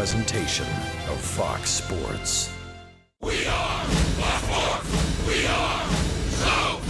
presentation of Fox Sports. We are Fox. We are so.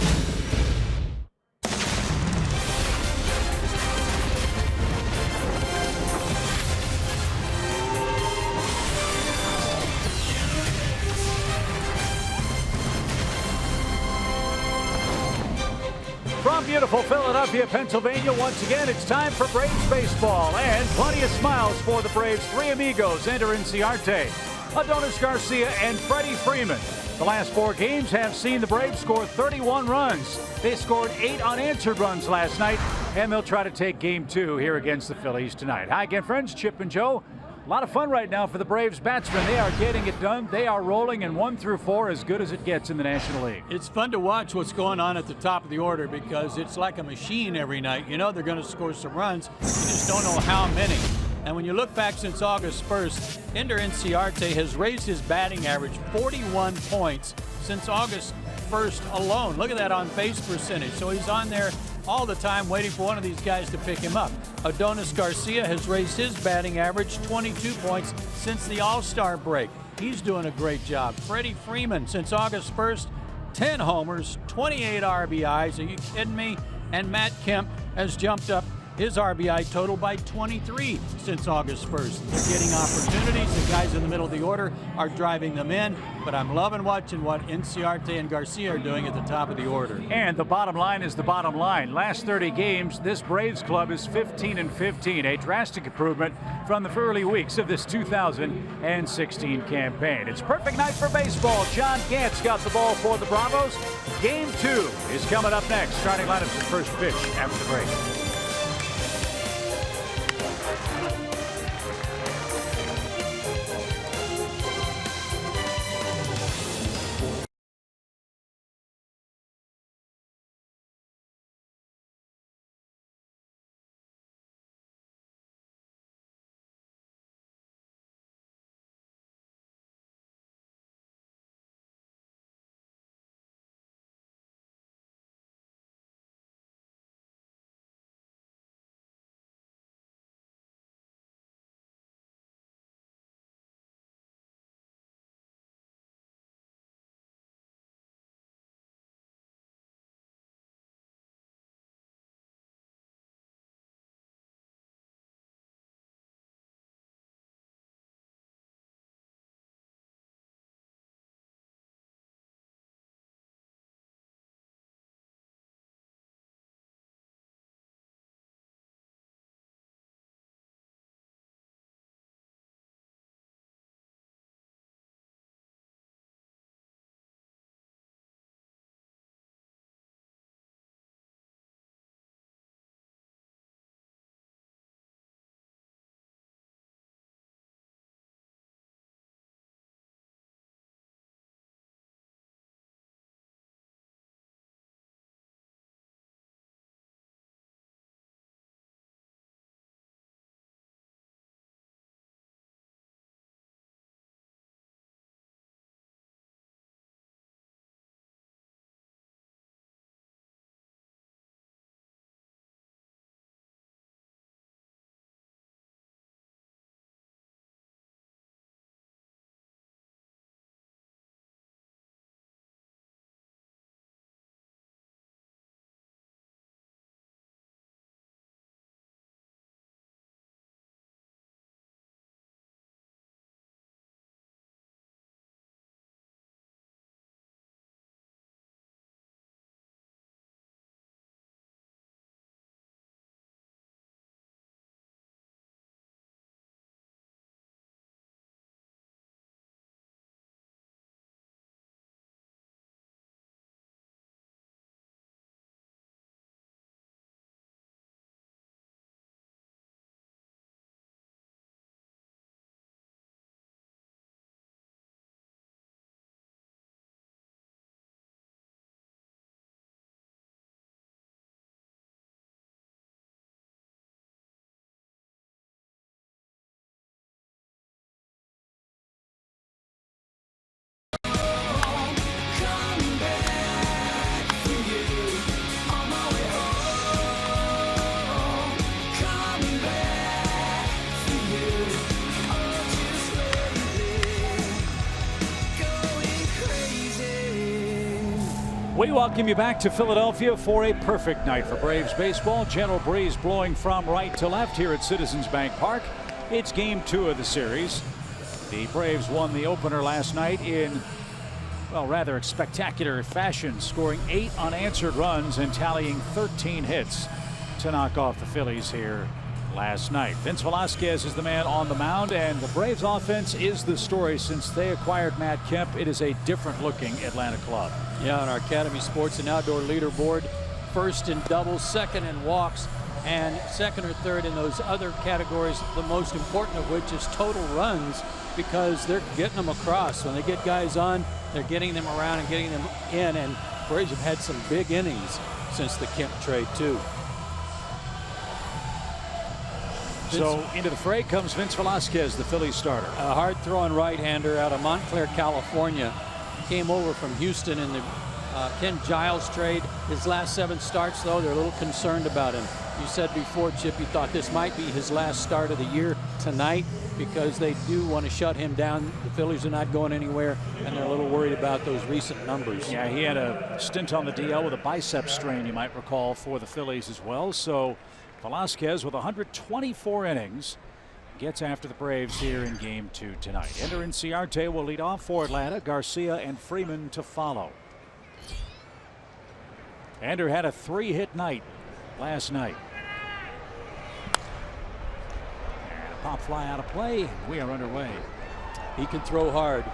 From beautiful Philadelphia, Pennsylvania, once again, it's time for Braves baseball. And plenty of smiles for the Braves. Three amigos enter Inciarte, Adonis Garcia, and Freddie Freeman. The last four games have seen the Braves score 31 runs. They scored 8 unanswered runs last night, and they'll try to take game 2 here against the Phillies tonight. Hi again, friends. Chip and Joe. A lot of fun right now for the Braves batsmen. They are getting it done. They are rolling, and 1 through 4 as good as it gets in the National League. It's fun to watch what's going on at the top of the order because it's like a machine every night. You know they're going to score some runs. You just don't know how many. And when you look back since August 1st, Ender Inciarte has raised his batting average 41 points since August 1st alone. Look at that on-base percentage. So he's on there all the time waiting for one of these guys to pick him up. Adonis Garcia has raised his batting average 22 points since the All-Star break. He's doing a great job. Freddie Freeman, since August 1st, 10 homers, 28 RBIs. Are you kidding me? And Matt Kemp has jumped up his RBI total by 23 since August 1st. They're getting opportunities. The guys in the middle of the order are driving them in, but I'm loving watching what Inciarte and Garcia are doing at the top of the order. And the bottom line is the bottom line. Last 30 games, this Braves club is 15-15, a drastic improvement from the early weeks of this 2016 campaign. It's a perfect night for baseball. John Gant's got the ball for the Bravos. Game 2 is coming up next. Starting lineups and first pitch after the break. We welcome you back to Philadelphia for a perfect night for Braves baseball. Gentle breeze blowing from right to left here at Citizens Bank Park. It's game 2 of the series. The Braves won the opener last night in, well, rather spectacular fashion, scoring 8 unanswered runs and tallying 13 hits to knock off the Phillies here last night. Vince Velasquez is the man on the mound, and the Braves offense is the story. Since they acquired Matt Kemp, it is a different looking Atlanta club. Yeah, on our Academy Sports and Outdoor leaderboard, first in doubles, second in walks, and second or third in those other categories, the most important of which is total runs, because they're getting them across. When they get guys on, they're getting them around and getting them in, and Braves have had some big innings since the Kemp trade too. So into the fray comes Vince Velasquez, the Phillies starter. A hard-throwing right-hander out of Montclair, California. Came over from Houston in the Ken Giles trade. His last 7 starts, though, they're a little concerned about him. You said before, Chip, you thought this might be his last start of the year tonight because they do want to shut him down. The Phillies are not going anywhere, and they're a little worried about those recent numbers. Yeah, he had a stint on the DL with a bicep strain, you might recall, for the Phillies as well. So Velasquez with 124 innings gets after the Braves here in game 2 tonight. Ender Inciarte will lead off for Atlanta. Garcia and Freeman to follow. Ender had a 3-hit night last night. And a pop fly out of play. We are underway. He can throw hard.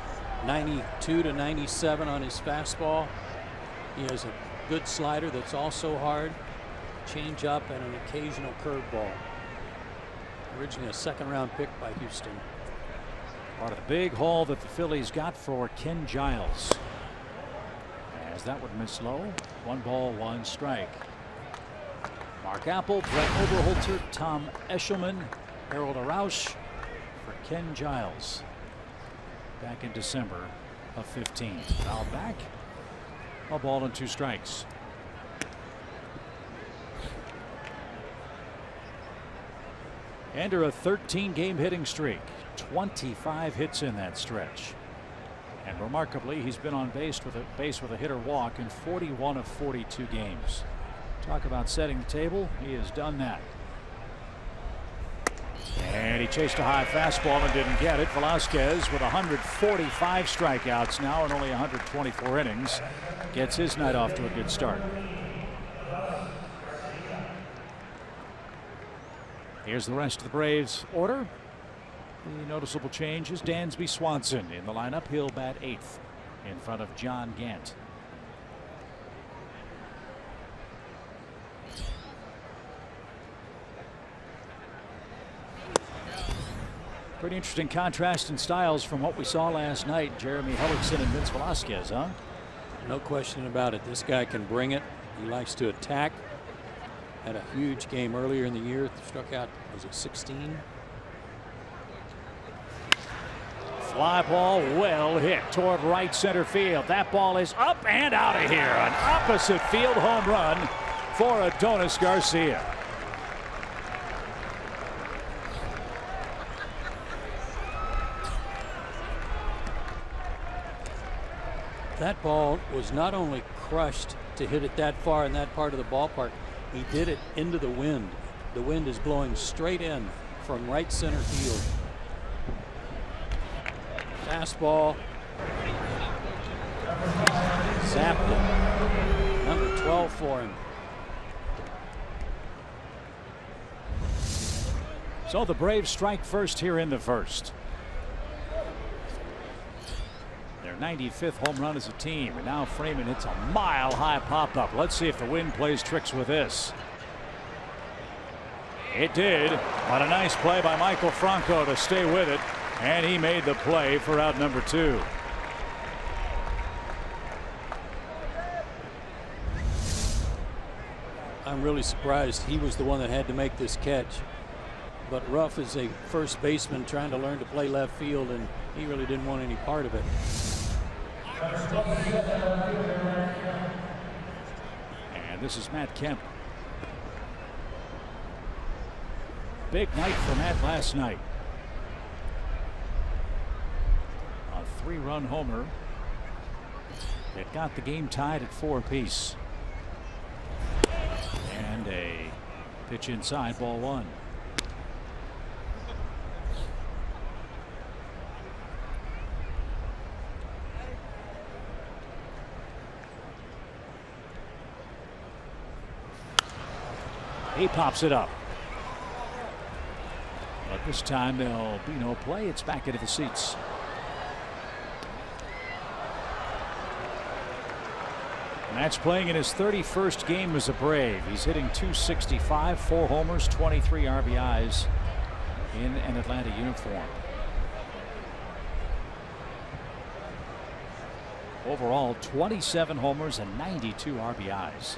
92 to 97 on his fastball. He has a good slider that's also hard. Change up and an occasional curveball. Originally a second-round pick by Houston. Part of the big haul that the Phillies got for Ken Giles. As that would miss low. 1 ball, 1 strike. Mark Apple, Brett Oberholzer, Tom Eshelman, Harold Arausch for Ken Giles. Back in December of 15. Foul back. 1 ball and 2 strikes. Ender a 13-game hitting streak, 25 hits in that stretch, and remarkably he's been on base with a hit or walk in 41 of 42 games. Talk about setting the table, he has done that. And he chased a high fastball and didn't get it. Velasquez with 145 strikeouts now and only 124 innings gets his night off to a good start. Here's the rest of the Braves order. The noticeable change is Dansby Swanson in the lineup. He'll bat 8th in front of John Gant. Pretty interesting contrast in styles from what we saw last night. Jeremy Hellickson and Vince Velasquez, huh? No question about it. This guy can bring it. He likes to attack. Had a huge game earlier in the year. Struck out, was it 16? Fly ball well hit toward right center field. That ball is up and out of here. An opposite field home run for Adonis Garcia. That ball was not only crushed to hit it that far in that part of the ballpark, he did it into the wind. The wind is blowing straight in from right center field. Fastball. Zapped it. Number 12 for him. So the Braves strike first here in the first. Their 95th home run as a team, and now Freeman hits a mile-high pop-up. Let's see if the wind plays tricks with this. It did, but a nice play by Michael Franco to stay with it, and he made the play for out number 2. I'm really surprised he was the one that had to make this catch. But Ruff is a first baseman trying to learn to play left field, and he really didn't want any part of it. And this is Matt Kemp. Big night for Matt last night. A 3-run homer It got the game tied at 4 apiece. And a pitch inside, ball 1. He pops it up. But this time there'll be no play. It's back into the seats. Matz playing in his 31st game as a Brave. He's hitting .265, 4 homers, 23 RBIs in an Atlanta uniform. Overall, 27 homers and 92 RBIs.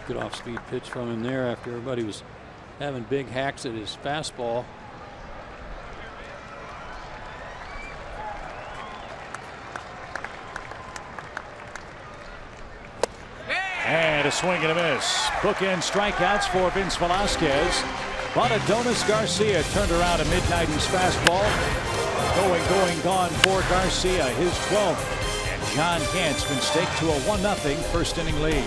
Good off-speed pitch from him there after everybody was having big hacks at his fastball. And a swing and a miss. Bookend strikeouts for Vince Velasquez. But Adonis Garcia turned around a mid-90s fastball. Going, gone for Garcia, his 12th. And John Gant's been staked to a 1-0 first inning lead.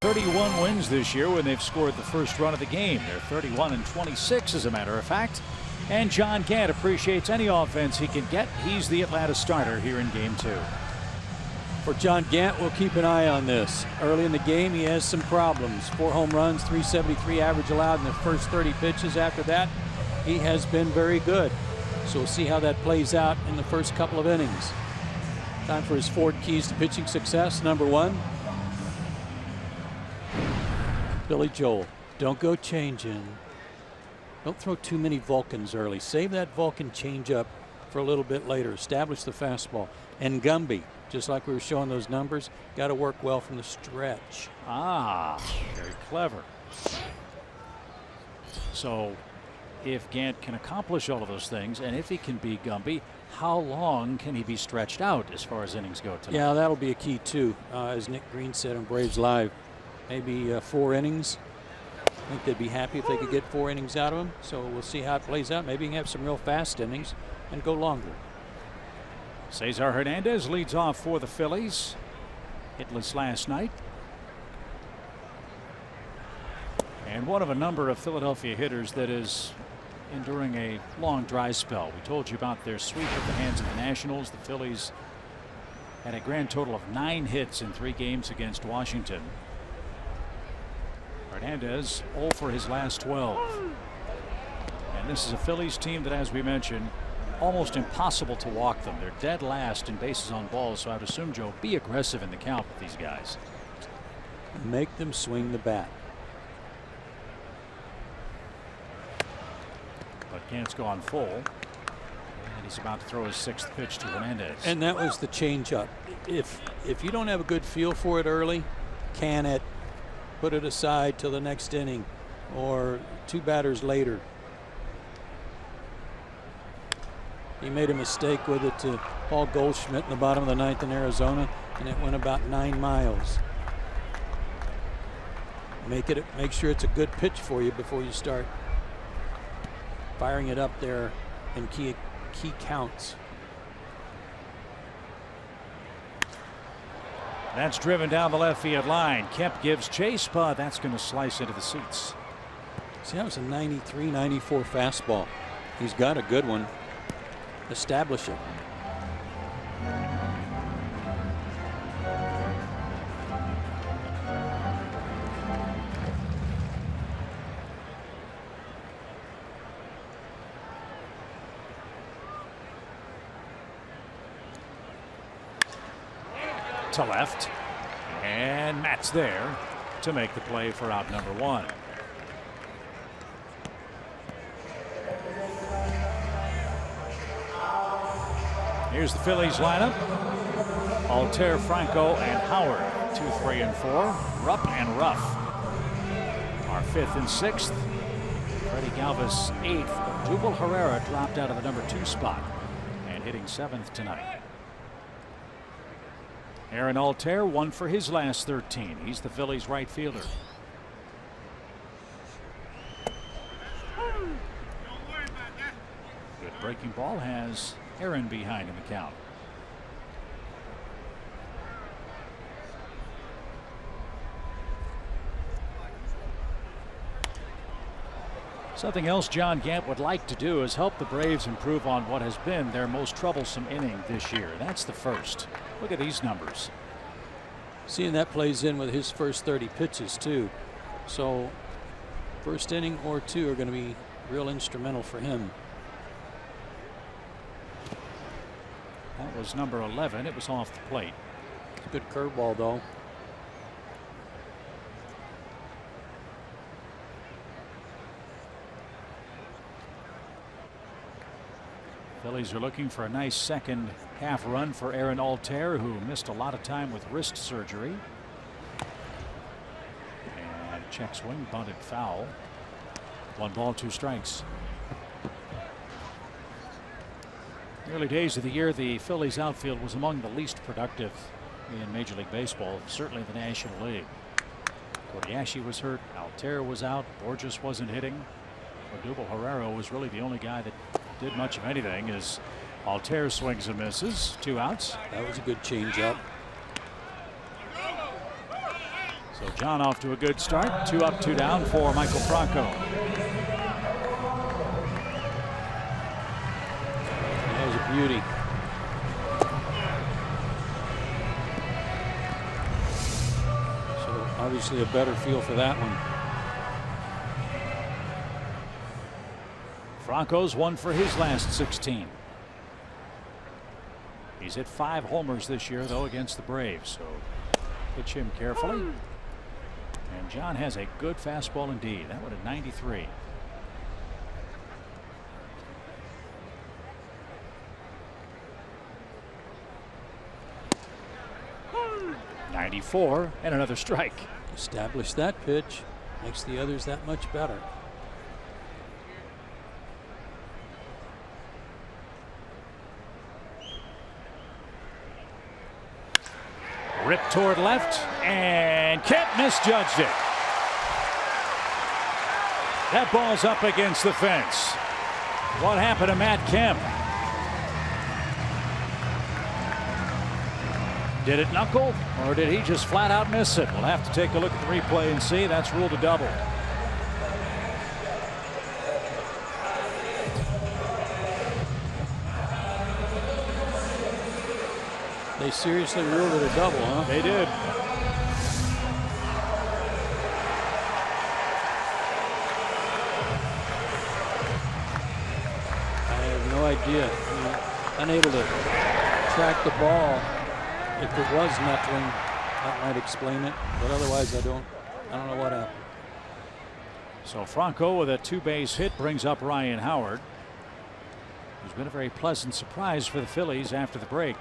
.31 wins this year when they've scored the first run of the game. They're 31-26 as a matter of fact. And John Gant appreciates any offense he can get. He's the Atlanta starter here in game 2. For John Gant, we'll keep an eye on this. Early in the game, he has some problems. 4 home runs, .373 average allowed in the first 30 pitches. After that, he has been very good. So we'll see how that plays out in the first couple of innings. Time for his 4 keys to pitching success. Number 1. Billy Joel, don't go changing. Don't throw too many Vulcans early. Save that Vulcan changeup for a little bit later. Establish the fastball. And Gumby, just like we were showing those numbers, got to work well from the stretch. Ah, very clever. So if Gant can accomplish all of those things, and if he can be Gumby, how long can he be stretched out as far as innings go tonight? Yeah, that'll be a key too. As Nick Green said on Braves Live, maybe 4 innings. I think they'd be happy if they could get 4 innings out of him. So we'll see how it plays out. Maybe he can have some real fast innings and go longer. Cesar Hernandez leads off for the Phillies. Hitless last night. And one of a number of Philadelphia hitters that is enduring a long dry spell. We told you about their sweep at the hands of the Nationals. The Phillies had a grand total of 9 hits in 3 games against Washington. Hernandez 0 for his last 12. And this is a Phillies team that, as we mentioned, almost impossible to walk them. They're dead last in bases on balls, so I'd assume, Joe, be aggressive in the count with these guys. Make them swing the bat. Gant's gone full. And he's about to throw his 6th pitch to Hernandez. And that was the changeup. If you don't have a good feel for it early, can it, put it aside till the next inning or 2 batters later. He made a mistake with it to Paul Goldschmidt in the bottom of the 9th in Arizona, and it went about 9 miles. Make sure it's a good pitch for you before you start firing it up there in key counts. That's driven down the left field line. Kemp gives chase, but that's going to slice into the seats. See, that was a 93, 94 fastball. He's got a good one. Establish it. To left, and Matt's there to make the play for out number 1. Here's the Phillies lineup. Altair, Franco, and Howard. 2, 3, and 4. Rupp and Ruff. Our 5th and 6th. Freddie Galvis 8th. Jubal Herrera dropped out of the number 2 spot and hitting 7th tonight. Aaron Altair, 1 for his last 13. He's the Phillies right fielder. Good breaking ball has Aaron behind in the count. Something else John Gant would like to do is help the Braves improve on what has been their most troublesome inning this year. That's the first. Look at these numbers. Seeing that plays in with his first 30 pitches too. So first inning or 2 are going to be real instrumental for him. That was number 11. It was off the plate. It's a good curveball though. Phillies are looking for a nice second half run for Aaron Altair, who missed a lot of time with wrist surgery. And check swing, bunted foul. 1 ball, 2 strikes. Early days of the year, the Phillies outfield was among the least productive in Major League Baseball, certainly the National League. Kobayashi was hurt, Altair was out, Borges wasn't hitting. Odubel Herrera was really the only guy that did much of anything as Altair swings and misses. 2 outs. That was a good changeup. So John off to a good start. 2 up, 2 down for Michael Franco. That was a beauty. So obviously a better feel for that one. Franco's 1 for his last 16. He's hit 5 homers this year, though, against the Braves. So pitch him carefully. And John has a good fastball indeed. That one at 93. .94 and another strike. Establish that pitch. Makes the others that much better. Ripped toward left, and Kemp misjudged it. That ball's up against the fence. What happened to Matt Kemp? Did it knuckle, or did he just flat out miss it? We'll have to take a look at the replay and see. That's ruled a double. They seriously ruled it a double, huh? They did. I have no idea. Unable to track the ball. If it was knuckling, that might explain it. But otherwise, I don't know what happened. So Franco with a 2-base hit brings up Ryan Howard. who's been a very pleasant surprise for the Phillies after the break.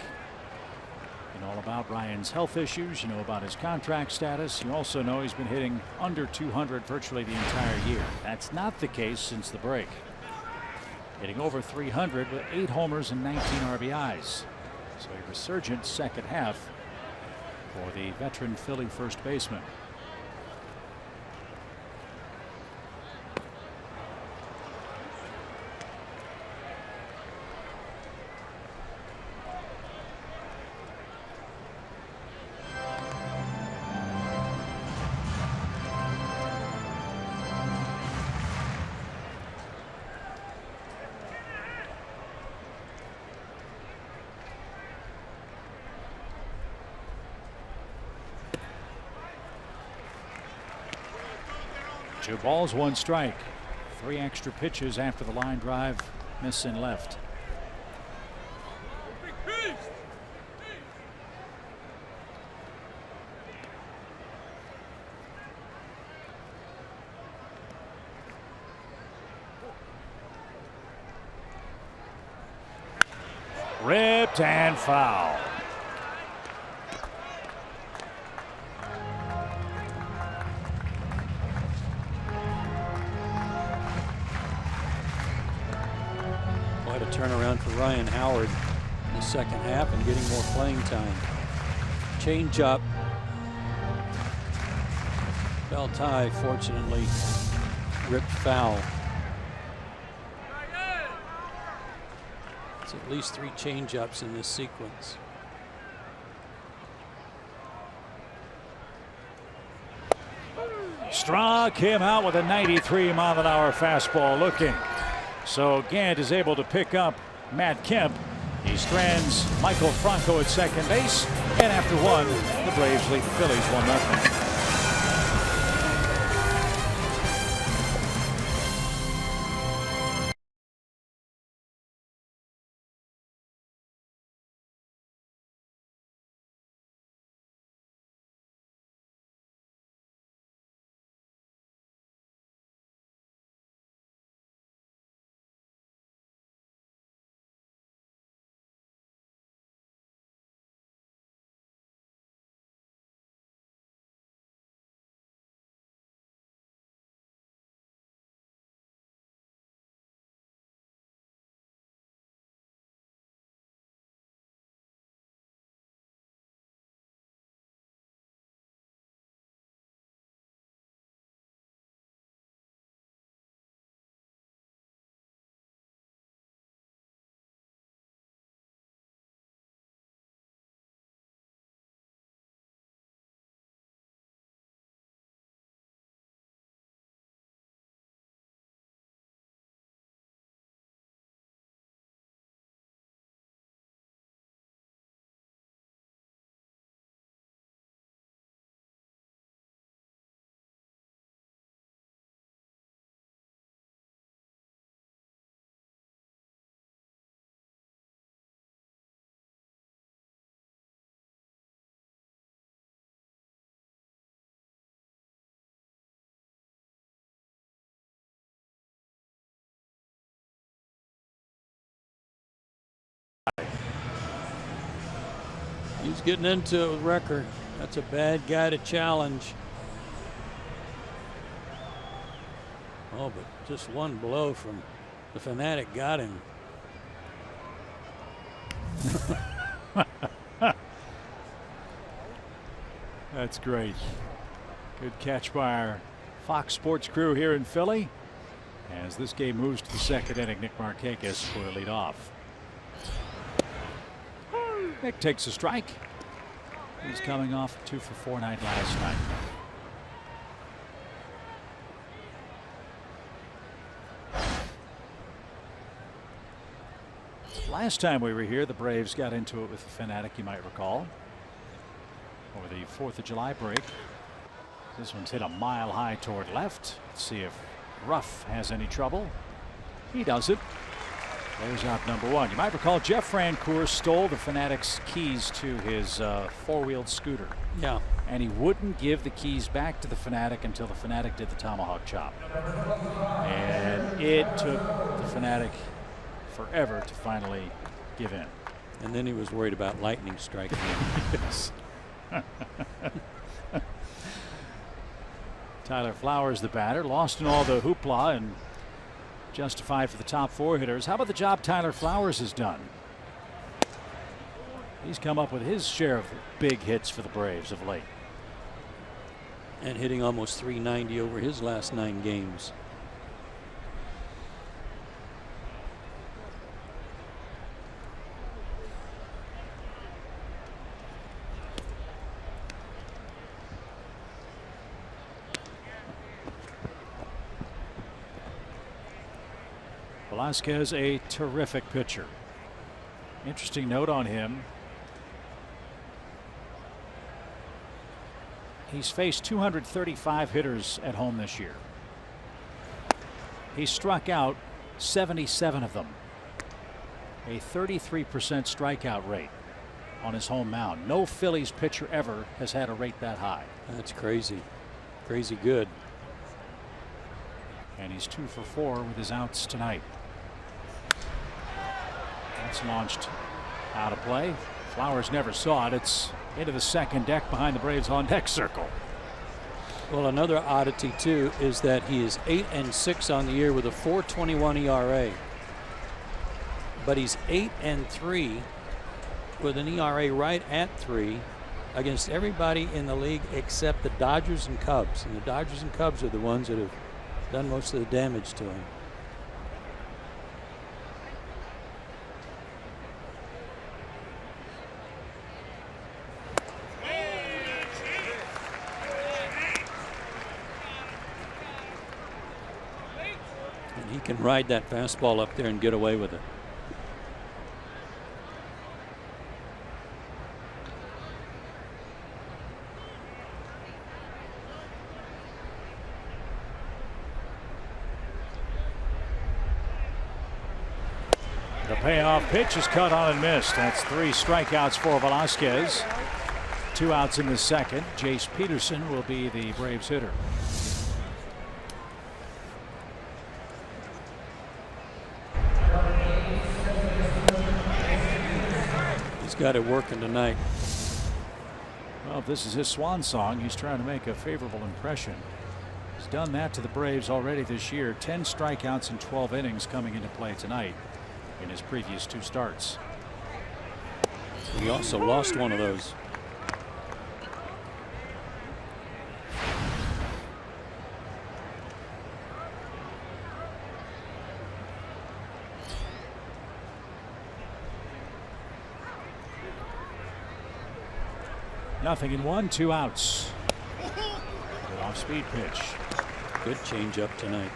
You know all about Ryan's health issues. You know about his contract status. You also know he's been hitting under 200 virtually the entire year. That's not the case since the break. Hitting over 300 with 8 homers and 19 RBIs. So a resurgent second half for the veteran Philly first baseman. Two balls, one strike. 3 extra pitches after the line drive. Miss and left. Ripped and foul. Quite a turnaround for Ryan Howard in the second half and getting more playing time. Change up. Bell tie, fortunately, ripped foul. It's at least 3 change-ups in this sequence. Struck him out with a 93-mile-an-hour fastball looking. So Gant is able to pick up Matt Kemp. He strands Michael Franco at second base. And after 1, the Braves lead the Phillies 1-0. He's getting into it with Recker. That's a bad guy to challenge. Oh, but just one blow from the Fanatic got him. That's great. Good catch by our Fox Sports crew here in Philly. As this game moves to the second inning, Nick Markakis will lead off. Nick takes a strike. He's coming off a 2-for-4 night last night. Last time we were here, the Braves got into it with the Fanatic, you might recall, over the 4th of July break. This one's hit a mile high toward left. Let's see if Ruff has any trouble. He doesn't. There's out number 1. You might recall Jeff Francoeur stole the Fanatic's keys to his 4-wheeled scooter. Yeah. And he wouldn't give the keys back to the Fanatic until the Fanatic did the tomahawk chop. And it took the Fanatic forever to finally give in. And then he was worried about lightning striking him. Yes. Tyler Flowers, the batter, lost in all the hoopla and justified for the top 4 hitters. How about the job Tyler Flowers has done? He's come up with his share of big hits for the Braves of late. And hitting almost 390 over his last 9 games. Velasquez, a terrific pitcher. Interesting note on him. He's faced 235 hitters at home this year. He struck out 77 of them. A 33% strikeout rate on his home mound. No Phillies pitcher ever has had a rate that high. That's crazy. Crazy good. And he's 2 for 4 with his outs tonight. That's launched out of play. Flowers never saw it. It's into the second deck behind the Braves on deck circle. Well, another oddity too is that he is 8-6 on the year with a 4.21 ERA. But he's 8-3 with an ERA right at 3 against everybody in the league except the Dodgers and Cubs. And the Dodgers and Cubs are the ones that have done most of the damage to him. And he can ride that fastball up there and get away with it. The payoff pitch is cut on and missed. That's 3 strikeouts for Velasquez. 2 outs in the second. Jace Peterson will be the Braves hitter. He's got it working tonight. Well, if this is his swan song, he's trying to make a favorable impression. He's done that to the Braves already this year. 10 strikeouts in 12 innings coming into play tonight in his previous 2 starts. He also lost one of those. Nothing in 1, 2 outs. Good off-speed pitch. Good changeup tonight.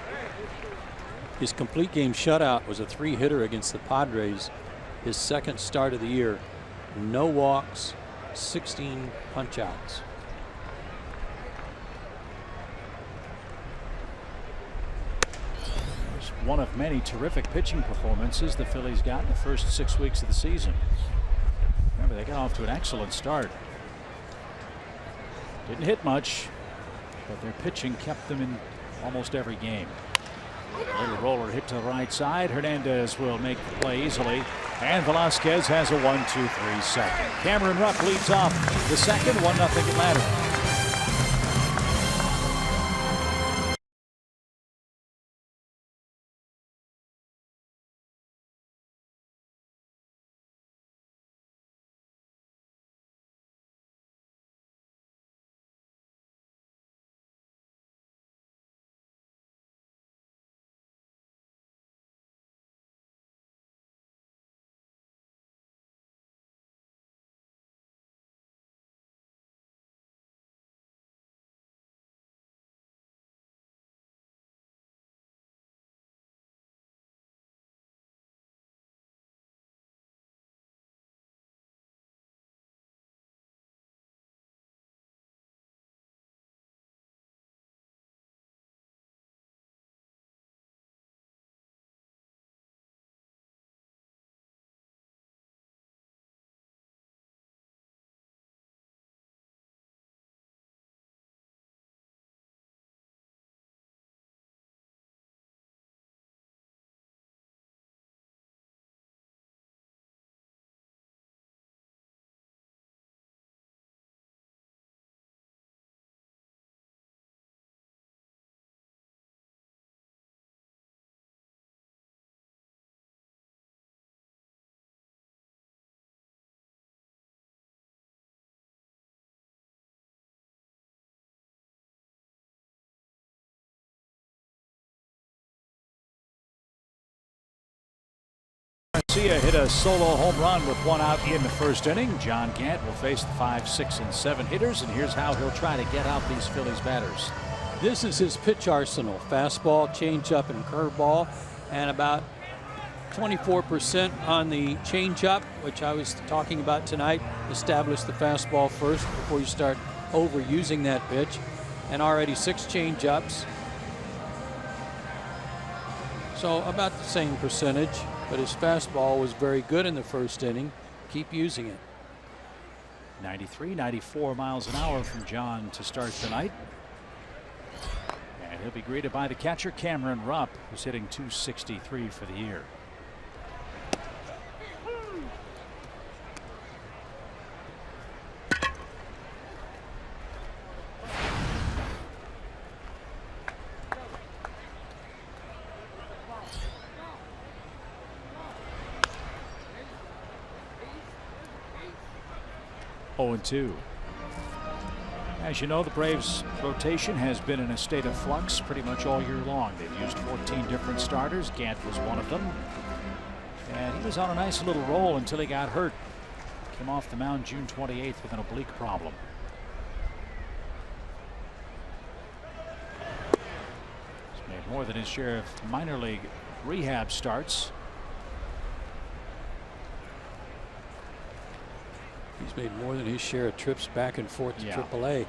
His complete game shutout was a 3-hitter against the Padres, his second start of the year. No walks, 16 punch-outs. One of many terrific pitching performances the Phillies got in the first 6 weeks of the season. Remember, they got off to an excellent start. Didn't hit much, but their pitching kept them in almost every game. A little roller hit to the right side. Hernandez will make the play easily. And Velasquez has a 1-2-3 second. Cameron Rupp leads off the second. 1-0 Atlanta. Garcia hit a solo home run with 1 out in the first inning. John Gant will face the 5, 6, and 7 hitters, and here's how he'll try to get out these Phillies batters. This is his pitch arsenal: fastball, changeup, and curveball, and about 24% on the changeup, which I was talking about tonight. Establish the fastball first before you start overusing that pitch, and already 6 changeups. So about the same percentage, but his fastball was very good in the first inning. Keep using it. 93, 94 miles an hour from John to start tonight. And he'll be greeted by the catcher, Cameron Rupp, who's hitting .263 for the year. Oh, 2. As you know, the Braves rotation has been in a state of flux pretty much all year long. They've used 14 different starters. Gant was one of them. And he was on a nice little roll until he got hurt. Came off the mound June 28th with an oblique problem. He's made more than his share of minor league rehab starts. He's made more than his share of trips back and forth to AAA.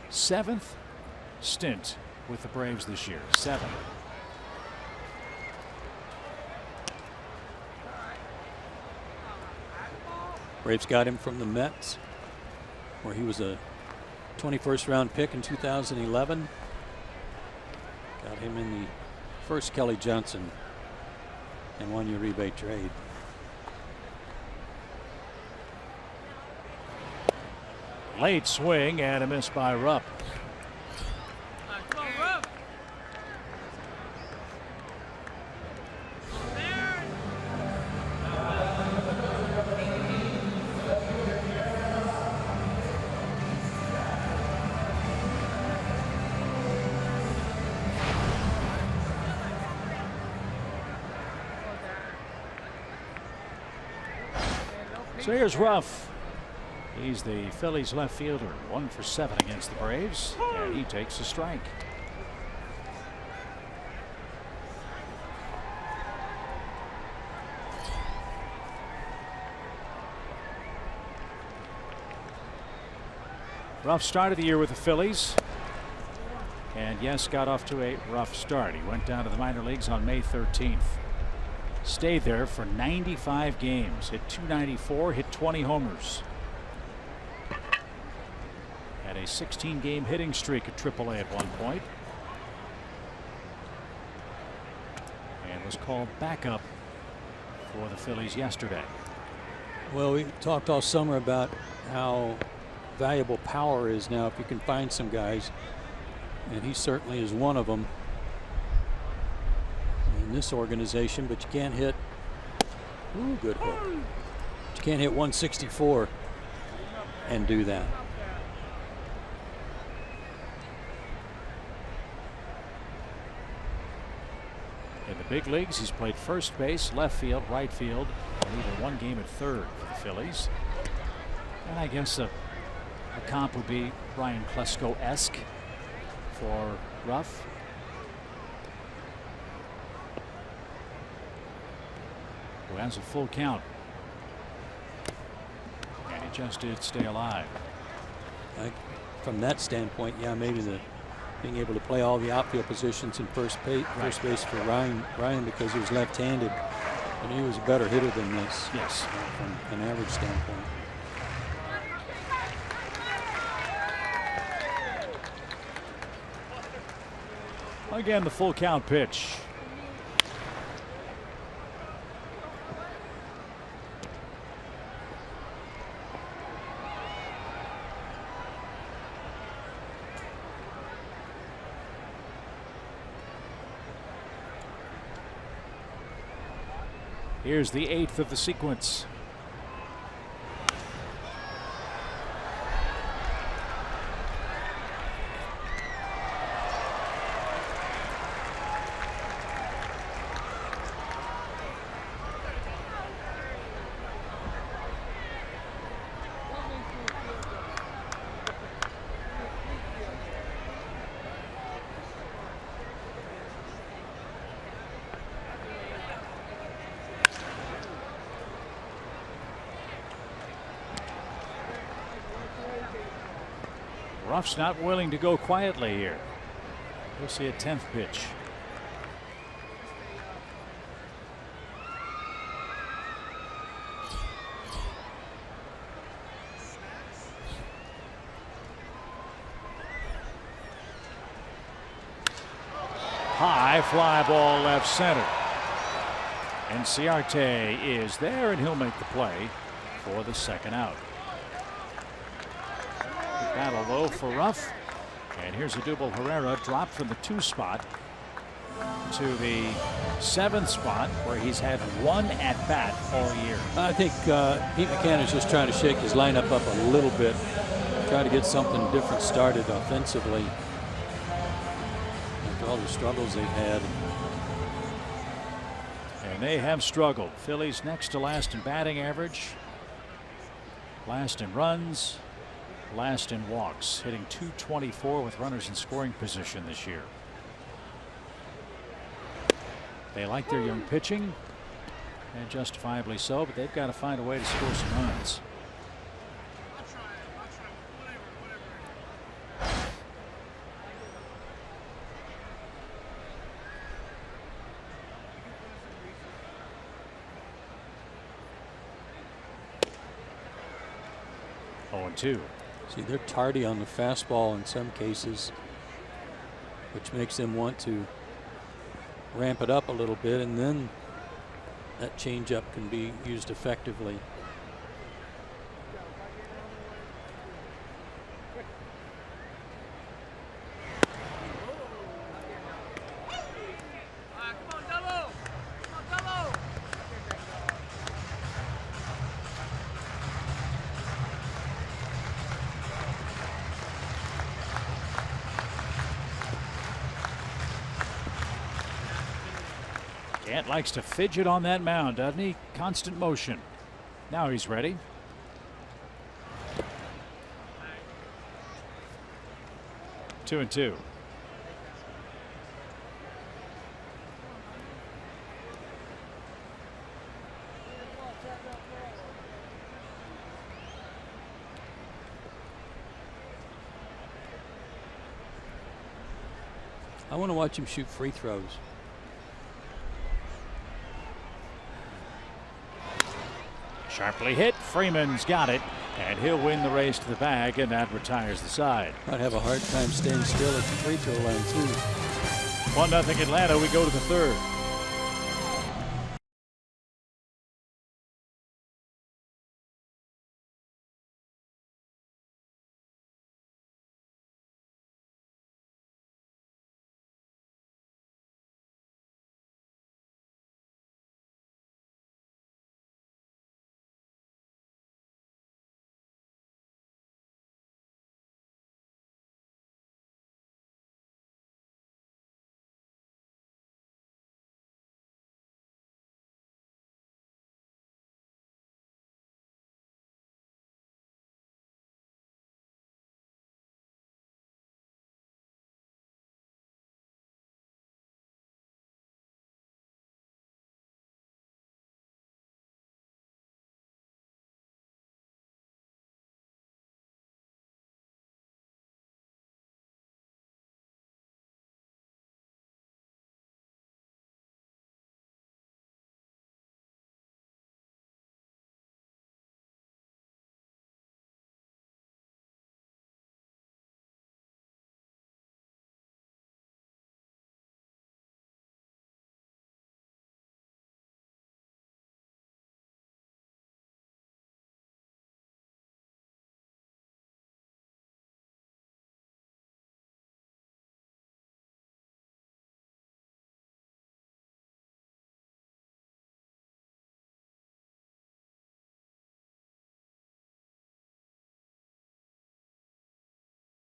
7th stint with the Braves this year. 7. Braves got him from the Mets, where he was a 21st round pick in 2011. Got him in the first Kelly Johnson and 1-year rebate trade. Late swing and a miss by Rupp. So here's Ruff. He's the Phillies left fielder, 1 for 7 against the Braves, and he takes a strike. Ruff started the year with the Phillies, and yes, got off to a rough start. He went down to the minor leagues on May 13th. Stayed there for 95 games, hit .294, hit 20 homers. Had a 16-game hitting streak at AAA at one point, and was called backup for the Phillies yesterday. Well, we talked all summer about how valuable power is now if you can find some guys, and he certainly is one of them in this organization. But you can't hit, ooh, good hook. But you can't hit 164 and do that. In the big leagues, he's played first base, left field, right field, and even 1 game at third for the Phillies. And I guess a comp would be Ryan Klesko-esque for Ruff. Who has a full count. And he just did stay alive. From that standpoint, yeah, maybe being able to play all the outfield positions in first base for Ryan because he was left-handed, and he was a better hitter than this. Yes, from an average standpoint. Again, the full count pitch. Here's the 8th of the sequence. Toff's not willing to go quietly here. We'll see a 10th pitch. High fly ball left center. And Ciarte is there, and he'll make the play for the second out. Battle low for Ruff. And here's Odubel Herrera dropped from the 2 spot to the 7th spot, where he's had 1 at bat all year. I think Pete McCann is just trying to shake his lineup up a little bit, try to get something different started offensively after all the struggles they've had. And they have struggled. Phillies next to last in batting average, last in runs, last in walks, hitting .224 with runners in scoring position this year. They like their young pitching, and justifiably so, but they've got to find a way to score some runs. Two. See, they're tardy on the fastball in some cases, which makes them want to ramp it up a little bit, and then that changeup can be used effectively. Gant likes to fidget on that mound, doesn't he? Constant motion. Now he's ready. Two and two. I want to watch him shoot free throws. Sharply hit. Freeman's got it, and he'll win the race to the bag, and that retires the side. I'd have a hard time staying still at the free throw line too. 1-0 Atlanta. We go to the third.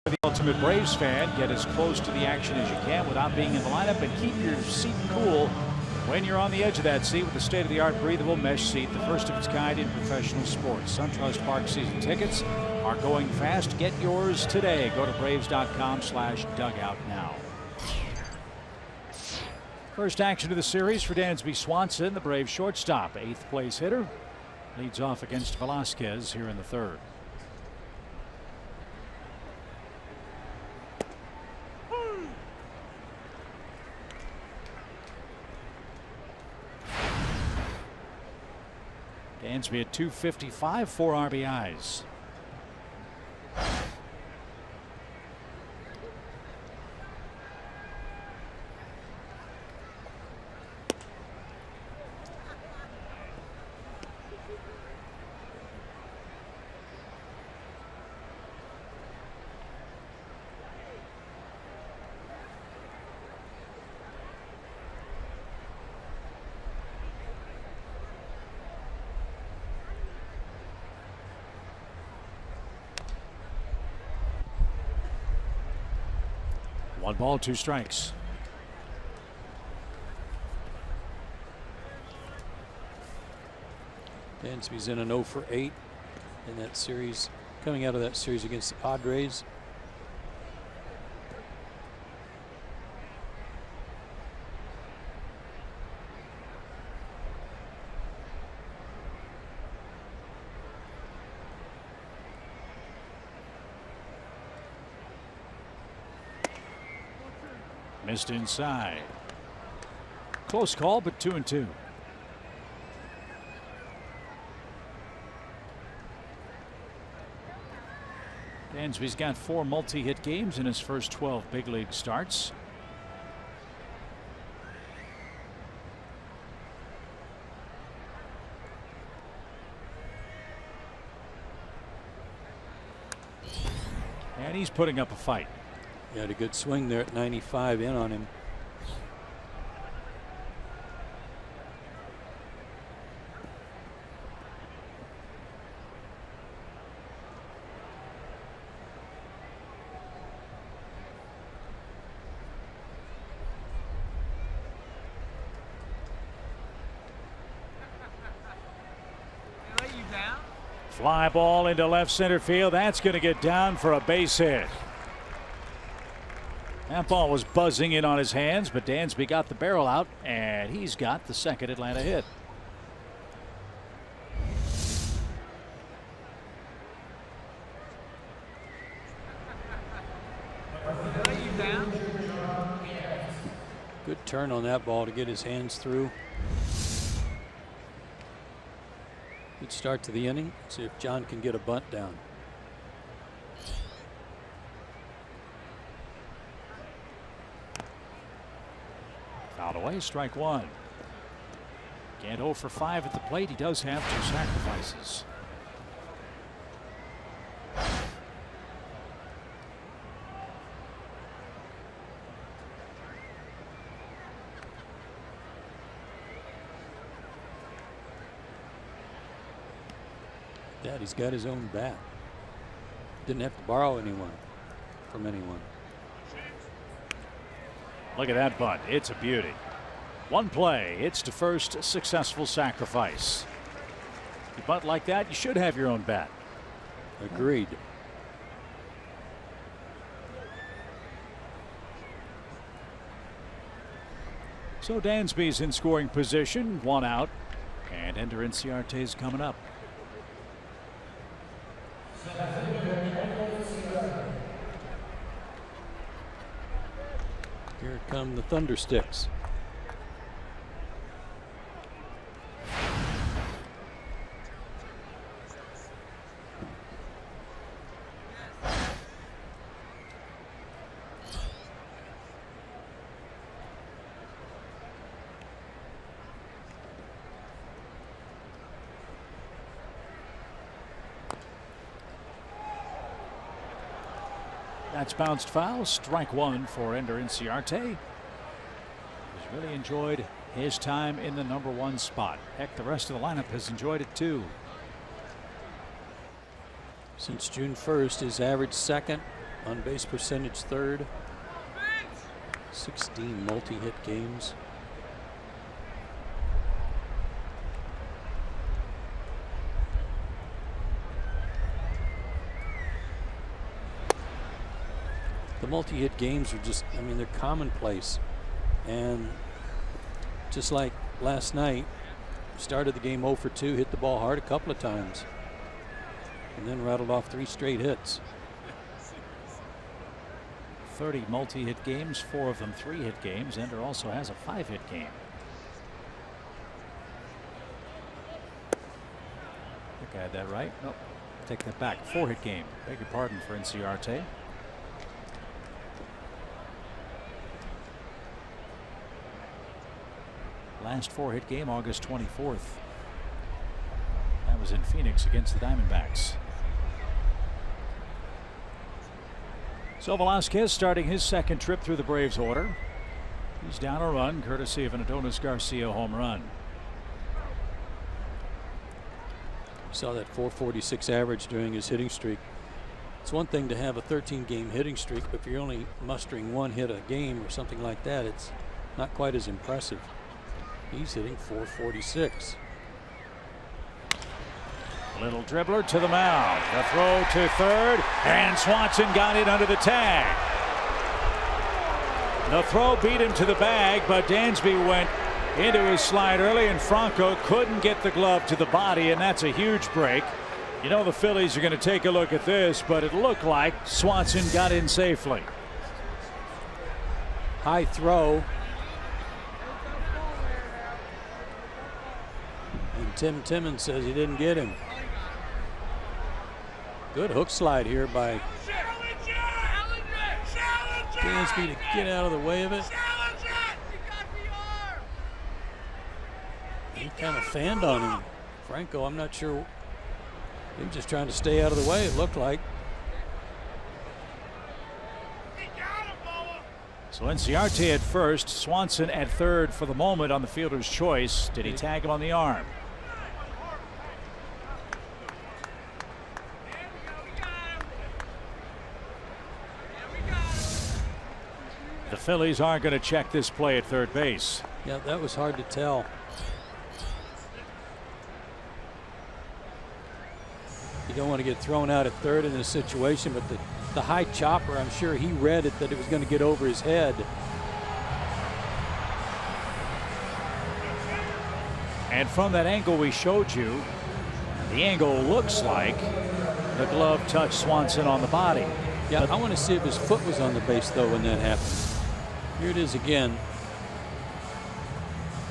The ultimate Braves fan, get as close to the action as you can without being in the lineup, and keep your seat cool when you're on the edge of that seat with the state-of-the-art breathable mesh seat, the first of its kind in professional sports. SunTrust Park season tickets are going fast. Get yours today. Go to Braves.com/dugout now. First action of the series for Dansby Swanson, the Braves shortstop, 8th place hitter, leads off against Velasquez here in the third. Dansby at 255, 4 RBIs. One ball, 2 strikes. Dansby's in an 0 for 8 in that series, coming out of that series against the Padres. Missed inside. Close call, but 2-2. Dansby's got 4 multi-hit games in his first 12 big league starts. And he's putting up a fight. He had a good swing there at 95 in on him. Fly ball into left center field. That's going to get down for a base hit. That ball was buzzing in on his hands, but Dansby got the barrel out, and he's got the second Atlanta hit. Good turn on that ball to get his hands through. Good start to the inning. See if John can get a bunt down. Fouled away, strike 1. Can't 0 for 5 at the plate. He does have 2 sacrifices. He's got his own bat. Didn't have to borrow anyone from anyone. Look at that bunt. It's a beauty. One play. It's the first successful sacrifice. You bunt like that, you should have your own bat. Agreed. So Dansby's in scoring position, 1 out, and Ender Inciarte's coming up. Here come the Thundersticks. That's bounced foul. Strike 1 for Ender Inciarte. He's really enjoyed his time in the #1 spot. Heck, the rest of the lineup has enjoyed it too. Since June 1st, his average second, on base percentage third, 16 multi-hit games. The multi-hit games are just, I mean, they're commonplace. And just like last night, started the game 0 for 2, hit the ball hard a couple of times, and then rattled off 3 straight hits. 30 multi-hit games, 4 of them 3-hit games. Ender also has a 5-hit game. I had that right. Nope. Take that back. 4-hit game. Beg your pardon for Inciarte. Last 4-hit game, August 24th. That was in Phoenix against the Diamondbacks. So Velasquez starting his second trip through the Braves order. He's down a run courtesy of an Adonis Garcia home run. Saw that .446 average during his hitting streak. It's one thing to have a 13-game hitting streak, but if you're only mustering 1 hit a game or something like that, it's not quite as impressive. He's hitting .446. Little dribbler to the mound. The throw to third, and Swanson got it under the tag. The throw beat him to the bag, but Dansby went into his slide early, and Franco couldn't get the glove to the body, and that's a huge break. You know the Phillies are going to take a look at this, but it looked like Swanson got in safely. High throw. And Tim Timmons says he didn't get him. Good hook slide here by Dansby to get out of the way of it. He kind of fanned on him. Franco, I'm not sure. He was just trying to stay out of the way, it looked like. So Inciarte at first, Swanson at third for the moment on the fielder's choice. Did he tag him on the arm? The Phillies aren't going to check this play at third base. Yeah, that was hard to tell. You don't want to get thrown out at third in this situation, but the high chopper, I'm sure he read it that it was going to get over his head. And from that angle we showed you, the angle looks like the glove touched Swanson on the body. Yeah, I want to see if his foot was on the base though when that happened. Here it is again.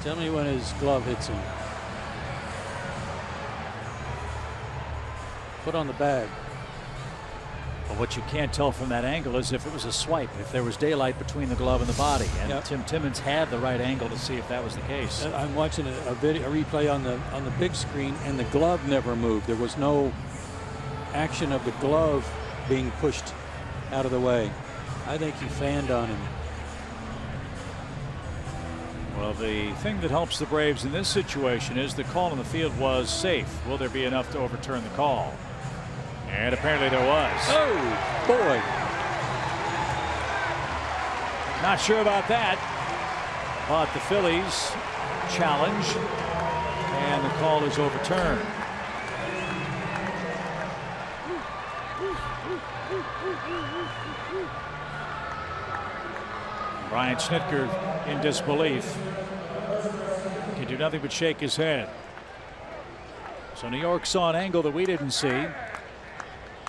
Tell me when his glove hits him. Foot on the bag. But what you can't tell from that angle is if it was a swipe, if there was daylight between the glove and the body. And yep. Tim Timmons had the right angle to see if that was the case. I'm watching a replay on the big screen, and the glove never moved. There was no action of the glove being pushed out of the way. I think he fanned on him. Well, the thing that helps the Braves in this situation is the call on the field was safe. Will there be enough to overturn the call? And apparently there was. Oh, boy. Not sure about that. But the Phillies challenge, and the call is overturned. Brian Snitker in disbelief. Can do nothing but shake his head. So New York saw an angle that we didn't see.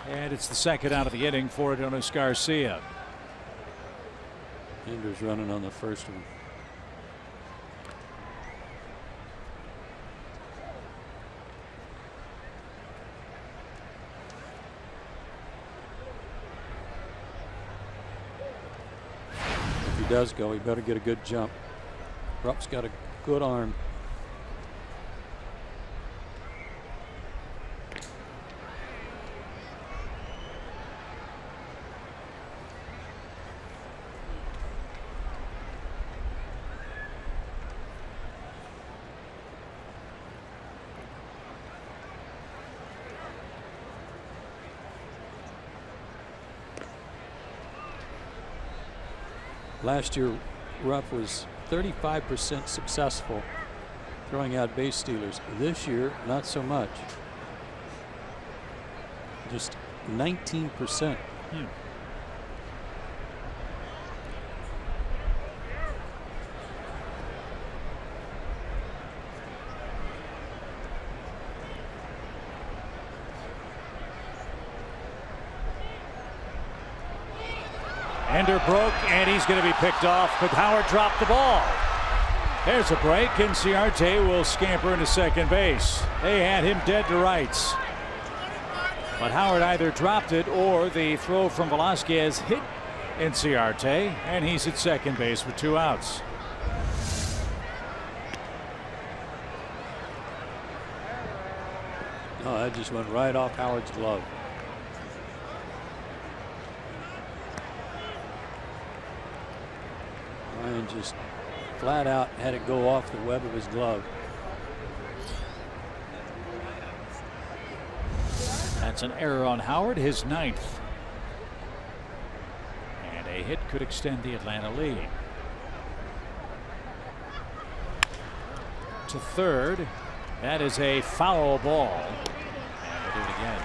And it's the second out of the inning for Adonis Garcia. Andrew's running on the first one. If he does go, he better get a good jump. Rupp's got a good arm. Last year, Rupp was 35% successful throwing out base stealers. This year, not so much. Just 19%. Ender broke, and he's going to be picked off, but Howard dropped the ball. There's a break. Inciarte will scamper into second base. They had him dead to rights. But Howard either dropped it or the throw from Velasquez hit Inciarte, and he's at second base with 2 outs. Oh, that just went right off Howard's glove. Ryan just flat out had it go off the web of his glove. That's an error on Howard, his 9th. And a hit could extend the Atlanta lead. To third. That is a foul ball. And we'll do it again.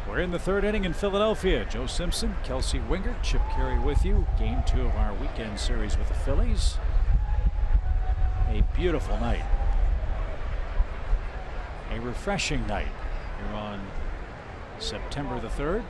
We're in the 3rd inning in Philadelphia. Joe Simpson, Kelsey Wingert, Chip Carey with you. Game 2 of our weekend series with the Phillies. A beautiful night. A refreshing night here on September the 3rd.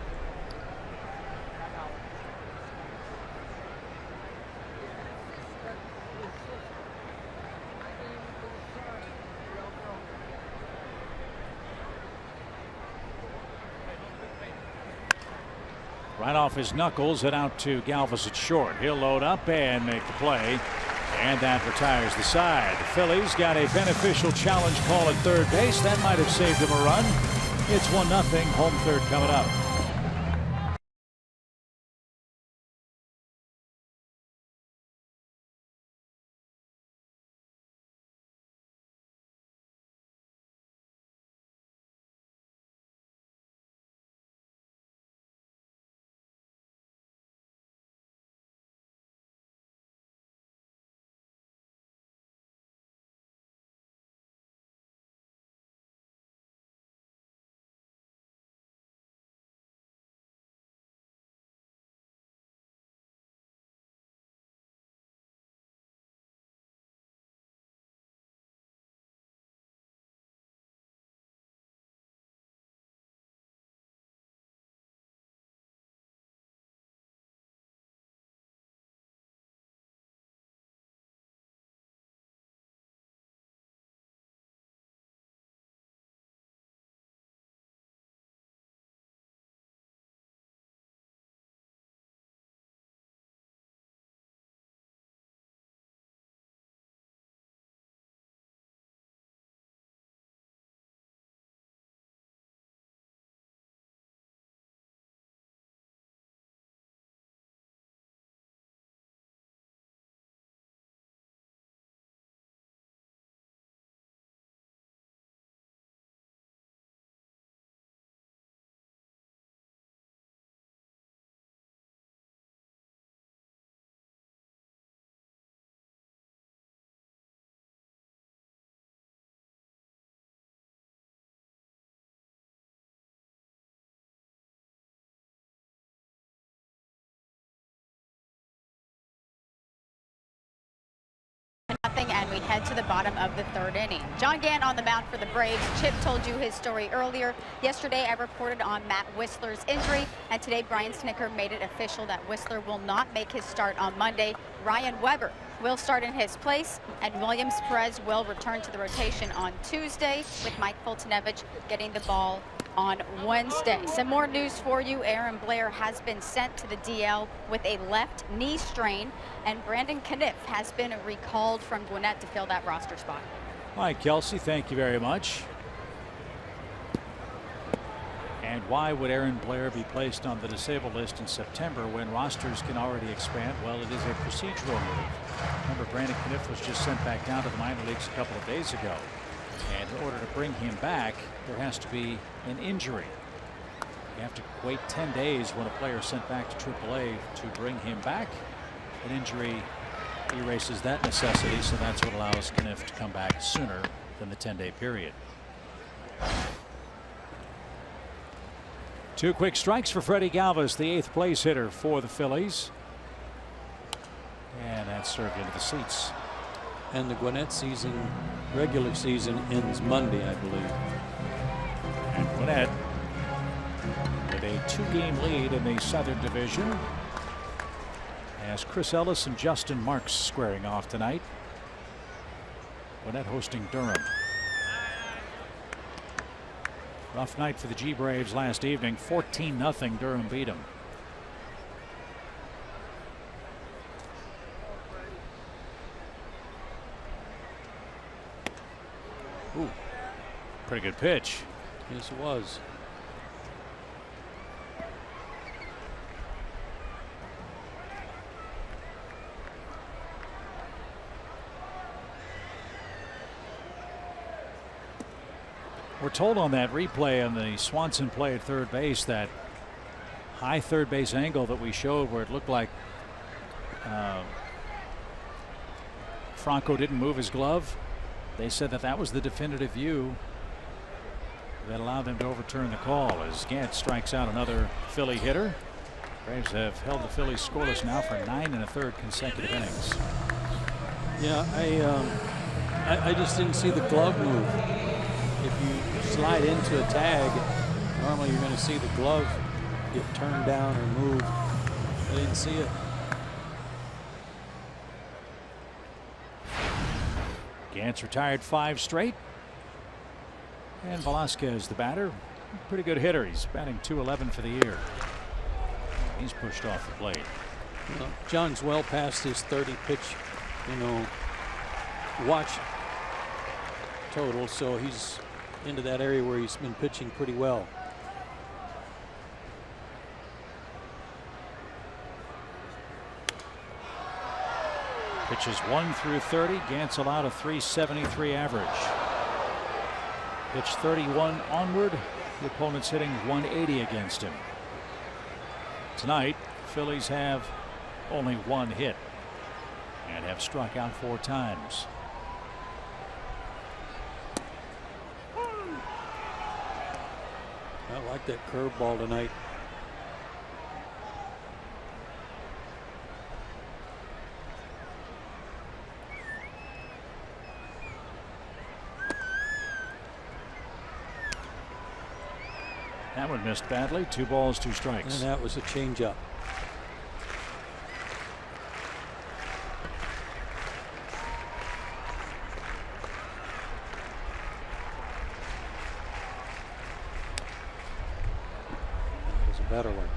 Right off his knuckles and out to Galvis at short. He'll load up and make the play. And that retires the side. The Phillies got a beneficial challenge call at third base. That might have saved him a run. It's 1-0. Home third coming up. And we head to the bottom of the 3rd inning. John Gant on the mound for the Braves. Chip told you his story earlier. Yesterday I reported on Matt Whistler's injury, and today Brian Snitker made it official that Whistler will not make his start on Monday. Ryan Weber will start in his place, and Williams Perez will return to the rotation on Tuesday, with Mike Fultonevich getting the ball on Wednesday. Some more news for you. Aaron Blair has been sent to the DL with a left knee strain, and Brandon Caniff has been recalled from Gwinnett to fill that roster spot. All right, Kelsey, thank you very much. And why would Aaron Blair be placed on the disabled list in September when rosters can already expand? Well, it is a procedural move. Remember, Brandon Caniff was just sent back down to the minor leagues a couple of days ago. And in order to bring him back, there has to be an injury. You have to wait 10 days when a player is sent back to AAA to bring him back. An injury erases that necessity, so that's what allows Caniff to come back sooner than the 10-day period. 2 quick strikes for Freddie Galvis, the 8th place hitter for the Phillies. And that's served into the seats. And the Gwinnett season regular season ends Monday, I believe. And Gwinnett with a 2-game lead in the Southern Division, as Chris Ellis and Justin Marks squaring off tonight. Gwinnett hosting Durham. Rough night for the G Braves last evening. 14-0 Durham beat them. Ooh, pretty good pitch. Yes, it was. We're told on that replay on the Swanson play at third base, that high third base angle that we showed where it looked like Franco didn't move his glove. They said that that was the definitive view that allowed them to overturn the call, as Gant strikes out another Philly hitter. Braves have held the Phillies scoreless now for 9 1/3 consecutive innings. Yeah, I just didn't see the glove move. If you slide into a tag, normally you're going to see the glove get turned down or moved. I didn't see it. Gant's retired 5 straight. And Velasquez, the batter, pretty good hitter. He's batting .211 for the year. He's pushed off the plate. Well, John's well past his 30 pitch, watch total, so he's into that area where he's been pitching pretty well. Pitches 1 through 30. Gant's allowed a .373 average. Pitch 31 onward. The opponent's hitting .180 against him. Tonight, Phillies have only 1 hit and have struck out 4 times. I like that curveball tonight. That one missed badly. 2 balls, 2 strikes. And that was a changeup. That was a better one.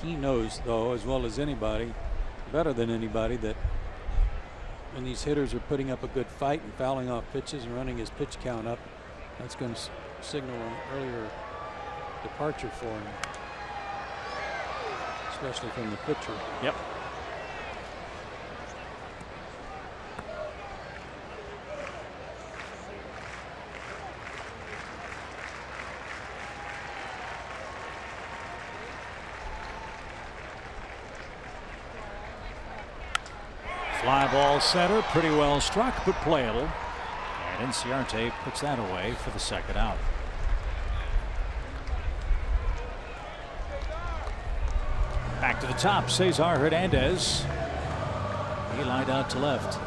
He knows, though, as well as anybody, better than anybody, that when these hitters are putting up a good fight and fouling off pitches and running his pitch count up, that's going to signal an earlier departure for him, especially from the pitcher. Yep. Fly ball center, pretty well struck, but playable. And Inciarte puts that away for the second out. Back to the top, Cesar Hernandez. He lined out to left.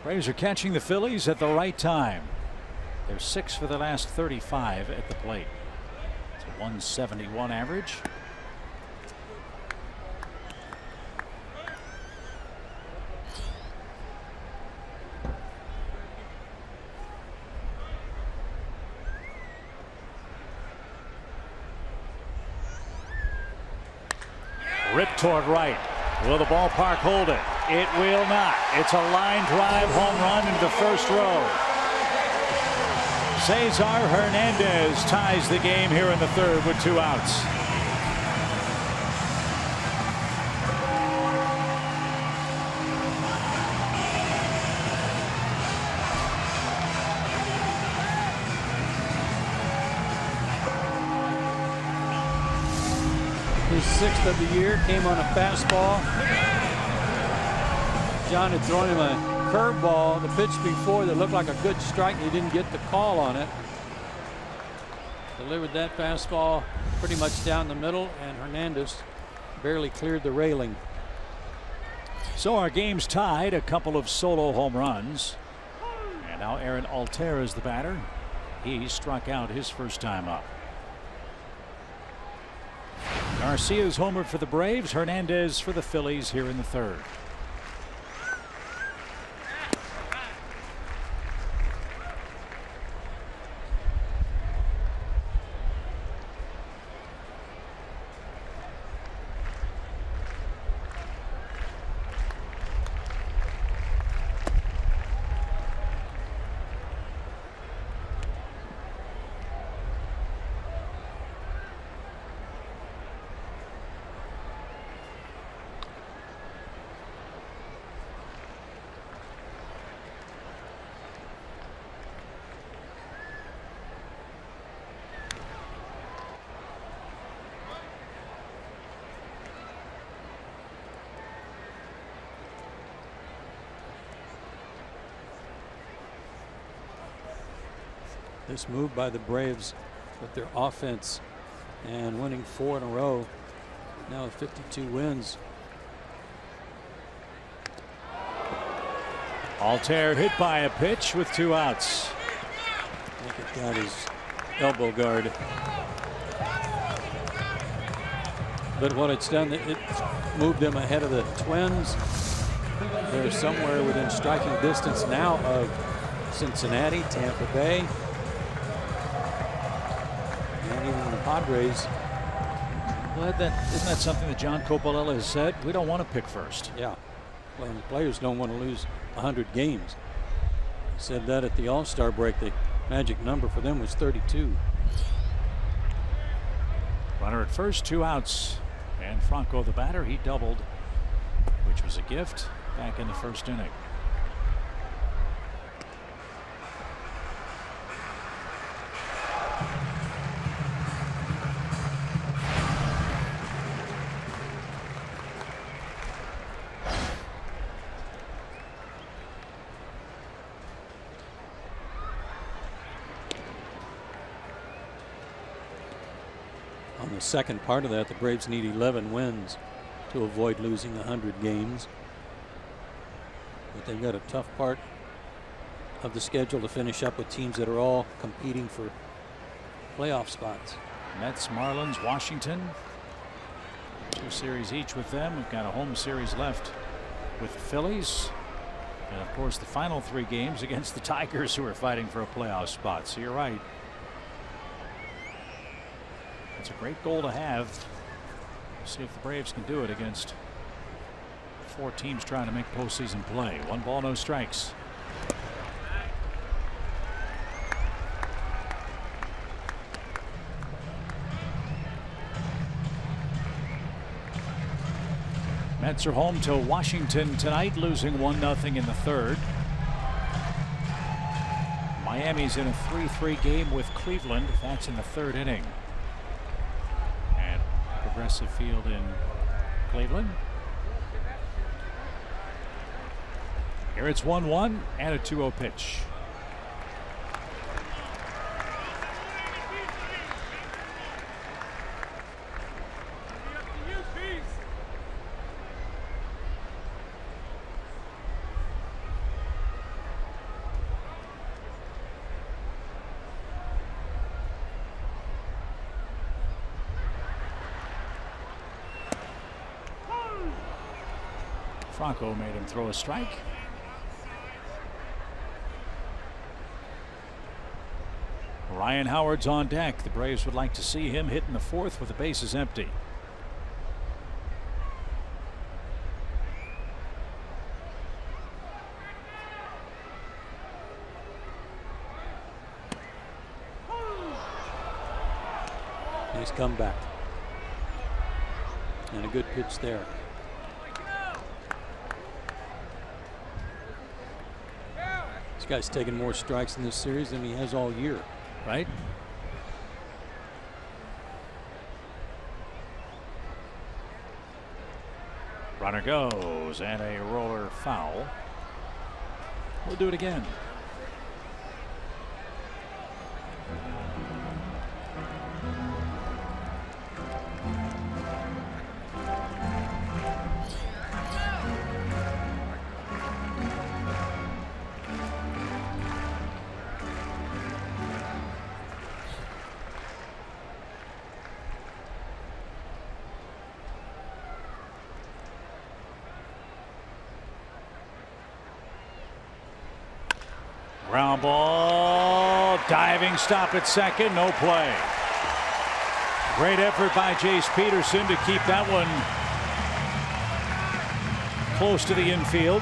Braves are catching the Phillies at the right time. They're 6 for the last 35 at the plate. It's a 171 average. Ripped toward right. Will the ballpark hold it? It will not. It's a line drive home run into the first row. Cesar Hernandez ties the game here in the third with 2 outs. His 6th of the year, came on a fastball. John had thrown him a curveball, the pitch before that looked like a good strike. He didn't get the call on it. Delivered that fastball pretty much down the middle, and Hernandez barely cleared the railing. So our game's tied, a couple of solo home runs. And now Aaron Altair is the batter. He struck out his first time up. Garcia's homered for the Braves. Hernandez for the Phillies here in the third. This move by the Braves with their offense and winning 4 in a row, now with 52 wins. Altair hit by a pitch with 2 outs. I think it got his elbow guard. But what it's done, it moved them ahead of the Twins. They're somewhere within striking distance now of Cincinnati, Tampa Bay, and even the Padres. Well, isn't that something that John Coppolella has said? We don't want to pick first. Yeah. Well, the players don't want to lose 100 games. He said that at the All-Star break. The magic number for them was 32. Runner at first, 2 outs. And Franco, the batter, he doubled, which was a gift back in the first inning. On the second part of that, the Braves need 11 wins to avoid losing 100 games. But they've got a tough part of the schedule to finish up with teams that are all competing for playoff spots. Mets, Marlins, Washington. 2 series each with them. We've got a home series left with the Phillies. And of course the final 3 games against the Tigers, who are fighting for a playoff spot. So you're right. It's a great goal to have. See if the Braves can do it against 4 teams trying to make postseason play. 1 ball, no strikes. Mets are home to Washington tonight, losing 1-0 in the third. Miami's in a 3-3 game with Cleveland. That's in the 3rd inning. Progressive Field in Cleveland. Here it's 1-1 and a 2-0 pitch. Franco made him throw a strike. Ryan Howard's on deck. The Braves would like to see him hit in the 4th with the bases empty. Nice comeback. And a good pitch there. This guy's taken more strikes in this series than he has all year. Right? Runner goes, and a roller foul. We'll do it again. Ground ball, diving stop at second, no play. Great effort by Jace Peterson to keep that one close to the infield.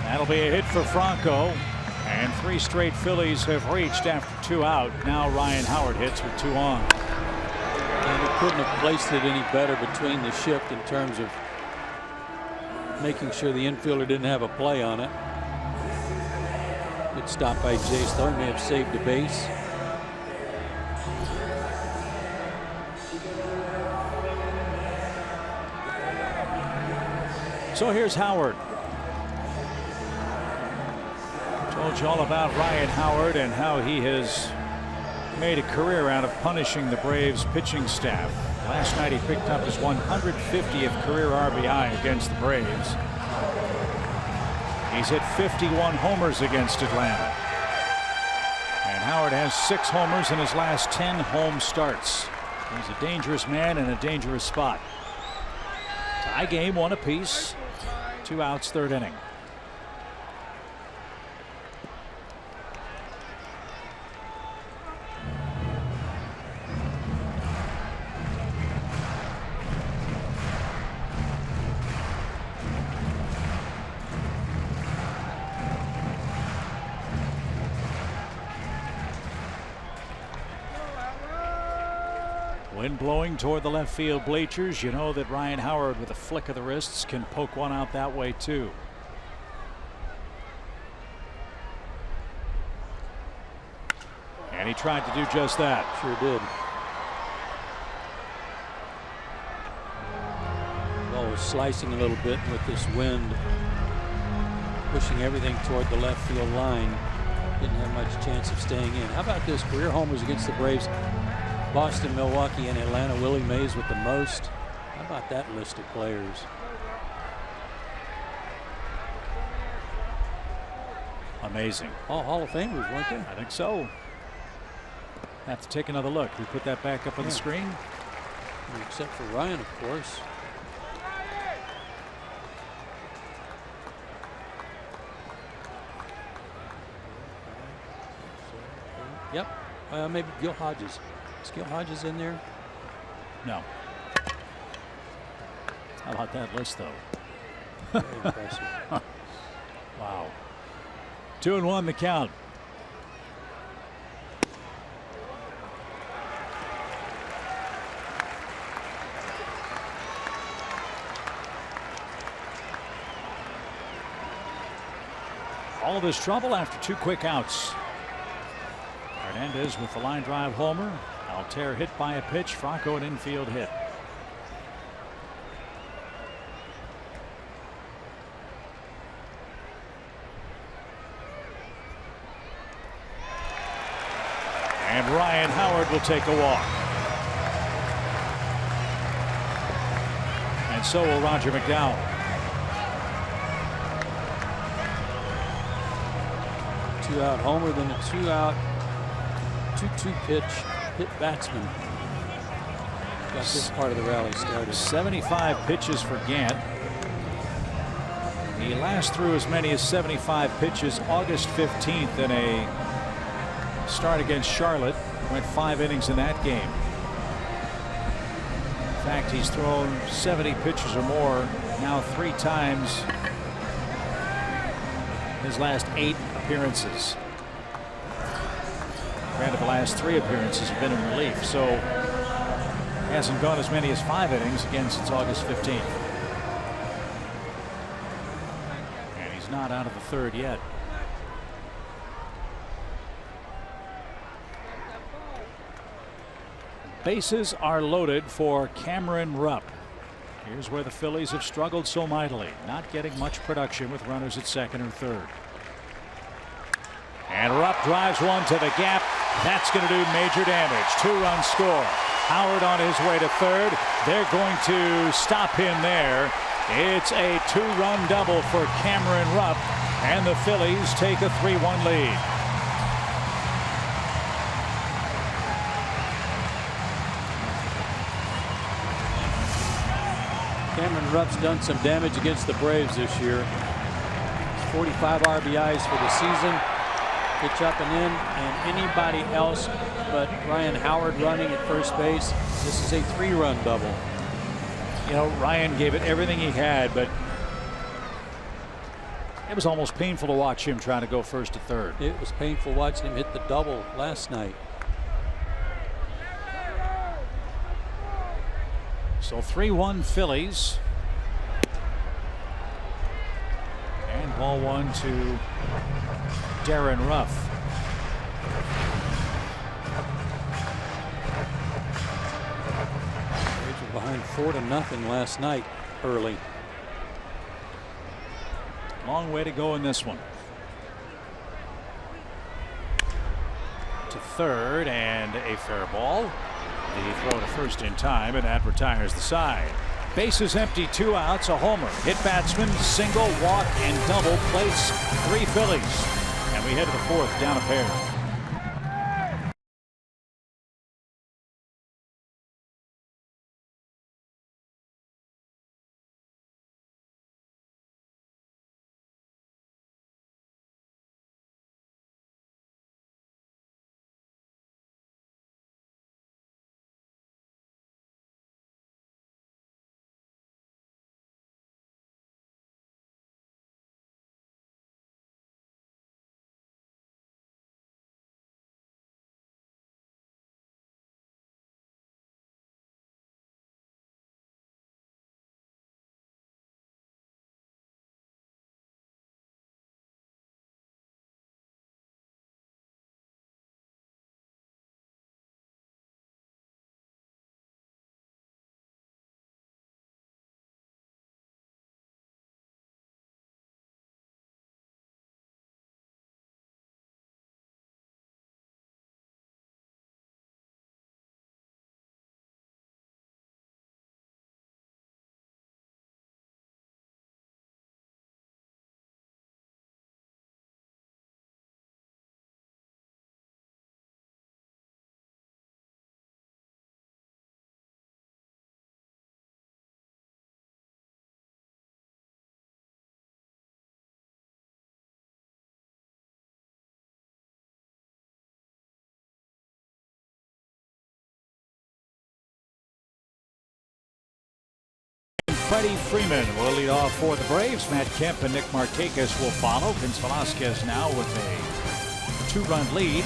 That'll be a hit for Franco. And 3 straight Phillies have reached after 2 out. Now Ryan Howard hits with 2 on. And he couldn't have placed it any better between the shift in terms of making sure the infielder didn't have a play on it. Good stop by Jace, though. He may have saved the base. So here's Howard. Told you all about Ryan Howard and how he has made a career out of punishing the Braves pitching staff. Last night he picked up his 150th career RBI against the Braves. He's hit 51 homers against Atlanta. And Howard has 6 homers in his last 10 home starts. He's a dangerous man in a dangerous spot. Tie game, 1 apiece. 2 outs, 3rd inning. Wind blowing toward the left field bleachers. You know that Ryan Howard, with a flick of the wrists, can poke one out that way too. And he tried to do just that. Sure did. Ball was slicing a little bit with this wind, pushing everything toward the left field line. Didn't have much chance of staying in. How about this? Career homers against the Braves. Boston, Milwaukee, and Atlanta. Willie Mays with the most. How about that list of players? Amazing. All Hall of Famers, weren't they? I think so. Have to take another look. We put that back up on the screen. Except for Ryan, of course. Yep. Maybe Gil Hodges. Is Gil Hodges in there? No. How about that list, though? Very impressive. Wow. 2-1 the count. All this trouble after 2 quick outs. Hernandez with the line drive homer. Altair hit by a pitch. Franco an infield hit. And Ryan Howard will take a walk. And so will Roger McDowell. Two-out homer, then a 2-out 2-2 pitch hit batsman. Got this part of the rally started. 75 pitches for Gant. He last threw as many as 75 pitches August 15th in a start against Charlotte. Went 5 innings in that game. In fact, he's thrown 70 pitches or more now 3 times his last 8 appearances. Granted, the last 3 appearances have been in relief, so he hasn't gone as many as 5 innings again since August 15th. And he's not out of the 3rd yet. Bases are loaded for Cameron Rupp. Here's where the Phillies have struggled so mightily, not getting much production with runners at 2nd or 3rd. And Rupp drives one to the gap. That's going to do major damage. 2-run score. Howard on his way to third. They're going to stop him there. It's a 2-run double for Cameron Rupp, and the Phillies take a 3-1 lead. Cameron Rupp's done some damage against the Braves this year. 45 RBIs for the season. Pitch up and in, and anybody else but Ryan Howard running at first base. This is a 3-run double. You know, Ryan gave it everything he had, but it was almost painful to watch him trying to go first to third. It was painful watching him hit the double last night. So 3-1 Phillies. And ball one to Darren Ruff. Braves were behind 4-0 last night early. Long way to go in this one. To third, and a fair ball. The throw to first in time, and that retires the side. Bases empty, 2 outs, a homer. Hit batsman, single, walk, and double plates 3 Phillies. And we head to the fourth, down a pair. Freddie Freeman will lead off for the Braves. Matt Kemp and Nick Markakis will follow. Vince Velasquez now with a 2-run lead,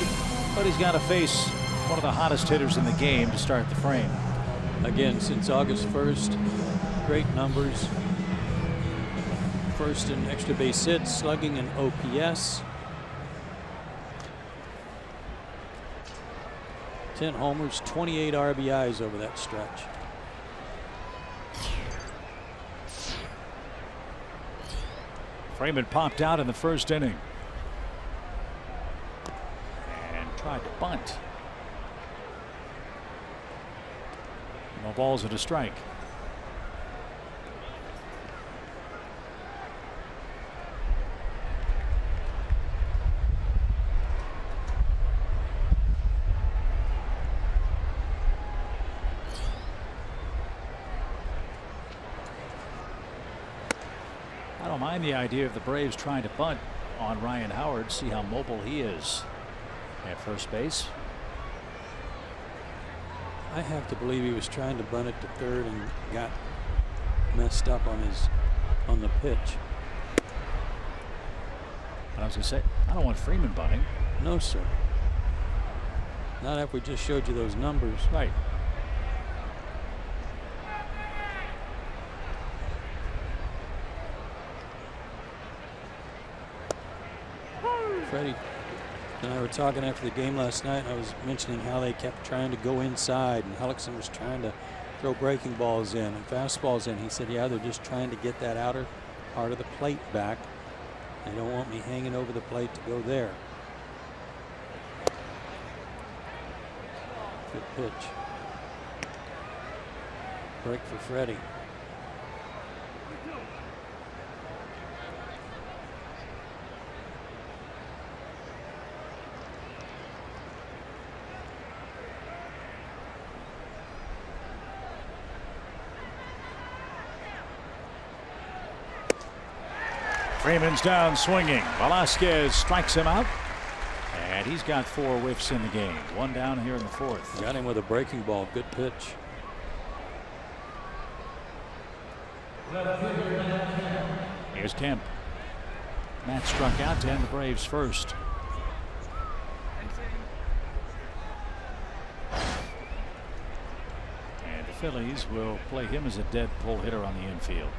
but he's got to face one of the hottest hitters in the game to start the frame. Again, since August 1st, great numbers. First in extra base hits, slugging, and OPS. 10 homers, 28 RBIs over that stretch. Freeman popped out in the first inning and tried to bunt. No balls and a strike. I don't mind the idea of the Braves trying to bunt on Ryan Howard, see how mobile he is at first base. I have to believe he was trying to bunt it to third and got messed up on the pitch. I was going to say, I don't want Freeman bunting. No, sir. Not if we just showed you those numbers. Right. Freddie and I were talking after the game last night, and I was mentioning how they kept trying to go inside, and Hellickson was trying to throw breaking balls in and fastballs in. He said, yeah, they're just trying to get that outer part of the plate back. They don't want me hanging over the plate to go there. Good pitch. Break for Freddie. Freeman's down swinging. Velasquez strikes him out. And he's got 4 whiffs in the game. 1 down here in the 4th. Got him with a breaking ball. Good pitch. Here's Kemp. Matt struck out to end the Braves first. And the Phillies will play him as a dead pull hitter on the infield.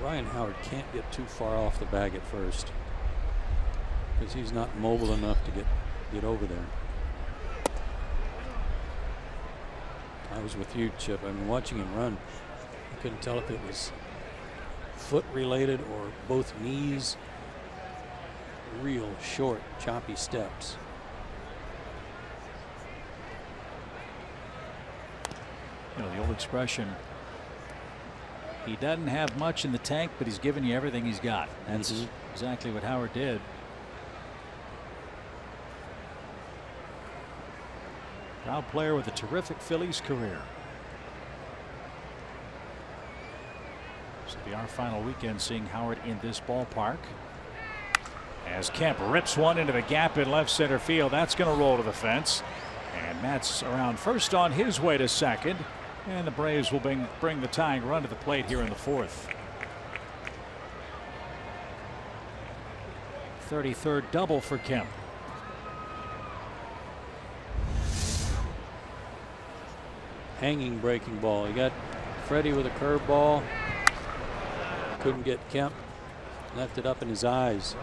Ryan Howard can't get too far off the bag at first because he's not mobile enough to get over there. I was with you, Chip. I mean, watching him run, I couldn't tell if it was foot related or both knees. Real short, choppy steps. You know, the old expression, he doesn't have much in the tank, but he's giving you everything he's got. That's exactly what Howard did. Proud player with a terrific Phillies career. This will be our final weekend seeing Howard in this ballpark. As Kemp rips one into the gap in left center field, that's going to roll to the fence. And Matt's around first on his way to second. And the Braves will bring the tying run to the plate here in the 4th. 33rd double for Kemp. Hanging breaking ball. He got Freddie with a curveball. Couldn't get Kemp. Left it up in his eyes.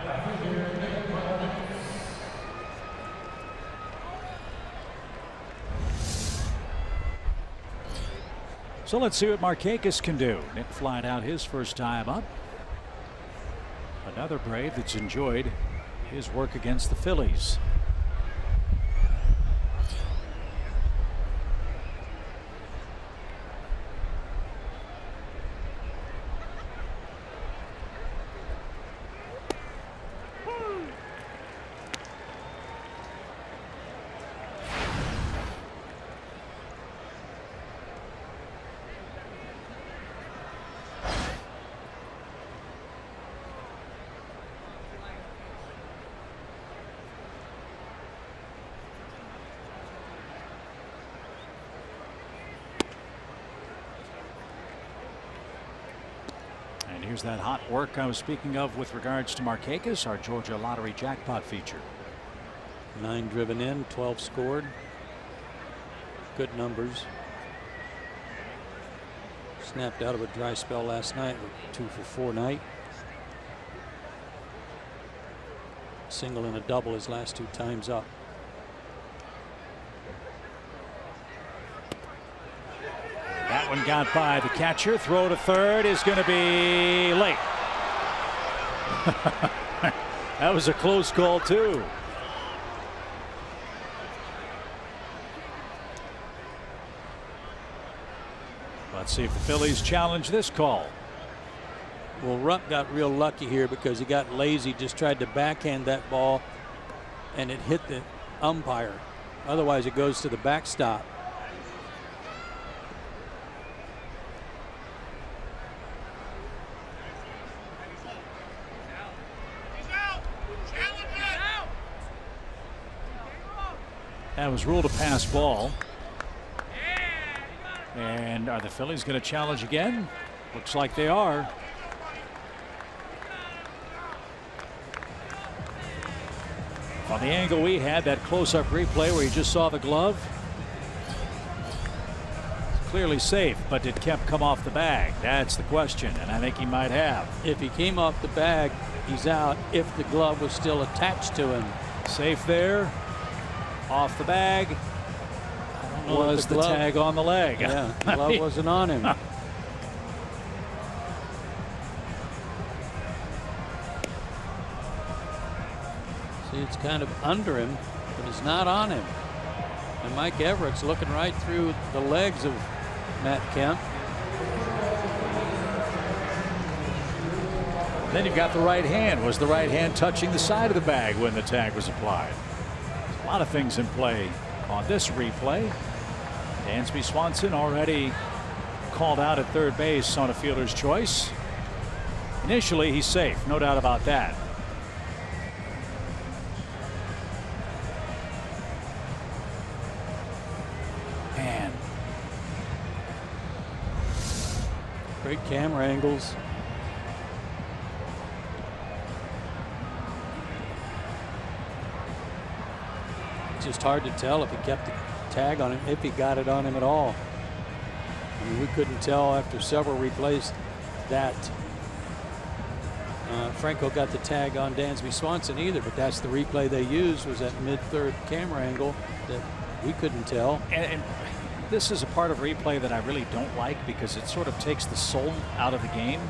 So let's see what Markakis can do. Nick flied out his first time up. Another Brave that's enjoyed his work against the Phillies. Here's that hot work I was speaking of with regards to Markakis, our Georgia Lottery jackpot feature. 9 driven in, 12 scored. Good numbers. Snapped out of a dry spell last night with 2 for 4 night. Single and a double his last 2 times up. That one got by the catcher. Throw to third is going to be late. That was a close call too. Let's see if the Phillies challenge this call. Well, Rupp got real lucky here because he got lazy, just tried to backhand that ball, and it hit the umpire. Otherwise, it goes to the backstop. That was ruled a pass ball. And are the Phillies going to challenge again? Looks like they are. On the angle we had, that close-up replay where you just saw the glove. Clearly safe, but did Kemp come off the bag? That's the question, and I think he might have. If he came off the bag, he's out. If the glove was still attached to him. Safe there. Off the bag. Was the tag on the leg? Yeah, the glove wasn't on him. See, it's kind of under him, but is not on him. And Mike Everett's looking right through the legs of Matt Kemp. Then you've got the right hand. Was the right hand touching the side of the bag when the tag was applied? There's a lot of things in play on this replay. Dansby Swanson already called out at third base on a fielder's choice. Initially, he's safe, no doubt about that. Man. Great camera angles. Just hard to tell if he kept the tag on him, if he got it on him at all. I mean, we couldn't tell after several replays that Franco got the tag on Dansby Swanson either, but that's the replay they used, was that mid-third camera angle that we couldn't tell. And this is a part of replay that I really don't like because it sort of takes the soul out of the game.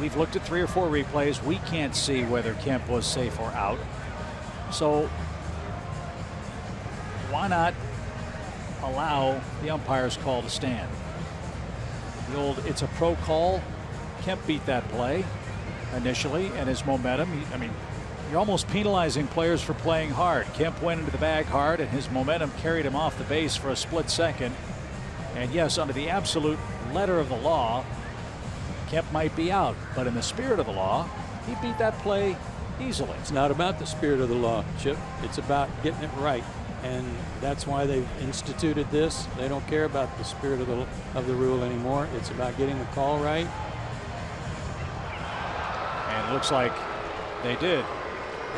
We've looked at 3 or 4 replays. We can't see whether Kemp was safe or out. So why not allow the umpire's call to stand? The old "it's a pro call." Kemp beat that play initially, and his momentum. I mean, you're almost penalizing players for playing hard. Kemp went into the bag hard, and his momentum carried him off the base for a split second. And yes, under the absolute letter of the law, Kemp might be out, but in the spirit of the law, he beat that play easily. It's not about the spirit of the law, Chip. It's about getting it right. And that's why they've instituted this. They don't care about the spirit of the rule anymore. It's about getting the call right. And it looks like they did.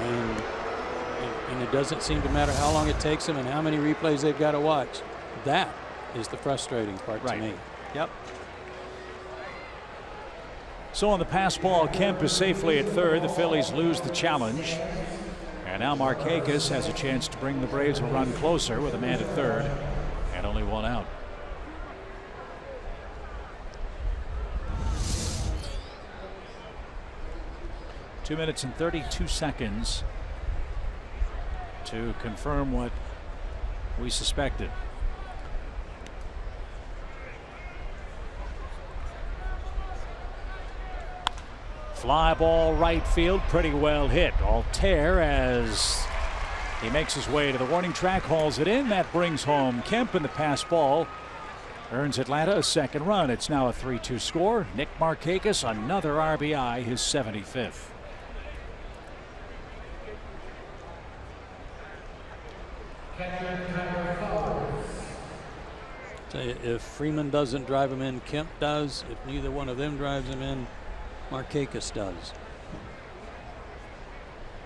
And it doesn't seem to matter how long it takes them and how many replays they've got to watch. That is the frustrating part to me. Yep. So on the pass ball, Kemp is safely at third. The Phillies lose the challenge. And now Markakis has a chance to bring the Braves a run closer with a man at third and only 1 out. Two minutes and 32 seconds to confirm what we suspected. Fly ball right field, pretty well hit. Altair as he makes his way to the warning track, hauls it in. That brings home Kemp, and the pass ball earns Atlanta a second run. It's now a 3-2 score. Nick Markakis, another RBI, his 75th. Tell you, if Freeman doesn't drive him in, Kemp does. If neither one of them drives him in, Markakis does.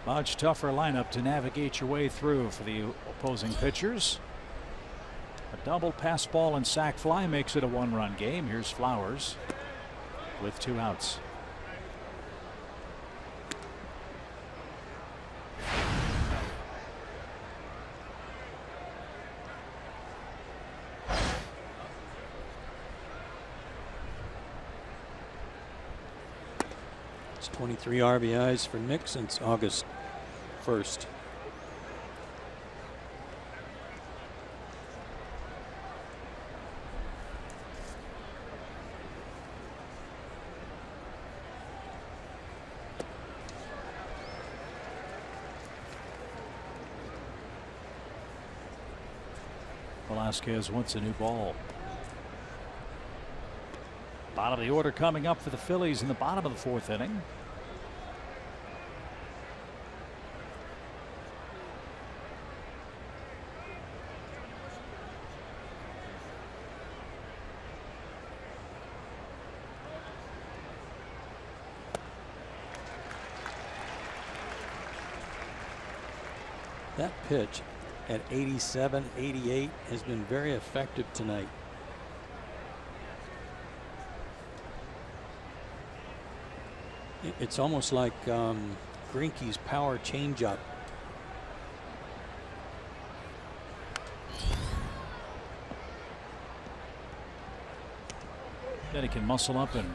Much tougher lineup to navigate your way through for the opposing pitchers. A double pass ball and sac fly makes it a 1-run game. Here's Flowers with 2 outs. It's 23 RBIs for Nick since August 1st. Velasquez wants a new ball. Bottom of the order coming up for the Phillies in the bottom of the 4th inning. That pitch at 87, 88 has been very effective tonight. It's almost like Greinke's power changeup. Then he can muscle up and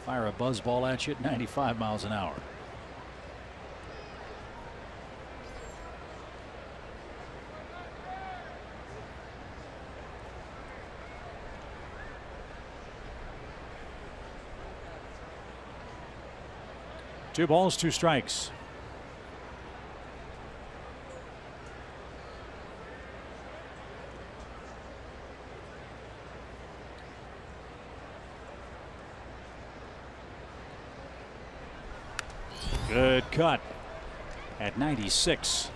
fire a buzz ball at you at 95 miles an hour. 2 balls, 2 strikes. Good cut at 96.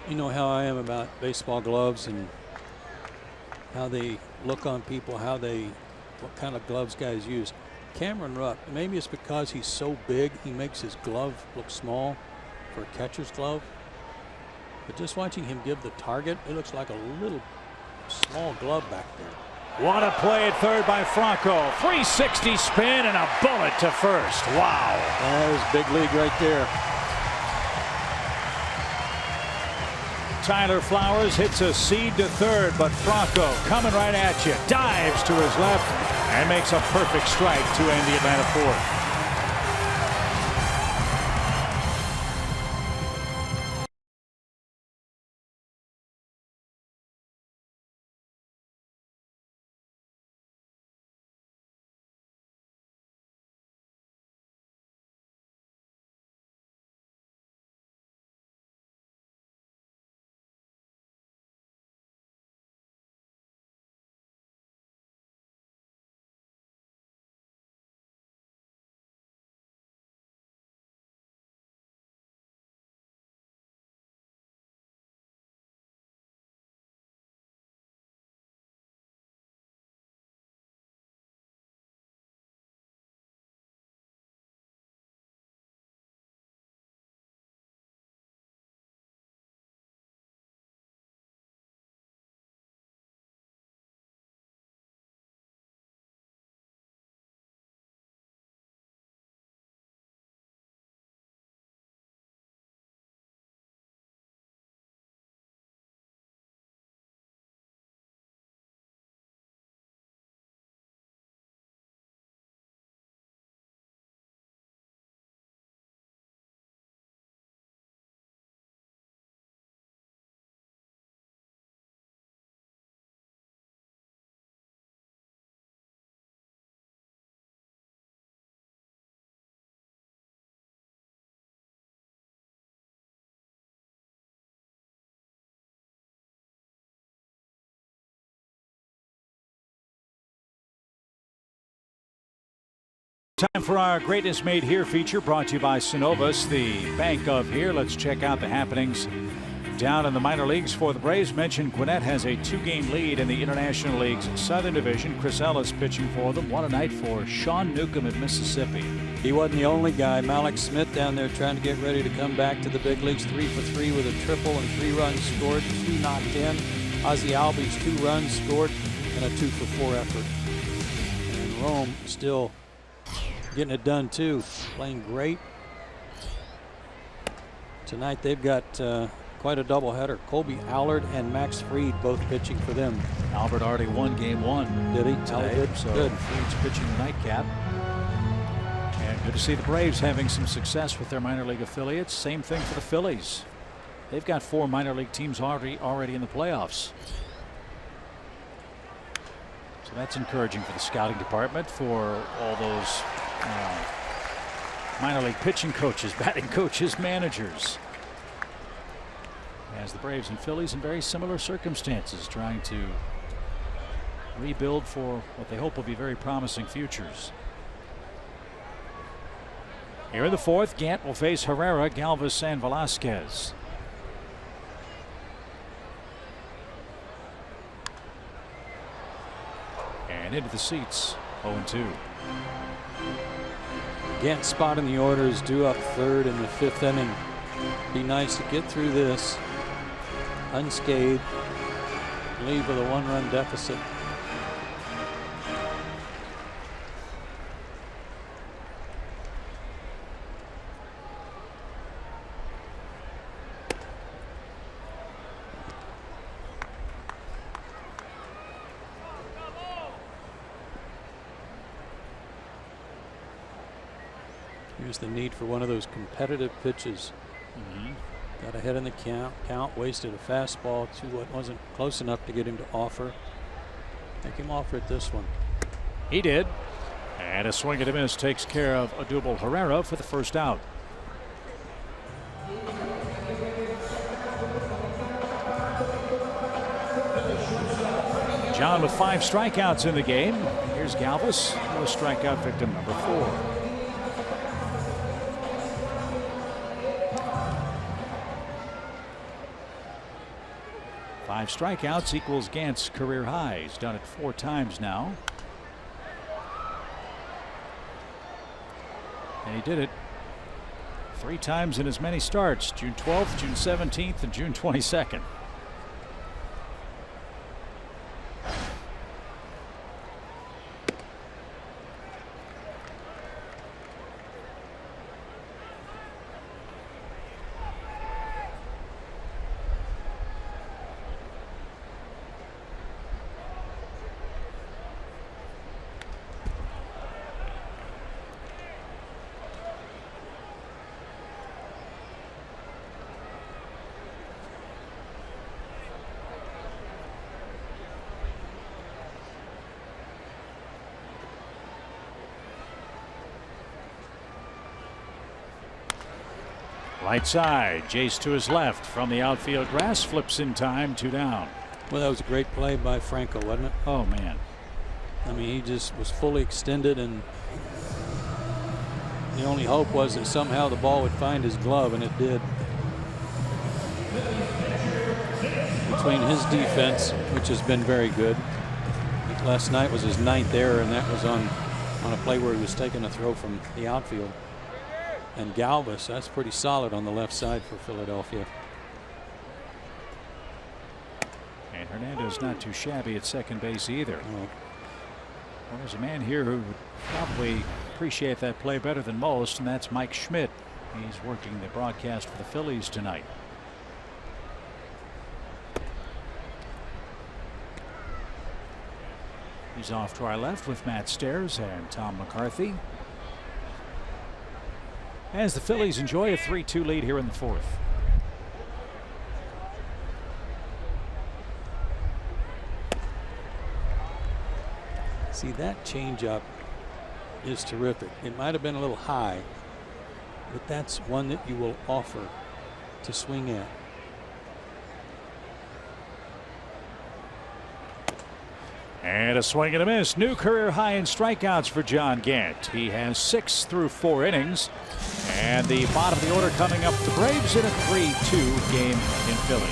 You know how I am about baseball gloves and how they look on people, what kind of gloves guys use. Cameron Rupp, maybe it's because he's so big, he makes his glove look small for a catcher's glove. But just watching him give the target, it looks like a little small glove back there. What a play at third by Franco. 360 spin and a bullet to first. Wow. That was big league right there. Tyler Flowers hits a seed to third, but Franco coming right at you. Dives to his left and makes a perfect strike to end the Atlanta fourth. Time for our Greatness Made Here feature, brought to you by Synovus, the bank of here. Let's check out the happenings down in the minor leagues for the Braves. Mentioned Gwinnett has a 2-game lead in the International League's Southern Division. Chris Ellis pitching for them. What a night for Sean Newcomb at Mississippi. He wasn't the only guy. Malik Smith down there trying to get ready to come back to the big leagues. 3 for 3 with a triple and 3 runs scored, 2 knocked in. Ozzie Albies 2 runs scored and a 2 for 4 effort. And Rome still getting it done too, playing great. Tonight they've got quite a doubleheader. Colby Allard and Max Fried both pitching for them. Albert already won game 1. Did he? Today, Did. so Good. Fried's pitching the nightcap. And good to see the Braves having some success with their minor league affiliates. Same thing for the Phillies. They've got 4 minor league teams already in the playoffs. So that's encouraging for the scouting department, for all those minor league pitching coaches, batting coaches, managers. As the Braves and Phillies in very similar circumstances, trying to rebuild for what they hope will be very promising futures. Here in the fourth, Gant will face Herrera, Galvis, and Velasquez. And into the seats, 0-2. Gant's spot in the order is due up third in the 5th inning. Be nice to get through this unscathed, leave with a 1-run deficit. Here's the need for one of those competitive pitches. Got ahead in the count, wasted a fastball to what wasn't close enough to get him to offer. Make him offer it this one. He did. And a swing and a miss takes care of Odubel Herrera for the first out. John with 5 strikeouts in the game. Here's Galvis, a strikeout victim number 4. Five strikeouts equals Gant's career high. He's done it 4 times now. And he did it 3 times in as many starts. June 12th, June 17th, and June 22nd. Right side, Jace to his left from the outfield grass, flips in time, 2 down. Well, that was a great play by Franco, wasn't it? Oh man. I mean, he just was fully extended, and the only hope was that somehow the ball would find his glove, and it did. Between his defense, which has been very good. I think last night was his 9th error, and that was on a play where he was taking a throw from the outfield. And Galvis, that's pretty solid on the left side for Philadelphia. And Hernandez not too shabby at second base either. No. Well, there's a man here who would probably appreciate that play better than most, and that's Mike Schmidt. He's working the broadcast for the Phillies tonight. He's off to our left with Matt Stairs and Tom McCarthy, as the Phillies enjoy a 3-2 lead here in the 4th. See, that changeup is terrific. It might have been a little high, but that's one that you will offer to swing at. And a swing and a miss. New career high in strikeouts for John Gant. He has 6 through 4 innings. And the bottom of the order coming up, the Braves in a 3-2 game in Philly.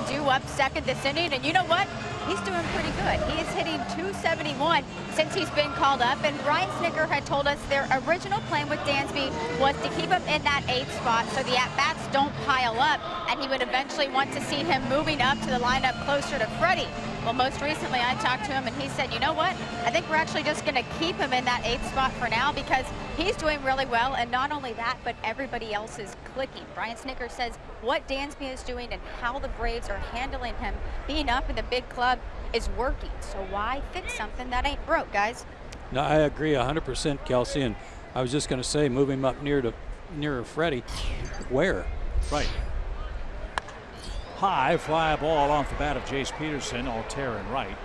Do up second this inning, and you know what? he's doing pretty good. He is hitting .271 since he's been called up, and Brian Snitker had told us their original plan with Dansby was to keep him in that 8th spot so the at-bats don't pile up, and he would eventually want to see him moving up to the lineup closer to Freddie. Well, most recently I talked to him and he said, you know what, I think we're actually just going to keep him in that 8th spot for now because he's doing really well, and not only that, but everybody else is clicking. Brian Snitker says what Dansby is doing and how the Braves are handling him being up in the big club is working. So why fix something that ain't broke, guys? No, I agree 100%, Kelsey, and I was just going to say move him up nearer Freddie. Where? Right. High fly ball off the bat of Jace Peterson, Altair and right.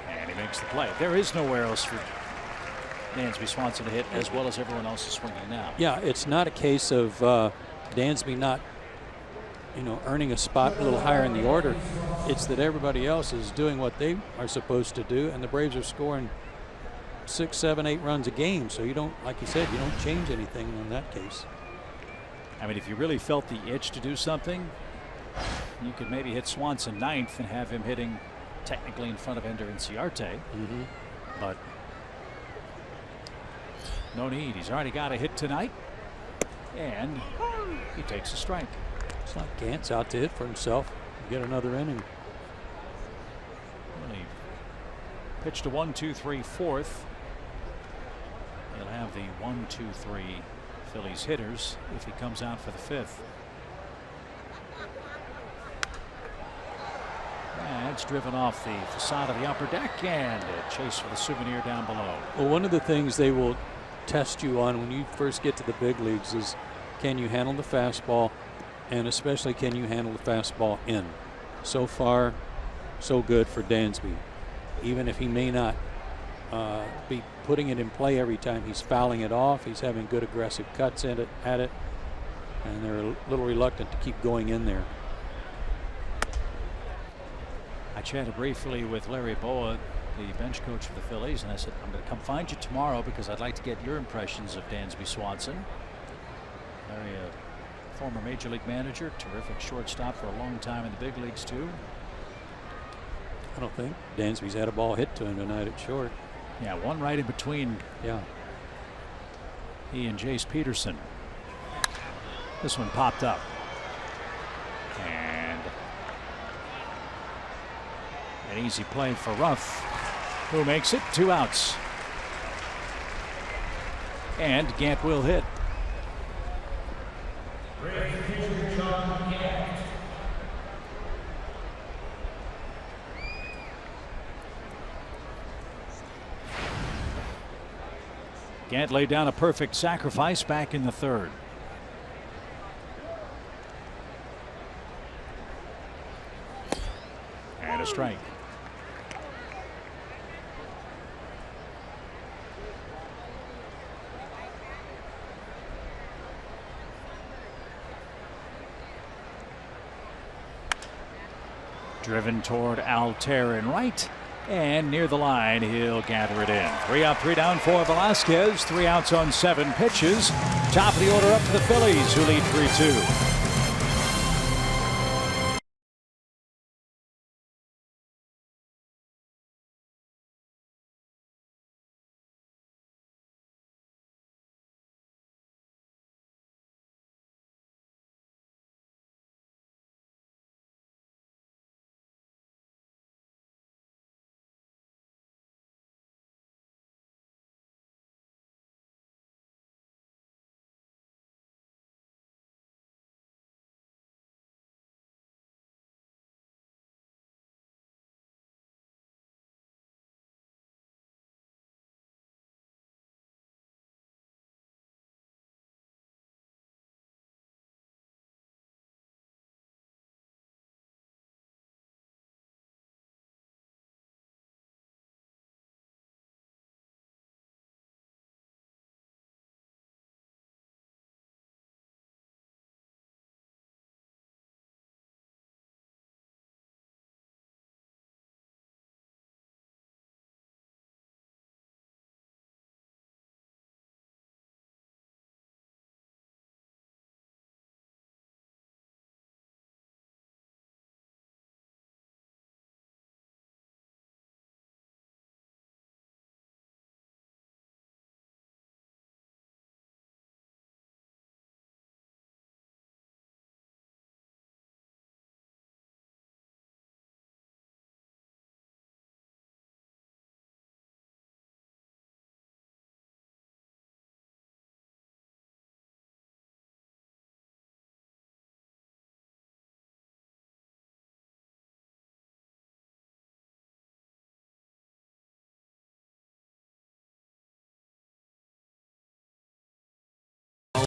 And he makes the play. There is nowhere else for Dansby Swanson to hit, as well as everyone else is swinging now. Yeah, it's not a case of Dansby not, earning a spot a little higher in the order. It's that everybody else is doing what they are supposed to do, and the Braves are scoring 6, 7, 8 runs a game. So you don't, like you said, you don't change anything in that case. I mean, if you really felt the itch to do something, you could maybe hit Swanson 9th and have him hitting technically in front of Ender Inciarte. But no need. He's already got a hit tonight, and he takes a strike. It's like Gant's out to hit for himself. Get another inning. Well, he pitched a 1-2-3 4th. He'll have the 1-2-3 Phillies hitters if he comes out for the 5th. And it's driven off the facade of the upper deck, and a chase for the souvenir down below. Well, one of the things they will test you on when you first get to the big leagues is can you handle the fastball, and especially can you handle the fastball in. So far, so good for Dansby. Even if he may not be putting it in play every time, he's fouling it off. He's having good aggressive cuts at it, and they're a little reluctant to keep going in there. I chatted briefly with Larry Boa, the bench coach for the Phillies, and I said, I'm going to come find you tomorrow because I'd like to get your impressions of Dansby Swanson. Larry, a former major league manager, terrific shortstop for a long time in the big leagues too. I don't think Dansby's had a ball hit to him tonight at short. Yeah, one right in between. Yeah. He and Jace Peterson. This one popped up. And an easy play for Ruff, who makes it 2 outs. And Gant will hit. Gant laid down a perfect sacrifice back in the 3rd. And a strike. Driven toward Altair in right, and near the line he'll gather it in. 3 out, 3 down for Velasquez. 3 outs on 7 pitches. Top of the order up to the Phillies, who lead 3-2.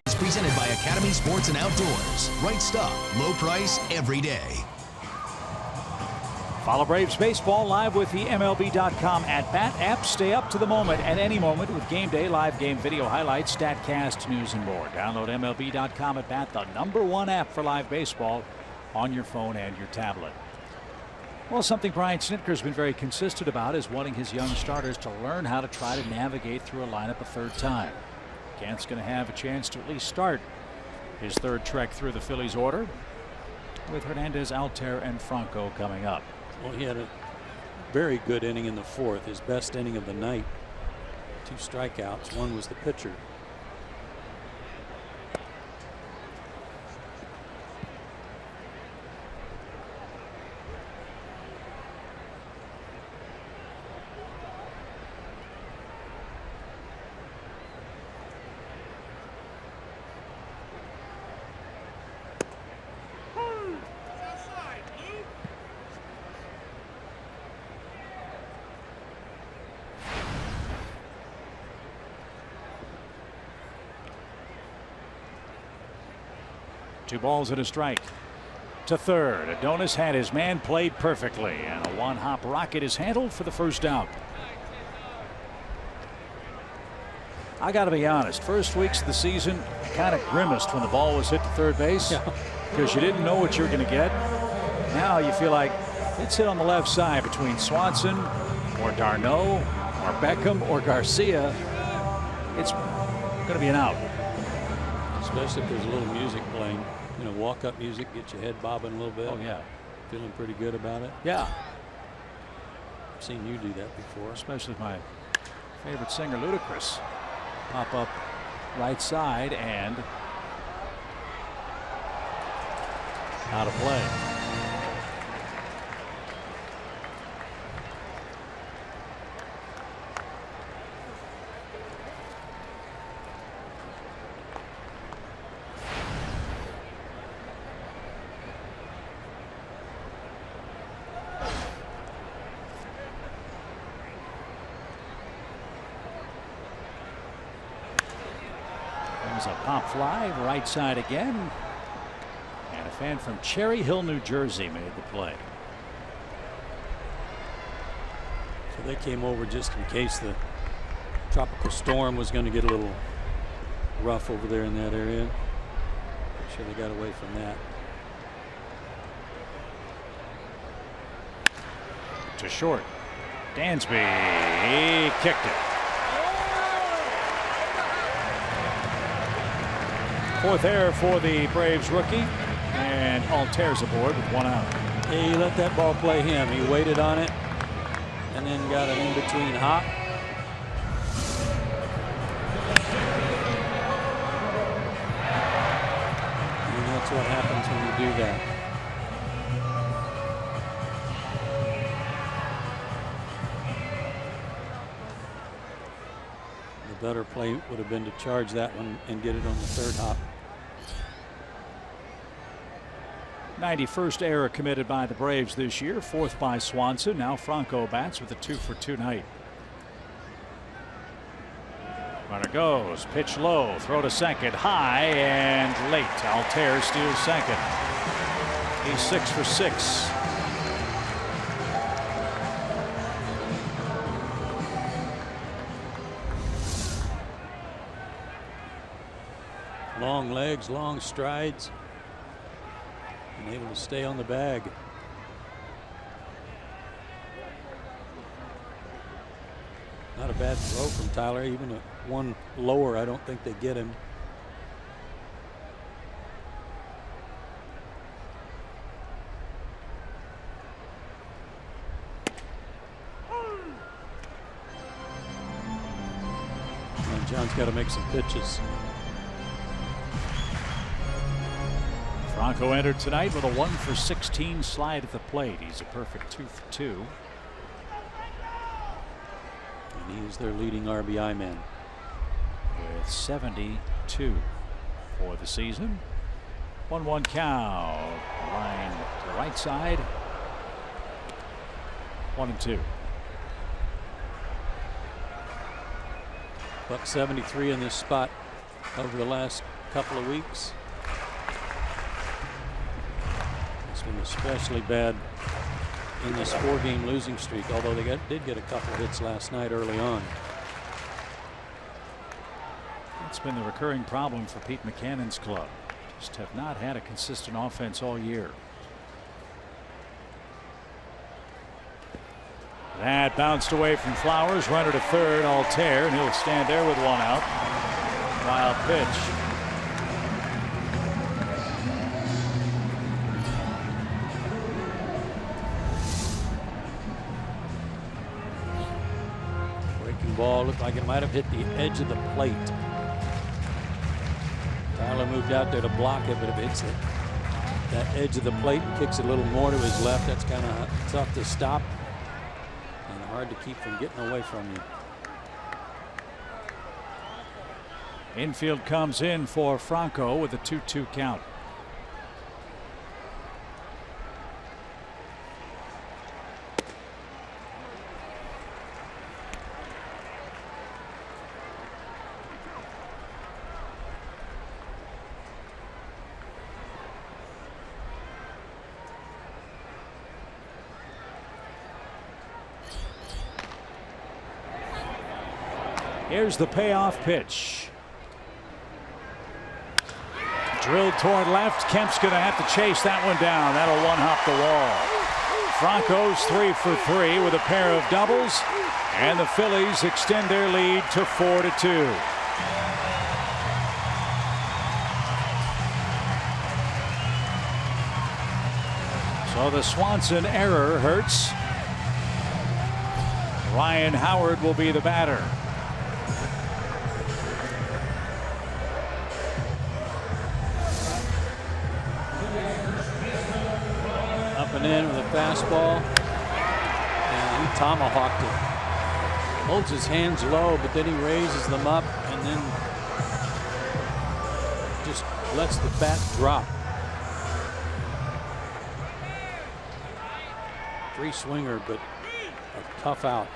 It's presented by Academy Sports and Outdoors. Right stuff, low price, every day. Follow Braves baseball live with the MLB.com at-bat app. Stay up to the moment at any moment with game day, live game video highlights, StatCast, news, and more. Download MLB.com at-bat, the #1 app for live baseball on your phone and your tablet. Well, something Brian Snitker's been very consistent about is wanting his young starters to learn how to try to navigate through a lineup a third time. Kent's going to have a chance to at least start his third trek through the Phillies order with Hernandez, Altair, and Franco coming up. Well, he had a very good inning in the fourth, his best inning of the night. 2 strikeouts. One was the pitcher. Two balls and a strike. To third. Adonis had his man played perfectly, and a one-hop rocket is handled for the first out. I got to be honest, first weeks of the season, kind of grimaced when the ball was hit to third base because you didn't know what you were going to get. Now you feel like it's hit on the left side between Swanson or Darno or Beckham or Garcia. It's going to be an out. Especially if there's a little music playing. You know, walk-up music, get your head bobbing a little bit. Oh, yeah. Feeling pretty good about it. Yeah. I've seen you do that before. Especially my favorite singer, Ludacris. Pop up right side and out of play. A pop fly right side again, and a fan from Cherry Hill, New Jersey made the play. So they came over just in case the tropical storm was going to get a little rough over there in that area. I'm sure they got away from that. To short. Dansby, he kicked it. Fourth error for the Braves rookie, and Altair's aboard with 1 out. He let that ball play him. He waited on it and then got an in-between hop. And that's what happens when you do that. The better play would have been to charge that one and get it on the third hop. 91st error committed by the Braves this year, 4th by Swanson. Now Franco bats with a 2-for-2 night. Runner goes, pitch low, throw to second, high and late. Altair steals second. He's 6 for 6. Long legs, long strides, and able to stay on the bag. Not a bad throw from Tyler. Even a one lower, I don't think they get him. And John's got to make some pitches. Franco entered tonight with a 1-for-16 slide at the plate. He's a perfect 2-for-2. And he is their leading RBI man. With 72 for the season. 1-1 count. Line to the right side. 1-2. Buck 73 in this spot over the last couple of weeks. It's been especially bad in this 4-game losing streak, although they did get a couple of hits last night early on. It's been the recurring problem for Pete McCannon's club. Just have not had a consistent offense all year. That bounced away from Flowers. Runner to third. Altair, and he'll stand there with one out. Wild pitch. Breaking ball looked like it might have hit the edge of the plate. Tyler moved out there to block it, but if it hits that edge of the plate and kicks it a little more to his left, that's kind of tough to stop and hard to keep from getting away from you. Infield comes in for Franco with a 2-2 count. Here's the payoff pitch. Drilled toward left. Kemp's going to have to chase that one down. That'll one-hop the wall. Franco's 3 for 3 with a pair of doubles, and the Phillies extend their lead to 4-2. So the Swanson error hurts. Ryan Howard will be the batter. Up and in with a fastball, and he tomahawked it. Holds his hands low, but then he raises them up and then just lets the bat drop. Free swinger, but a tough out.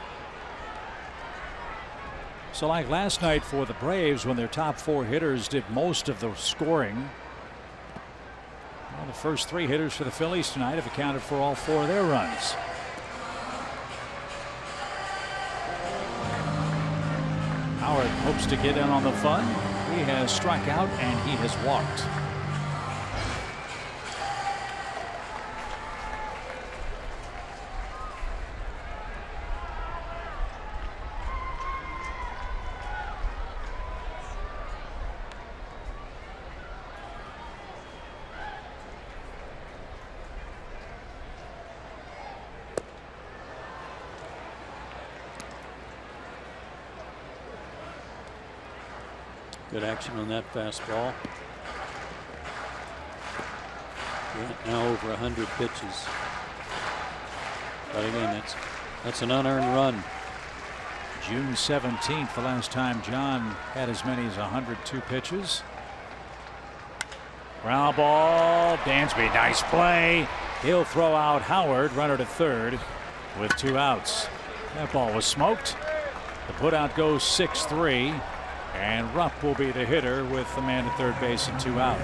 So like last night for the Braves, when their top 4 hitters did most of the scoring, well, the first 3 hitters for the Phillies tonight have accounted for all 4 of their runs. Howard hopes to get in on the fun. He has struck out and he has walked. Good action on that fastball. Now over 100 pitches. But again, that's an unearned run. June 17th, the last time John had as many as 102 pitches. Ground ball. Dansby, nice play. He'll throw out Howard, runner to third with 2 outs. That ball was smoked. The putout goes 6-3. And Rupp will be the hitter with the man at third base and 2 out.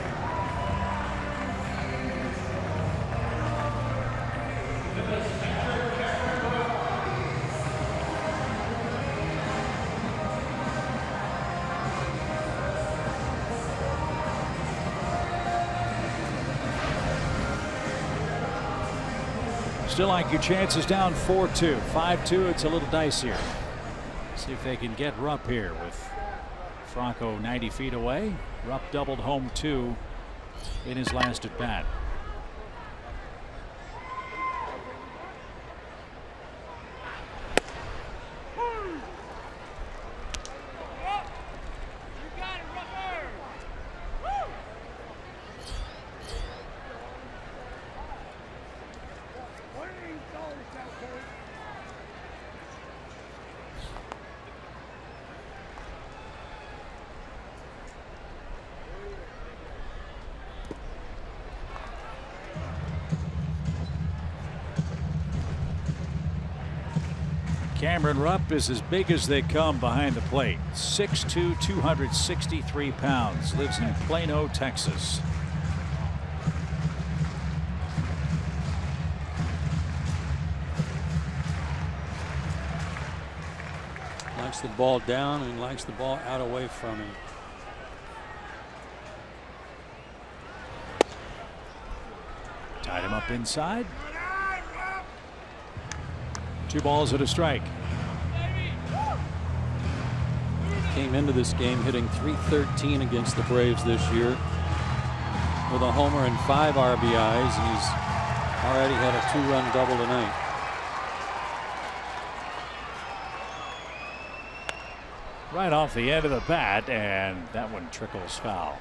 Still like your chances down 4-2. 5-2, it's a little dicier. See if they can get Rupp here with Franco 90 feet away. Rupp doubled home 2 in his last at bat. Cameron Rupp is as big as they come behind the plate. 6'2", 263 pounds. Lives in Plano, Texas. Likes the ball down and likes the ball out away from him. Tied him up inside. 2 balls and a strike. Came into this game hitting .313 against the Braves this year with a homer and 5 RBIs, and he's already had a 2-run double tonight. Right off the end of the bat, and that one trickles foul.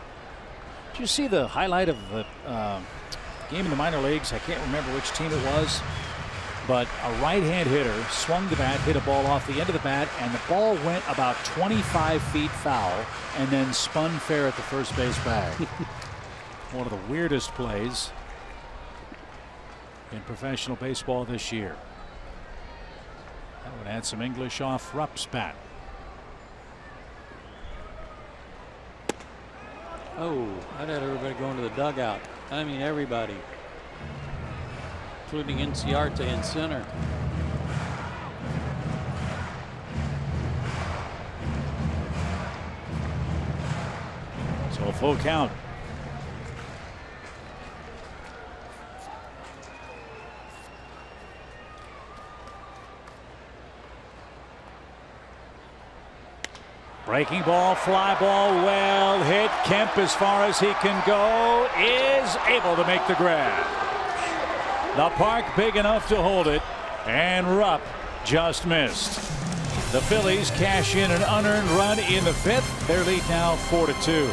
Did you see the highlight of the game in the minor leagues? I can't remember which team it was, but a right-hand hitter swung the bat, hit a ball off the end of the bat, and the ball went about 25 feet foul and then spun fair at the first base bag. One of the weirdest plays in professional baseball this year. That would add some English off Rupp's bat. Oh, I'd had everybody going to the dugout. I mean, everybody, including Inciarte in center. So a full count. Breaking ball, fly ball, well hit. Kemp, as far as he can go, is able to make the grab. The park big enough to hold it, and Rupp just missed. The Phillies cash in an unearned run in the 5th. Their lead now 4-2.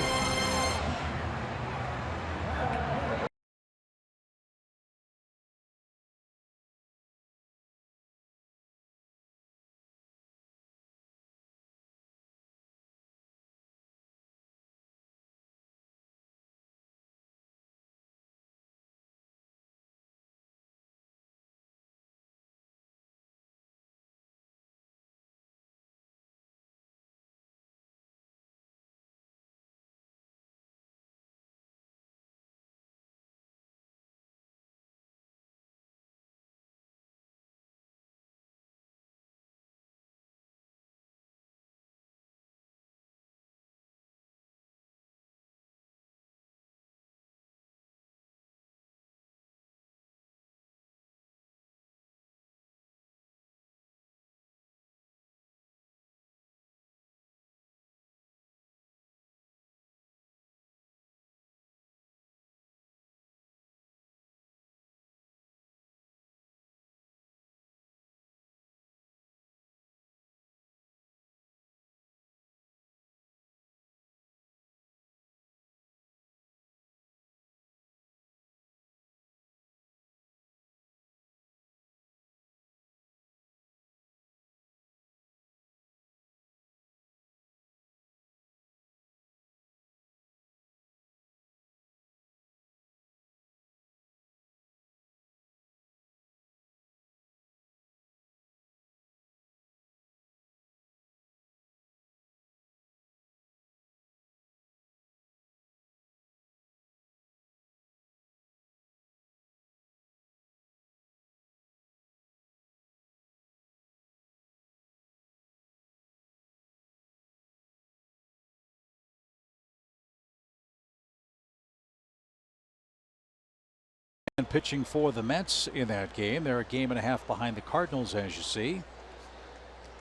And pitching for the Mets in that game. They're a game and a half behind the Cardinals, as you see.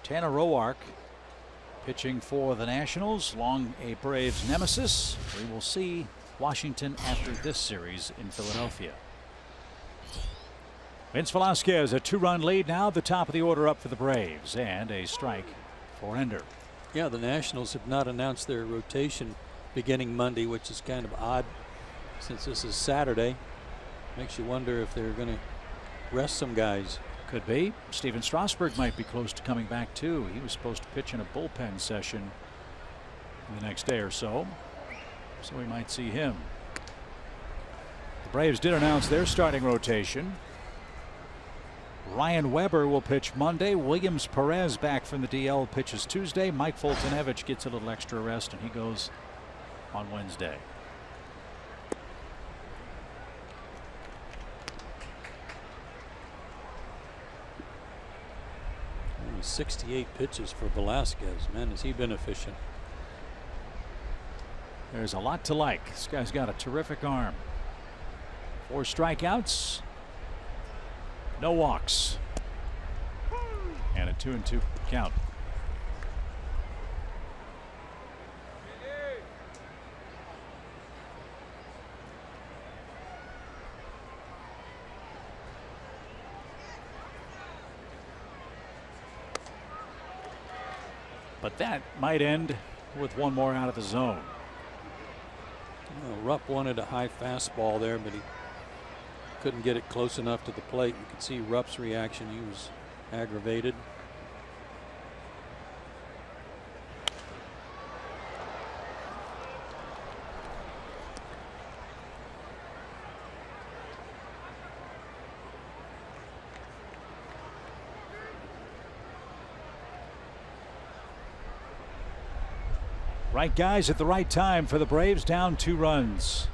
Tanner Roark pitching for the Nationals, long a Braves nemesis. We will see Washington after this series in Philadelphia. Vince Velasquez, a 2-run lead now, the top of the order up for the Braves, and a strike for Ender. Yeah, the Nationals have not announced their rotation beginning Monday, which is kind of odd since this is Saturday. Makes you wonder if they're going to rest some guys. Could be. Steven Strasburg might be close to coming back too. He was supposed to pitch in a bullpen session the next day or so. So we might see him. The Braves did announce their starting rotation. Ryan Weber will pitch Monday. Williams Perez back from the DL pitches Tuesday. Mike Foltynewicz gets a little extra rest and he goes on Wednesday. Only 68 pitches for Velasquez. Man, has he been efficient. There's a lot to like. This guy's got a terrific arm. 4 strikeouts. No walks. And a 2-2 count. But that might end with one more out of the zone. Well, Rupp wanted a high fastball there, but he couldn't get it close enough to the plate. You could see Rupp's reaction. He was aggravated. Right guys at the right time for the Braves, down 2 runs.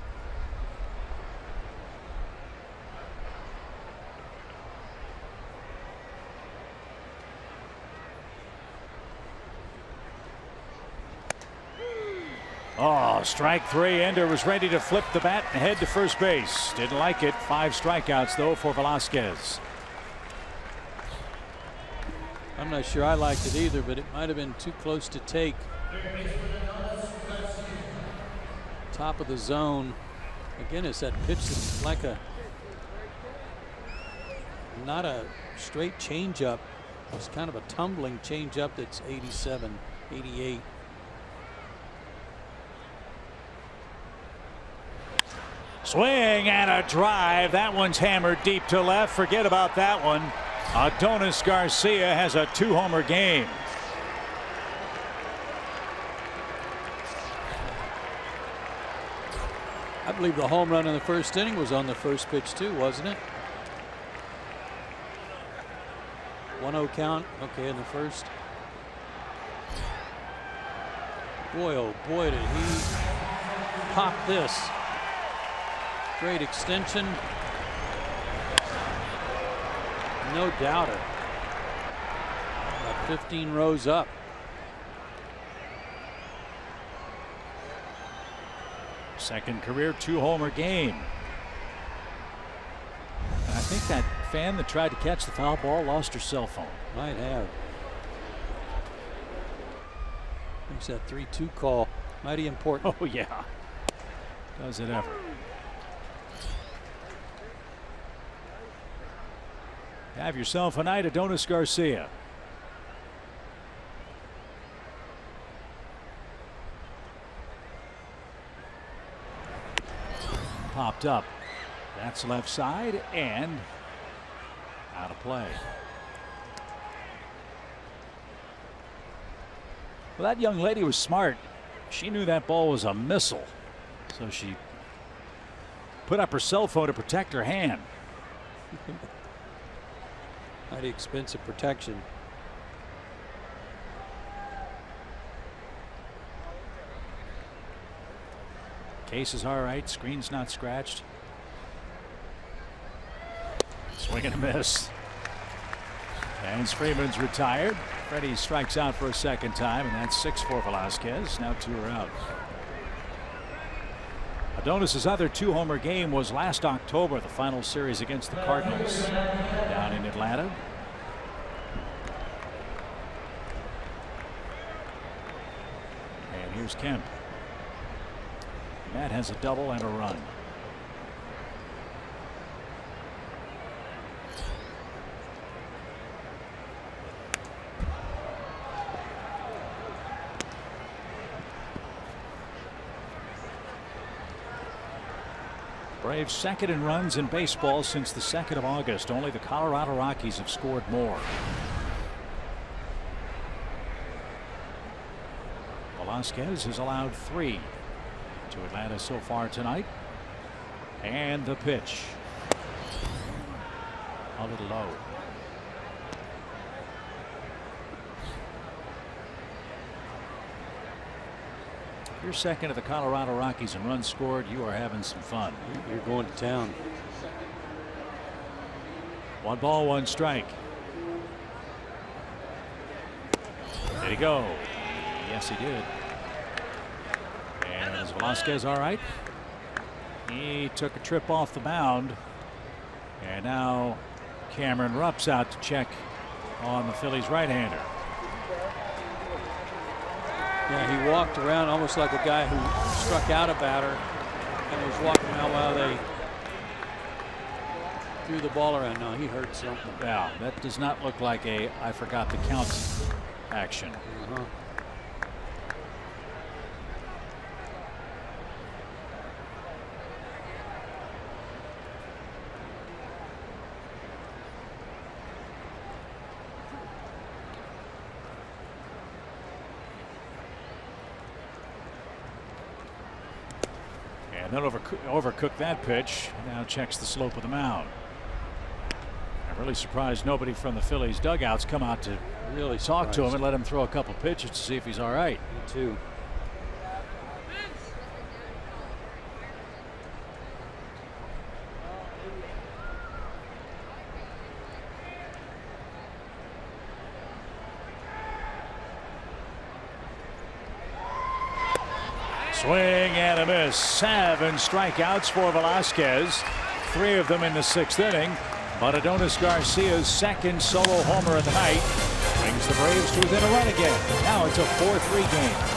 Oh, strike 3. Ender was ready to flip the bat and head to first base. Didn't like it. 5 strikeouts though for Velasquez. I'm not sure I liked it either, but it might have been too close to take. Top of the zone. Again, it's that pitch that's like not a straight changeup. It's kind of a tumbling changeup that's 87, 88. Swing and a drive. That one's hammered deep to left. Forget about that one. Adonis Garcia has a 2-homer game. I believe the home run in the first inning was on the first pitch too, wasn't it? 1-0 count. Okay, in the first. Boy, oh boy, did he pop this. Great extension. No doubter. About 15 rows up. Second career 2-homer game. And I think that fan that tried to catch the foul ball lost her cell phone. Might have. Makes that 3-2 call mighty important. Oh yeah. Does it ever. Have yourself a night, Adonis Garcia. Popped up. That's left side and out of play. Well, that young lady was smart. She knew that ball was a missile, so she put up her cell phone to protect her hand. Mighty expensive protection. Case is all right. Screen's not scratched. Swing and a miss. And Freeman's retired. Freddie strikes out for a second time, and that's 6 for Velasquez. Now 2 are out. Adonis's other 2-homer game was last October, the final series against the Cardinals down in Atlanta. And here's Kemp. Matt has a double and a run. Braves second in runs in baseball since the 2nd of August. Only the Colorado Rockies have scored more. Velasquez has allowed 3 to Atlanta so far tonight. And the pitch. A little low. If you're second to the Colorado Rockies in runs scored, you are having some fun. You're going to town. 1 ball, 1 strike. Did he go? Yes, he did. And is Velasquez all right? He took a trip off the mound. And now Cameron Rupp's out to check on the Phillies right-hander. Yeah, he walked around almost like a guy who struck out a batter and was walking around while they threw the ball around. No, he hurt something. Yeah, that does not look like a I forgot the count action. And then overcooked that pitch. Now checks the slope of the mound. I'm really surprised nobody from the Phillies dugouts come out to really talk to him and let him throw a couple pitches to see if he's all right. Me too. Swing and a miss. 7 strikeouts for Velasquez. 3 of them in the 6th inning. But Adonis Garcia's second solo homer of the night brings the Braves to within a run again. Now it's a 4-3 game.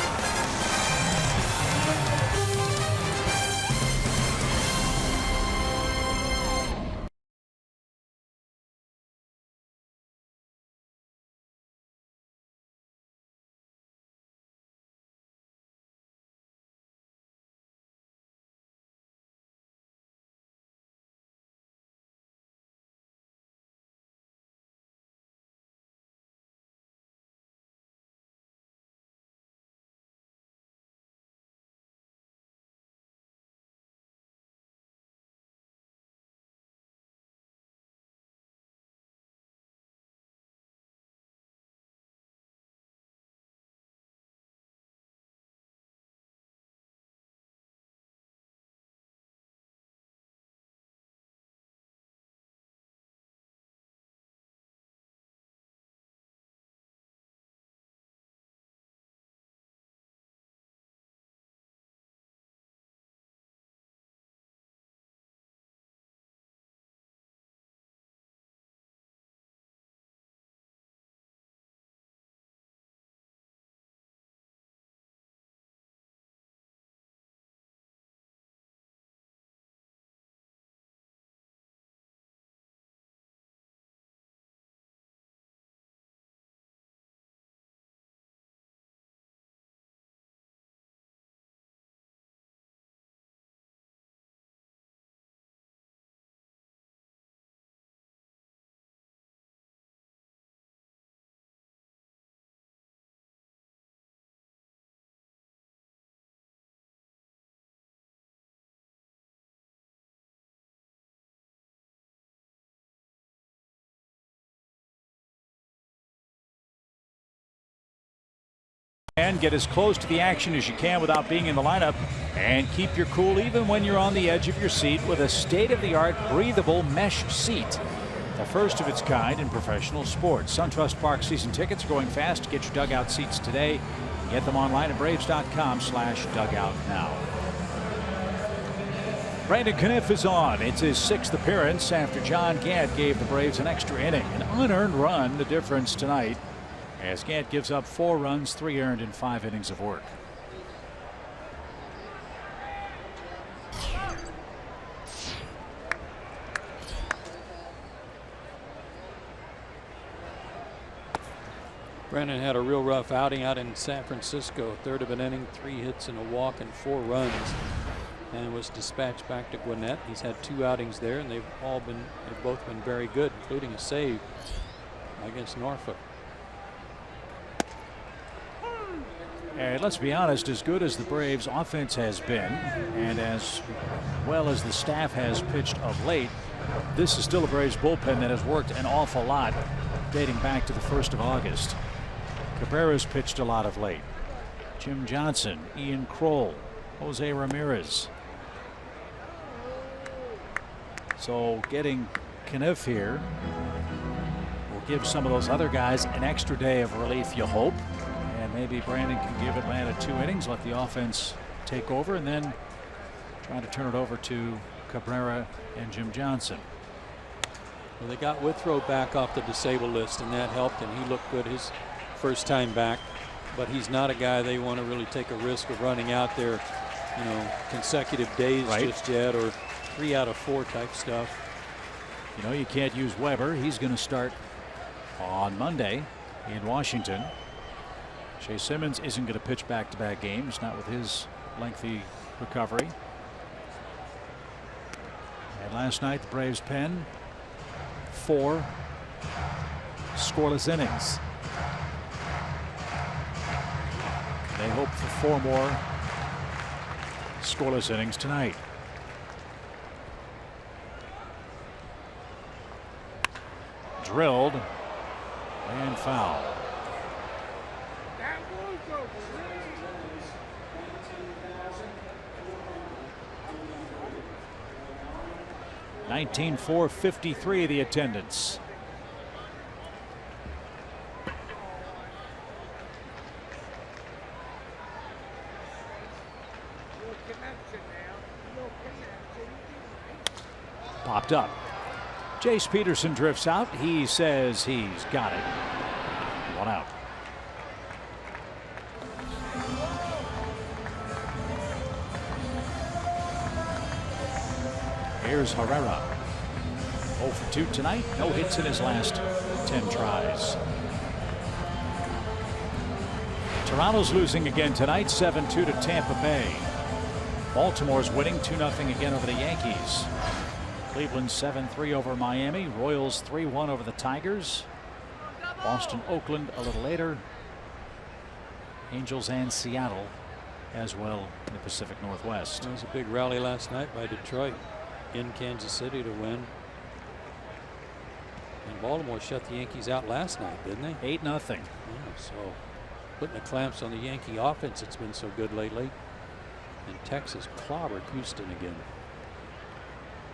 And get as close to the action as you can without being in the lineup, and keep your cool even when you're on the edge of your seat with a state-of-the-art breathable mesh seat, the first of its kind in professional sports. SunTrust Park season tickets are going fast. Get your dugout seats today. Get them online at Braves.com/dugout now. Brandon Kniff is on. It's his 6th appearance after John Gant gave the Braves an extra inning. An unearned run, the difference tonight, as Gant gives up 4 runs, 3 earned in 5 innings of work. Brandon had a real rough outing out in San Francisco. 3rd of an inning, 3 hits and a walk and 4 runs, and was dispatched back to Gwinnett. He's had 2 outings there, and they've both been very good, including a save against Norfolk. And let's be honest, as good as the Braves offense has been, and as well as the staff has pitched of late, this is still a Braves bullpen that has worked an awful lot dating back to the 1st of August. Cabrera's pitched a lot of late. Jim Johnson, Ian Kroll, Jose Ramirez. So getting Kniff here will give some of those other guys an extra day of relief, you hope. And maybe Brandon can give Atlanta 2 innings, let the offense take over, and then try to turn it over to Cabrera and Jim Johnson. Well, they got Withrow back off the disabled list, and that helped, and he looked good his first time back. But he's not a guy they want to really take a risk of running out there, you know, consecutive days just yet, or 3 out of 4 type stuff. You know, you can't use Weber. He's going to start on Monday in Washington. Shea Simmons isn't going to pitch back-to-back games, not with his lengthy recovery. And last night, the Braves penned 4 scoreless innings. They hope for 4 more scoreless innings tonight. Drilled and foul. $19,453 the attendance. Popped up. Jace Peterson drifts out. He says he's got it. 1 out. Here's Herrera. 0 for 2 tonight. No hits in his last 10 tries. Toronto's losing again tonight, 7-2 to Tampa Bay. Baltimore's winning 2-0 again over the Yankees. Cleveland 7-3 over Miami. Royals 3-1 over the Tigers. Boston, Oakland a little later. Angels and Seattle as well in the Pacific Northwest. There was a big rally last night by Detroit in Kansas City to win. And Baltimore shut the Yankees out last night, didn't they? 8-0. Yeah, so putting the clamps on the Yankee offense, it's been so good lately. And Texas clobbered Houston again.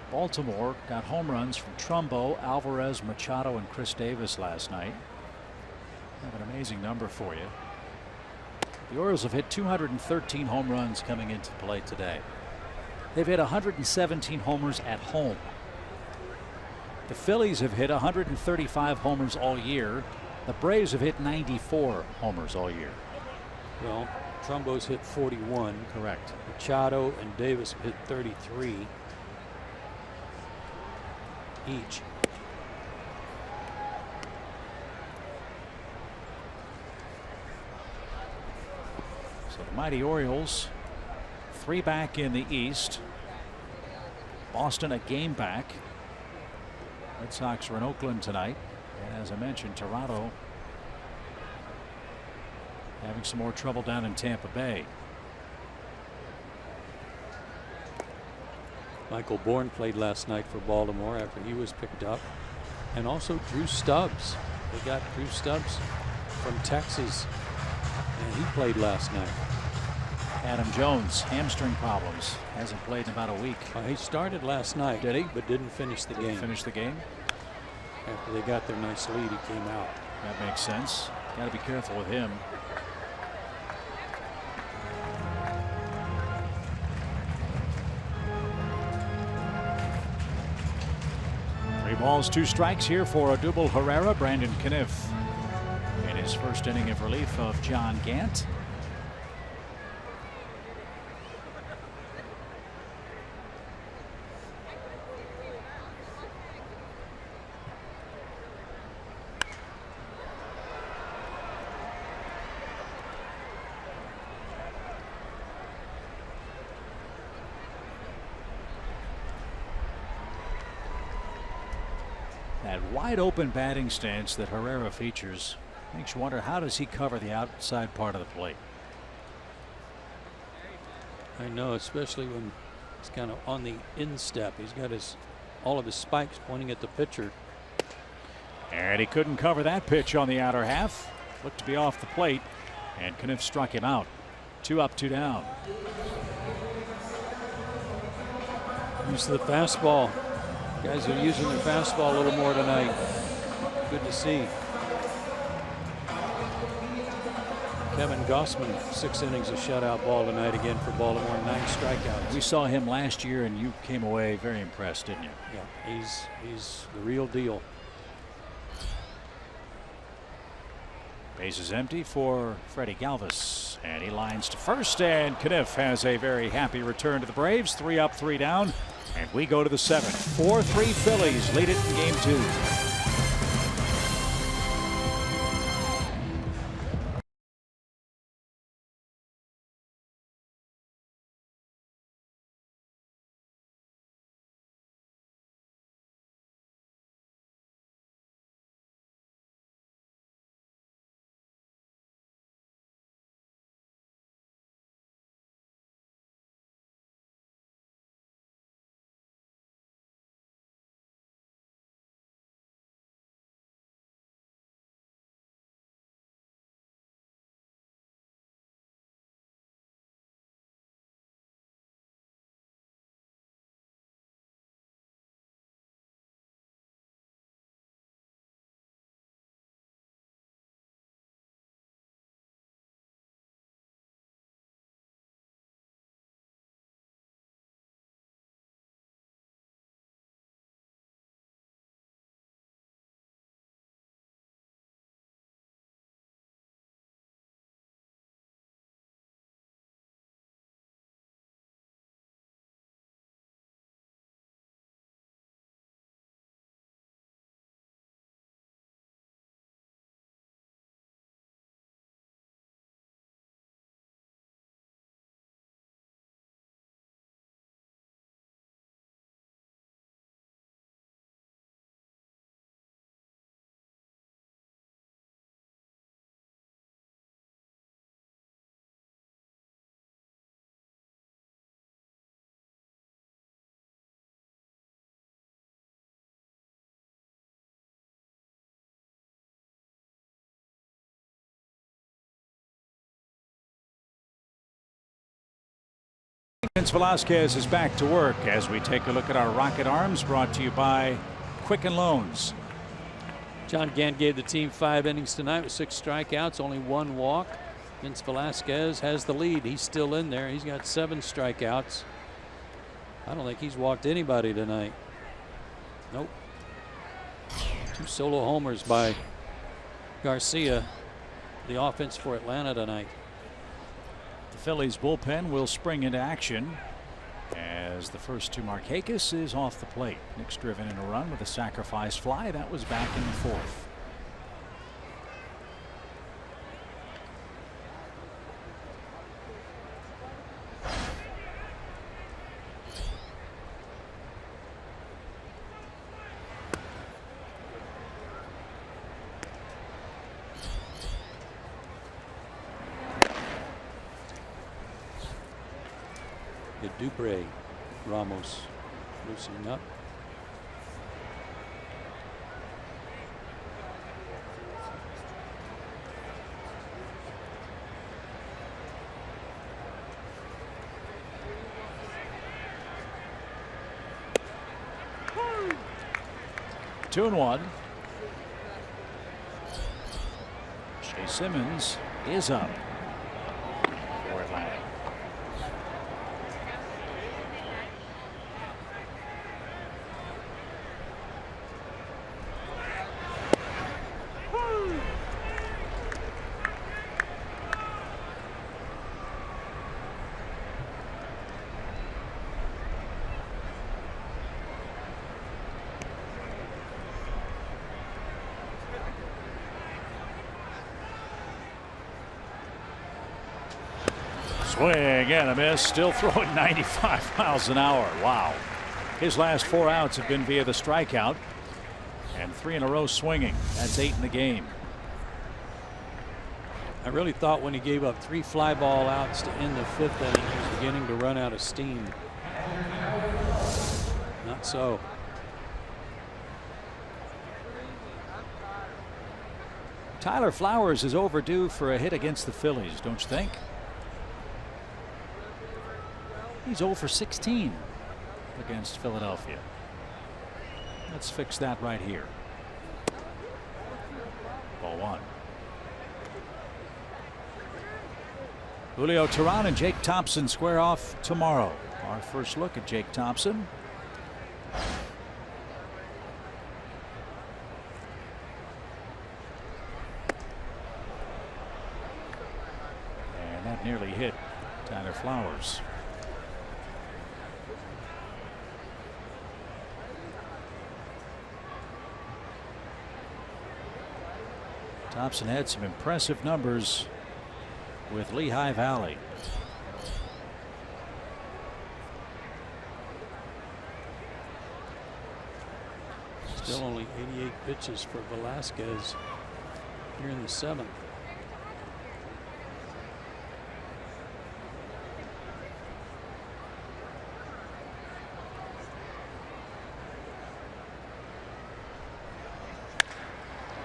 Baltimore got home runs from Trumbo, Alvarez, Machado, and Chris Davis last night. Have an amazing number for you. The Orioles have hit 213 home runs coming into play today. They've hit 117 homers at home. The Phillies have hit 135 homers all year. The Braves have hit 94 homers all year. Well, Trumbo's hit 41. Correct. Machado and Davis have hit 33 each. So the mighty Orioles 3 back in the East. Boston a game back. Red Sox are in Oakland tonight, and as I mentioned, Toronto having some more trouble down in Tampa Bay. Michael Bourne played last night for Baltimore after he was picked up, and also Drew Stubbs. They got Drew Stubbs from Texas, and he played last night. Adam Jones, hamstring problems, hasn't played in about a week. He started last night. Did he? But didn't finish the game. Finish the game? After they got their nice lead, he came out. That makes sense. Got to be careful with him. Three balls, 2 strikes here for Odubel Herrera. Brandon Kniff in his first inning of relief of John Gant. That wide open batting stance that Herrera features makes you wonder, how does he cover the outside part of the plate? I know, especially when he's kind of on the instep. He's got all of his spikes pointing at the pitcher. And he couldn't cover that pitch on the outer half. Looked to be off the plate, and Kniff struck him out. 2 up, 2 down. Use the fastball. Guys are using their fastball a little more tonight. Good to see. Kevin Gossman, 6 innings of shutout ball tonight again for Baltimore, 9 strikeouts. We saw him last year, and you came away very impressed, didn't you? Yeah, he's the real deal. Base is empty for Freddie Galvis, and he lines to first, and Kniff has a very happy return to the Braves. 3 up, 3 down, and we go to the 7th. 4-3 Phillies lead it in game 2. Vince Velasquez is back to work as we take a look at our Rocket Arms, brought to you by Quicken Loans. John Gant gave the team 5 innings tonight with 6 strikeouts, only 1 walk. Vince Velasquez has the lead. He's still in there. He's got 7 strikeouts. I don't think he's walked anybody tonight. Nope. 2 solo homers by Garcia. The offense for Atlanta tonight. The Phillies bullpen will spring into action as the first to Markakis is off the plate. Nick's driven in a run with a sacrifice fly. That was back in the 4th. Dubre, Ramos loosening up. Two and one. Shea Simmons is up for Atlanta. Swing and a miss, still throwing 95 miles an hour. Wow. His last 4 outs have been via the strikeout, and 3 in a row swinging. That's 8 in the game. I really thought when he gave up 3 fly ball outs to end the 5th inning, he was beginning to run out of steam. Not so. Tyler Flowers is overdue for a hit against the Phillies, don't you think? He's 0 for 16 against Philadelphia. Let's fix that right here. Ball 1. Julio Teheran and Jake Thompson square off tomorrow. Our first look at Jake Thompson. And that nearly hit Tyler Flowers. Thompson had some impressive numbers with Lehigh Valley. Still only 88 pitches for Velasquez here in the 7th.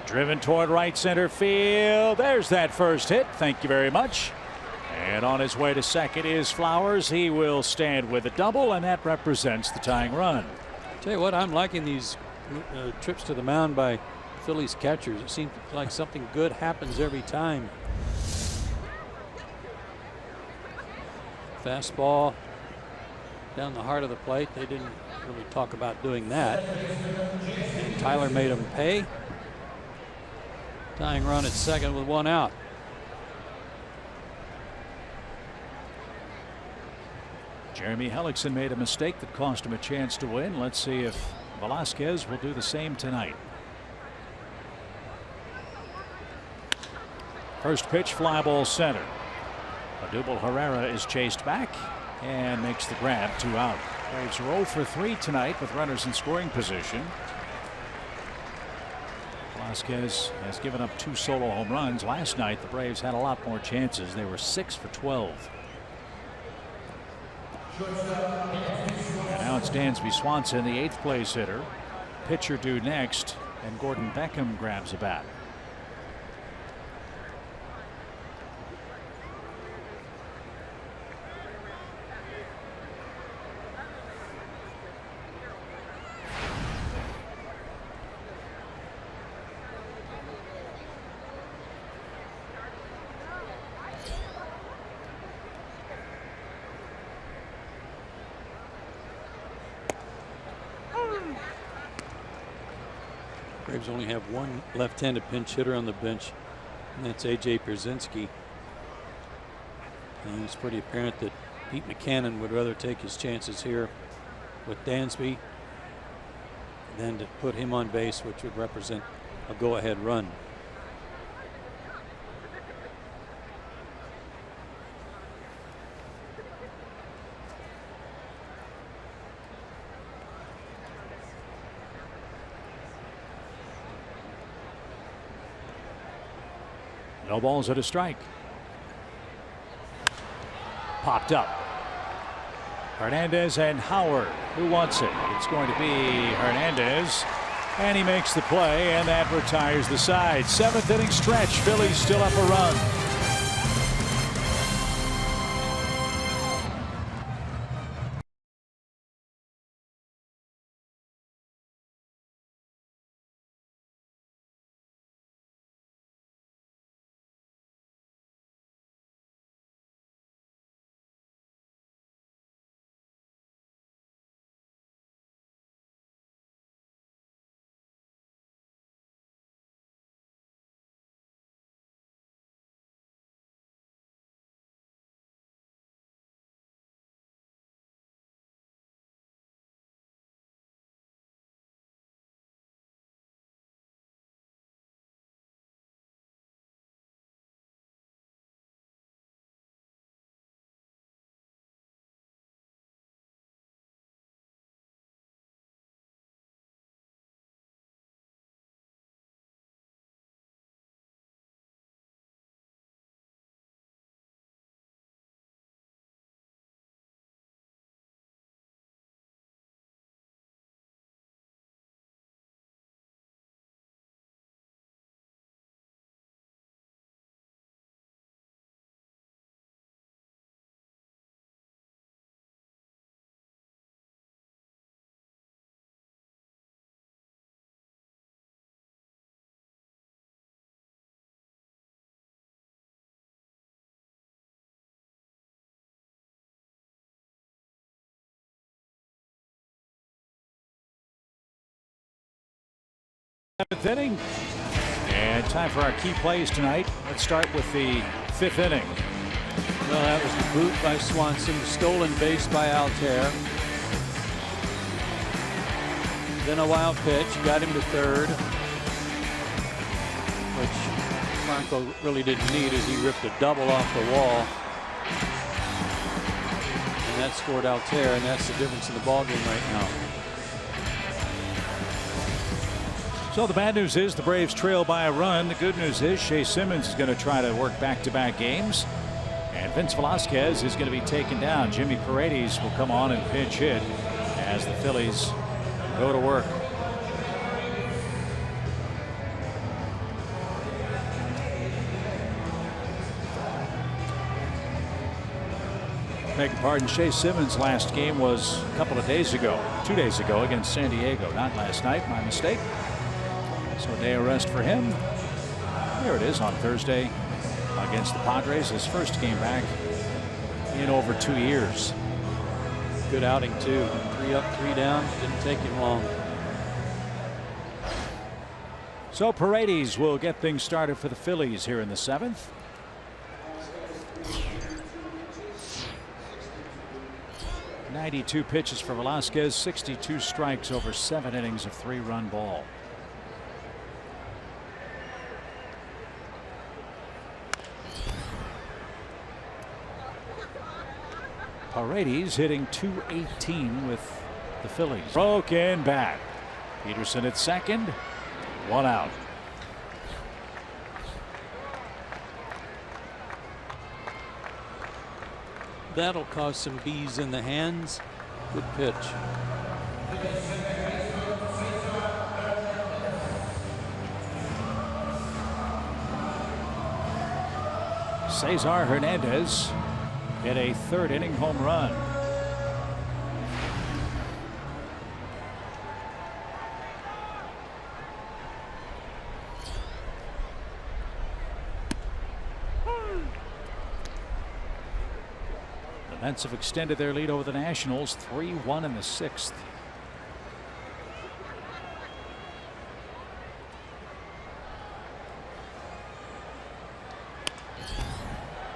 Driven toward right center field. There's that first hit. Thank you very much. And on his way to second is Flowers. He will stand with a double, and that represents the tying run. Tell you what, I'm liking these trips to the mound by Phillies catchers. It seems like something good happens every time. Fastball down the heart of the plate. They didn't really talk about doing that. And Tyler made them pay. Tying run at second with 1 out. Jeremy Hellickson made a mistake that cost him a chance to win. Let's see if Velasquez will do the same tonight. First pitch, fly ball center. Odubel Herrera is chased back and makes the grab. 2 out. Braves are 0 for 3 tonight with runners in scoring position. Velasquez has given up 2 solo home runs. Last night the Braves had a lot more chances. They were 6 for 12. And now it's Dansby Swanson, the 8th place hitter. Pitcher due next, and Gordon Beckham grabs a bat. Braves only have 1 left-handed pinch hitter on the bench, and that's A.J. Pierzynski. And it's pretty apparent that Pete Buchanan would rather take his chances here with Dansby than to put him on base, which would represent a go-ahead run. No balls at a strike. Popped up. Hernandez and Howard. Who wants it? It's going to be Hernandez. And he makes the play, and that retires the side. 7th inning stretch. Phillies still up a run. 7th inning. And time for our key plays tonight. Let's start with the 5th inning. Well, that was the boot by Swanson, the stolen base by Altair. Then a wild pitch, got him to third, which Franco really didn't need as he ripped a double off the wall. And that scored Altair, and that's the difference in the ballgame right now. So the bad news is the Braves trail by a run. The good news is Shea Simmons is going to try to work back-to-back games. And Vince Velasquez is going to be taken down. Jimmy Paredes will come on and pinch hit as the Phillies go to work. Beg your pardon, Shea Simmons' last game was a couple of days ago, 2 days ago against San Diego. Not last night, my mistake. So a day of rest for him. There it is on Thursday against the Padres. His first game back in over 2 years. Good outing too. 3 up, 3 down. Didn't take him long. So Paredes will get things started for the Phillies here in the 7th. .92 pitches for Velasquez, 62 strikes over 7 innings of 3-run ball. Paredes hitting .218 with the Phillies. Broken bat. Peterson at second. 1 out. That'll cause some bees in the hands. Good pitch. Cesar Hernandez hit a 3rd inning home run. The Mets have extended their lead over the Nationals 3-1 in the 6th.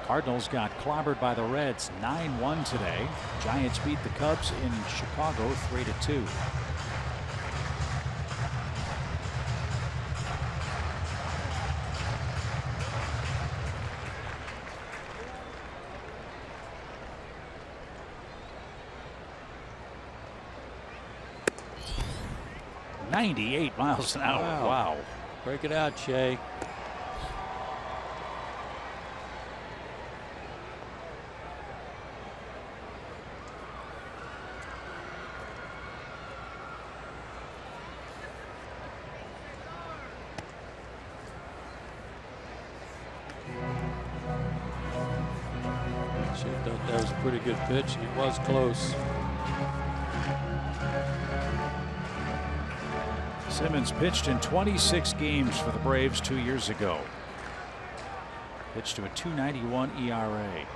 Cardinals got clobbered by the Reds 9-1 today. Giants beat the Cubs in Chicago 3-2. .98 miles an hour. Wow. Break it out, Shea. Shea thought that was a pretty good pitch, and it was close. Simmons pitched in 26 games for the Braves 2 years ago. Pitched to a .291 ERA.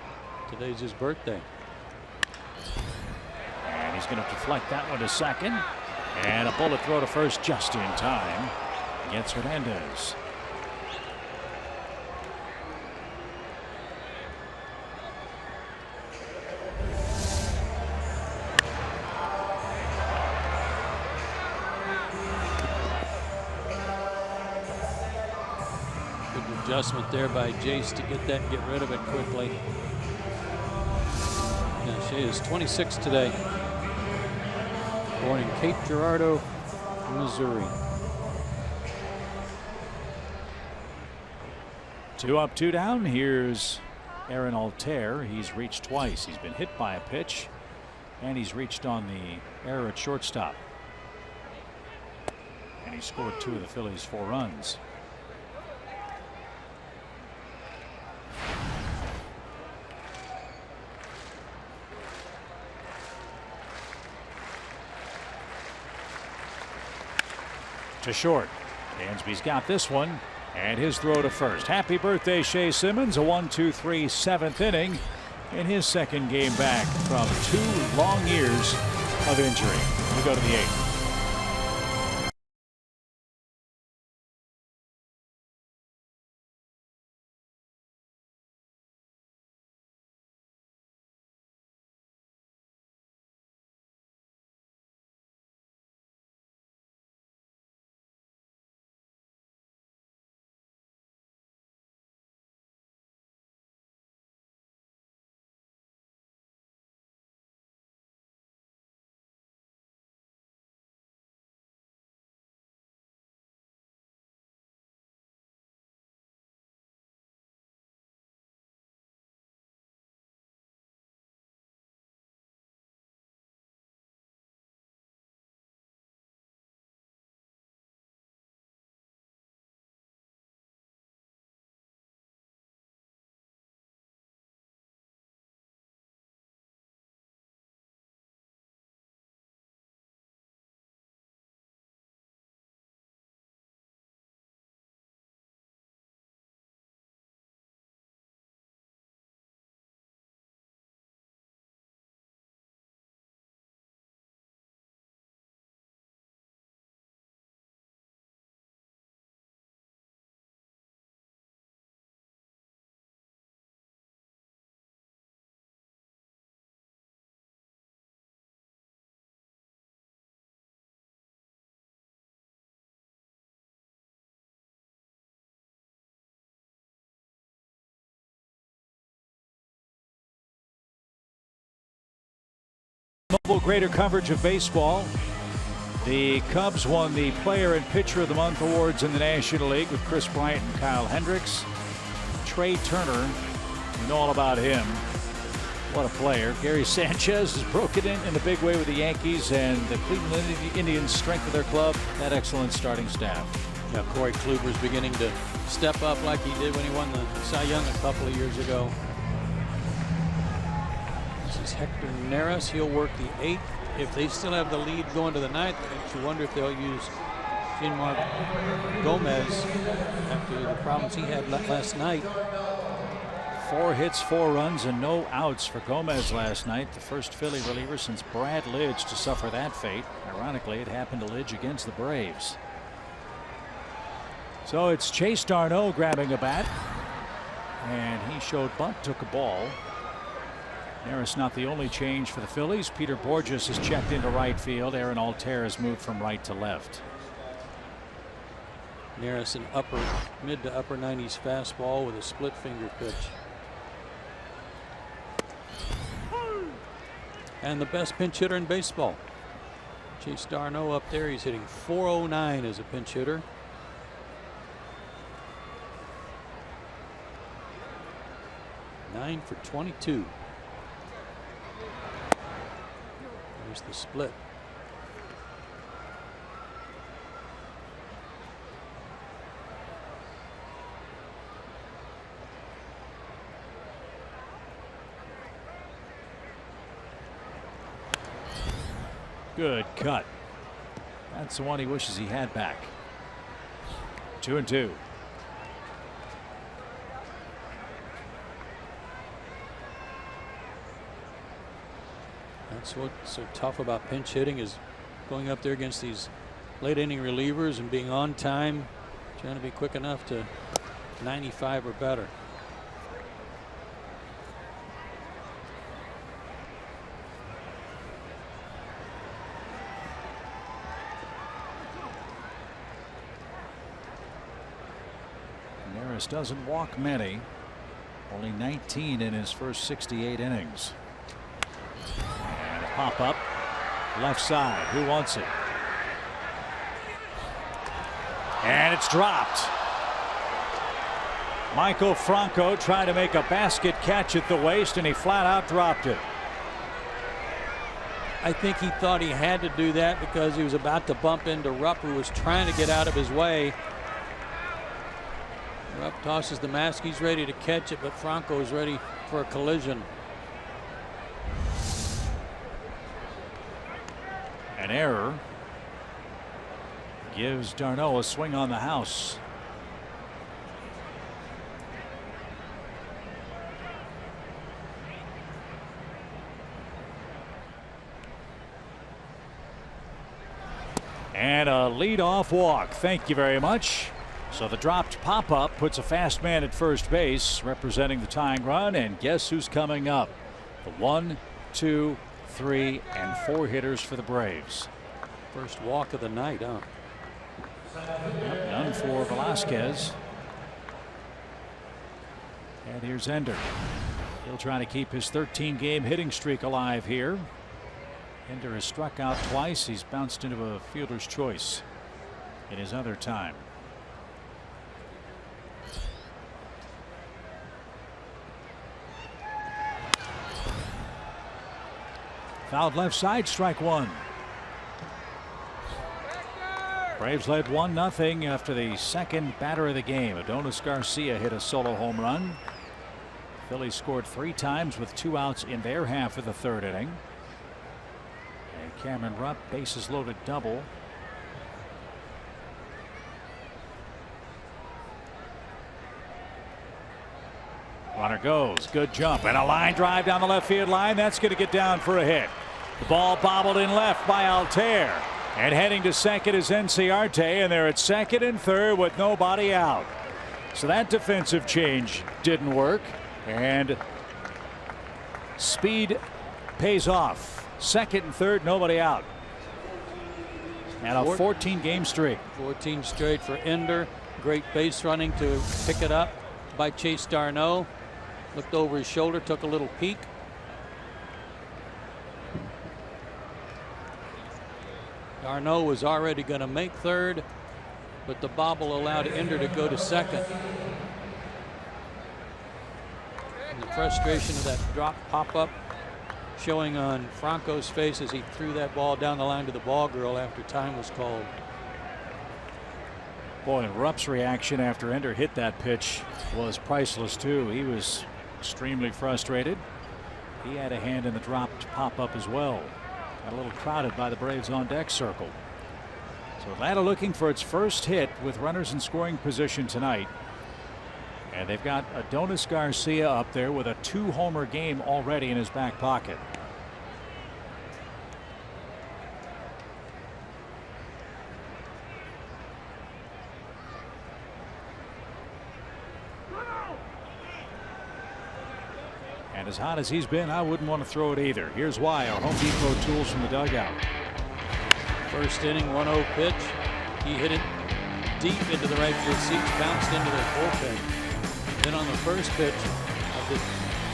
Today's his birthday. And he's going to deflect that one to second. And a bullet throw to first just in time. Gets Hernandez. Adjustment there by Jace to get that and get rid of it quickly. Yeah, Shea is 26 today. Born in Cape Girardeau, Missouri. 2 up, 2 down. Here's Aaron Altair. He's reached twice. He's been hit by a pitch, and he's reached on the error at shortstop. And he scored 2 of the Phillies' 4 runs. To short. Dansby's got this one, and his throw to first. Happy birthday, Shea Simmons. A 1-2-3 7th inning in his 2nd game back from 2 long years of injury. We go to the 8th. Mobile greater coverage of baseball. The Cubs won the Player and Pitcher of the Month awards in the National League with Chris Bryant and Kyle Hendricks. Trey Turner, you know all about him. What a player. Gary Sanchez has broken in a big way with the Yankees, and the Cleveland Indians strengthen their club. That excellent starting staff. Yeah, Corey Kluber's beginning to step up like he did when he won the Cy Young a couple of years ago. This is Hector Neris. He'll work the 8th. If they still have the lead going to the 9th, you wonder if they'll use Jeanmar Gomez after the problems he had last night. 4 hits, 4 runs, and no outs for Gomez last night. The first Philly reliever since Brad Lidge to suffer that fate. Ironically, it happened to Lidge against the Braves. So it's Chase d'Arnaud grabbing a bat, and he showed bunt, took a ball. Neris not the only change for the Phillies. Peter Borges has checked into right field. Aaron Altair has moved from right to left. Neris an mid to upper 90s fastball with a split finger pitch. And the best pinch hitter in baseball. Chase d'Arnaud up there. He's hitting .409 as a pinch hitter. Nine for 22. There's the split. Good cut. That's the one he wishes he had back. 2-2. That's what's so tough about pinch hitting, is going up there against these late inning relievers and being on time, trying to be quick enough to 95 or better. Neris doesn't walk many. Only 19 in his first 68 innings. And a pop up left side. Who wants it? And it's dropped. Michael Franco tried to make a basket catch at the waist, and he flat out dropped it. I think he thought he had to do that because he was about to bump into Rupp, who was trying to get out of his way. Rupp tosses the mask. He's ready to catch it, but Franco is ready for a collision. An error gives d'Arnaud a swing on the house. And a leadoff walk. Thank you very much. So the dropped pop-up puts a fast man at first base, representing the tying run. And guess who's coming up? The 1, 2, 3, and 4 hitters for the Braves. First walk of the night, huh? Yep, none for Velasquez. And here's Ender. He'll try to keep his 13-game hitting streak alive here. Ender has struck out twice. He's bounced into a fielder's choice in his other time. Fouled left side, strike one. Braves led 1-0 after the second batter of the game. Adonis Garcia hit a solo home run. Phillies scored 3 times with 2 outs in their half of the third inning. And Cameron Rupp, bases loaded double. Runner goes. Good jump. And a line drive down the left field line. That's going to get down for a hit. The ball bobbled in left by Altair. And heading to second is Enciarte. And they're at second and third with nobody out. So that defensive change didn't work. And speed pays off. Second and third, nobody out. And a 14-game streak. 14 straight for Ender. Great base running to pick it up by Chase d'Arnaud. Looked over his shoulder, took a little peek. Arnaud was already going to make third, but the bobble allowed Ender to go to second. And the frustration of that drop pop-up showing on Franco's face as he threw that ball down the line to the ball girl after time was called. Boy, and Rupp's reaction after Ender hit that pitch was priceless too. He was extremely frustrated. He had a hand in the dropped pop-up as well. Got a little crowded by the Braves on deck circle. So Atlanta looking for its first hit with runners in scoring position tonight. And they've got Adonis Garcia up there with a 2-homer game already in his back pocket. And as hot as he's been, I wouldn't want to throw it either. Here's why. Our Home Depot tools from the dugout. First inning, 1-0 pitch. He hit it deep into the right field seats, bounced into their bullpen. Then on the first pitch of the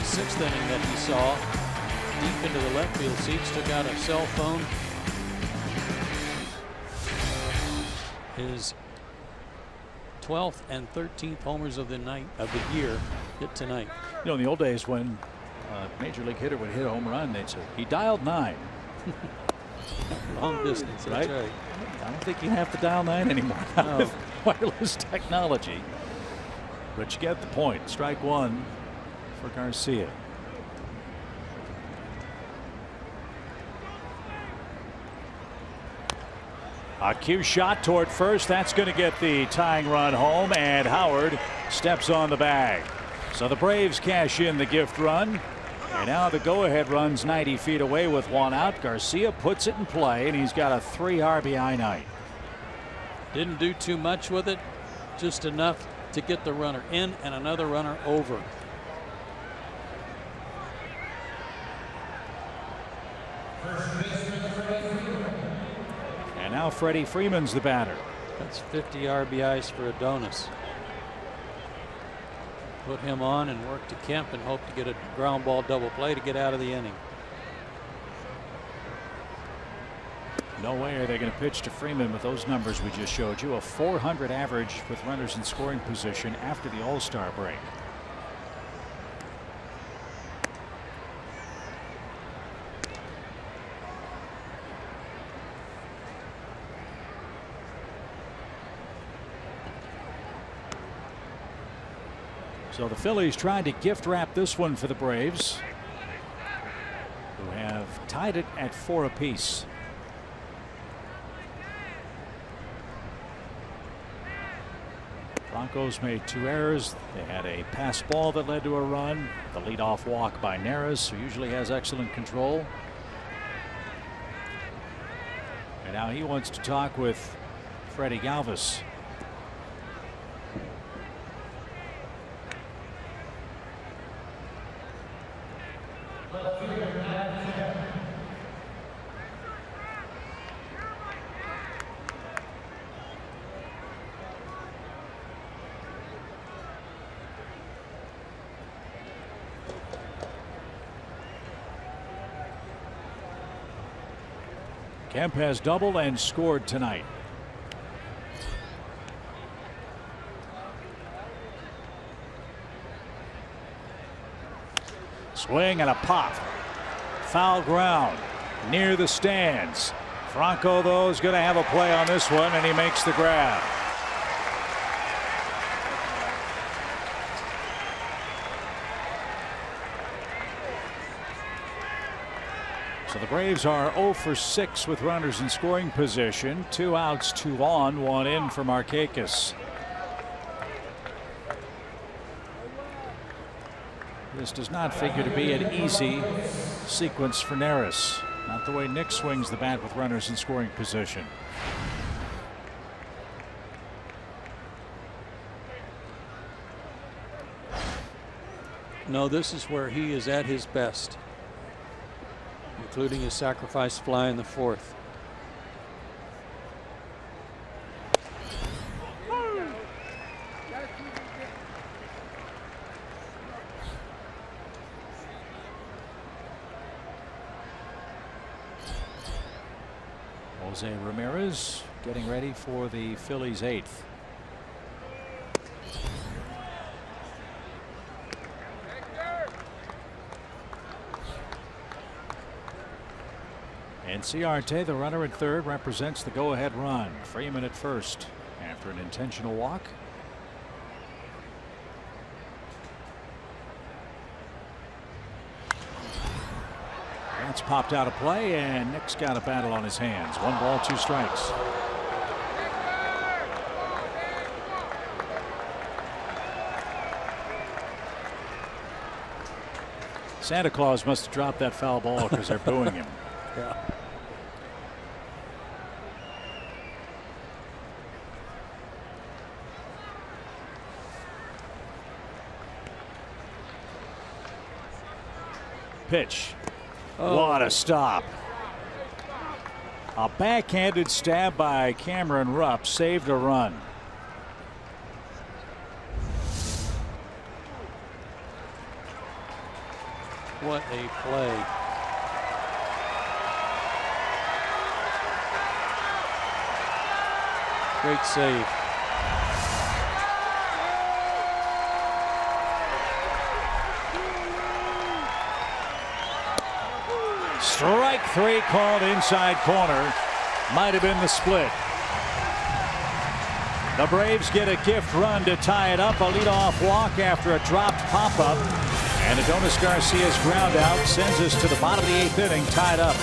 6th inning that he saw, deep into the left field seats, took out a cell phone. His 12th and 13th homers of the year hit tonight. You know, in the old days when a major league hitter would hit a home run, they'd say he dialed 9. Long distance, that's right. I don't think you have to dial 9 anymore now with wireless technology. But you get the point. Strike one for Garcia. A cue shot toward first. That's going to get the tying run home, and Howard steps on the bag. So the Braves cash in the gift run. And now the go-ahead run's 90 feet away with one out. Garcia puts it in play, and he's got a 3 RBI night. Didn't do too much with it, just enough to get the runner in and another runner over. And now Freddie Freeman's the batter. That's 50 RBIs for Adonis. Put him on and work to Kemp and hope to get a ground ball double play to get out of the inning. No way are they going to pitch to Freeman with those numbers we just showed you. A .400 average with runners in scoring position after the All-Star break. So the Phillies trying to gift wrap this one for the Braves, who have tied it at 4 apiece. Broncos made 2 errors. They had a pass ball that led to a run. The leadoff walk by Neris, who usually has excellent control. And now he wants to talk with Freddie Galvis. Kemp has doubled and scored tonight. Swing and a pop. Foul ground near the stands. Franco, though, is going to have a play on this one, and he makes the grab. So the Braves are 0 for 6 with runners in scoring position. 2 outs, 2 on, 1 in for Markakis. This does not figure to be an easy sequence for Neris. Not the way Nick swings the bat with runners in scoring position. No, this is where he is at his best, including his sacrifice fly in the 4th. Jose Ramirez getting ready for the Phillies' 8th. And Ciarte, the runner at third, represents the go-ahead run. Freeman at first after an intentional walk. That's popped out of play, and Nick's got a battle on his hands. 1 ball, 2 strikes. Santa Claus must have dropped that foul ball because they're booing him. Yeah. Pitch. Oh. What a stop. A backhanded stab by Cameron Rupp saved a run. What a play. Great save. Strike 3 called inside corner. Might have been the split. The Braves get a gift run to tie it up. A leadoff walk after a dropped pop-up. And Adonis Garcia's ground out sends us to the bottom of the 8th inning, tied up.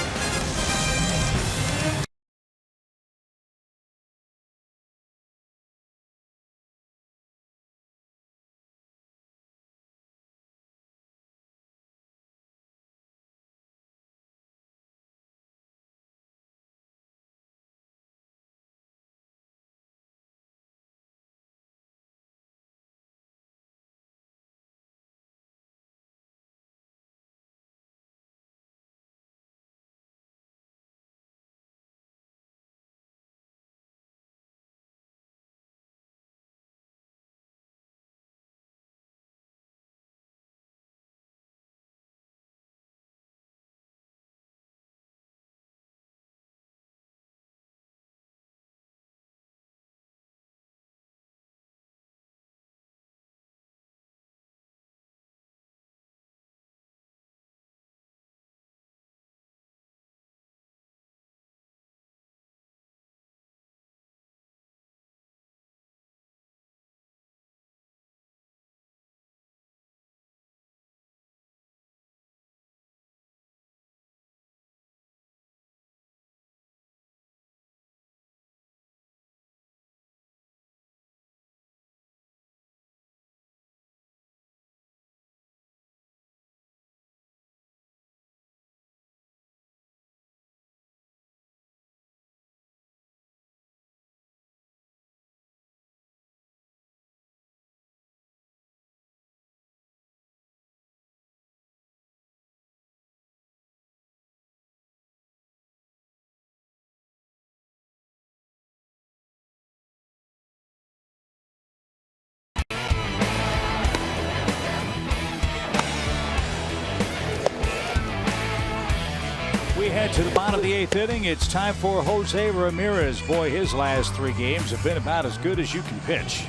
We head to the bottom of the 8th inning. It's time for Jose Ramirez. Boy, his last 3 games have been about as good as you can pitch.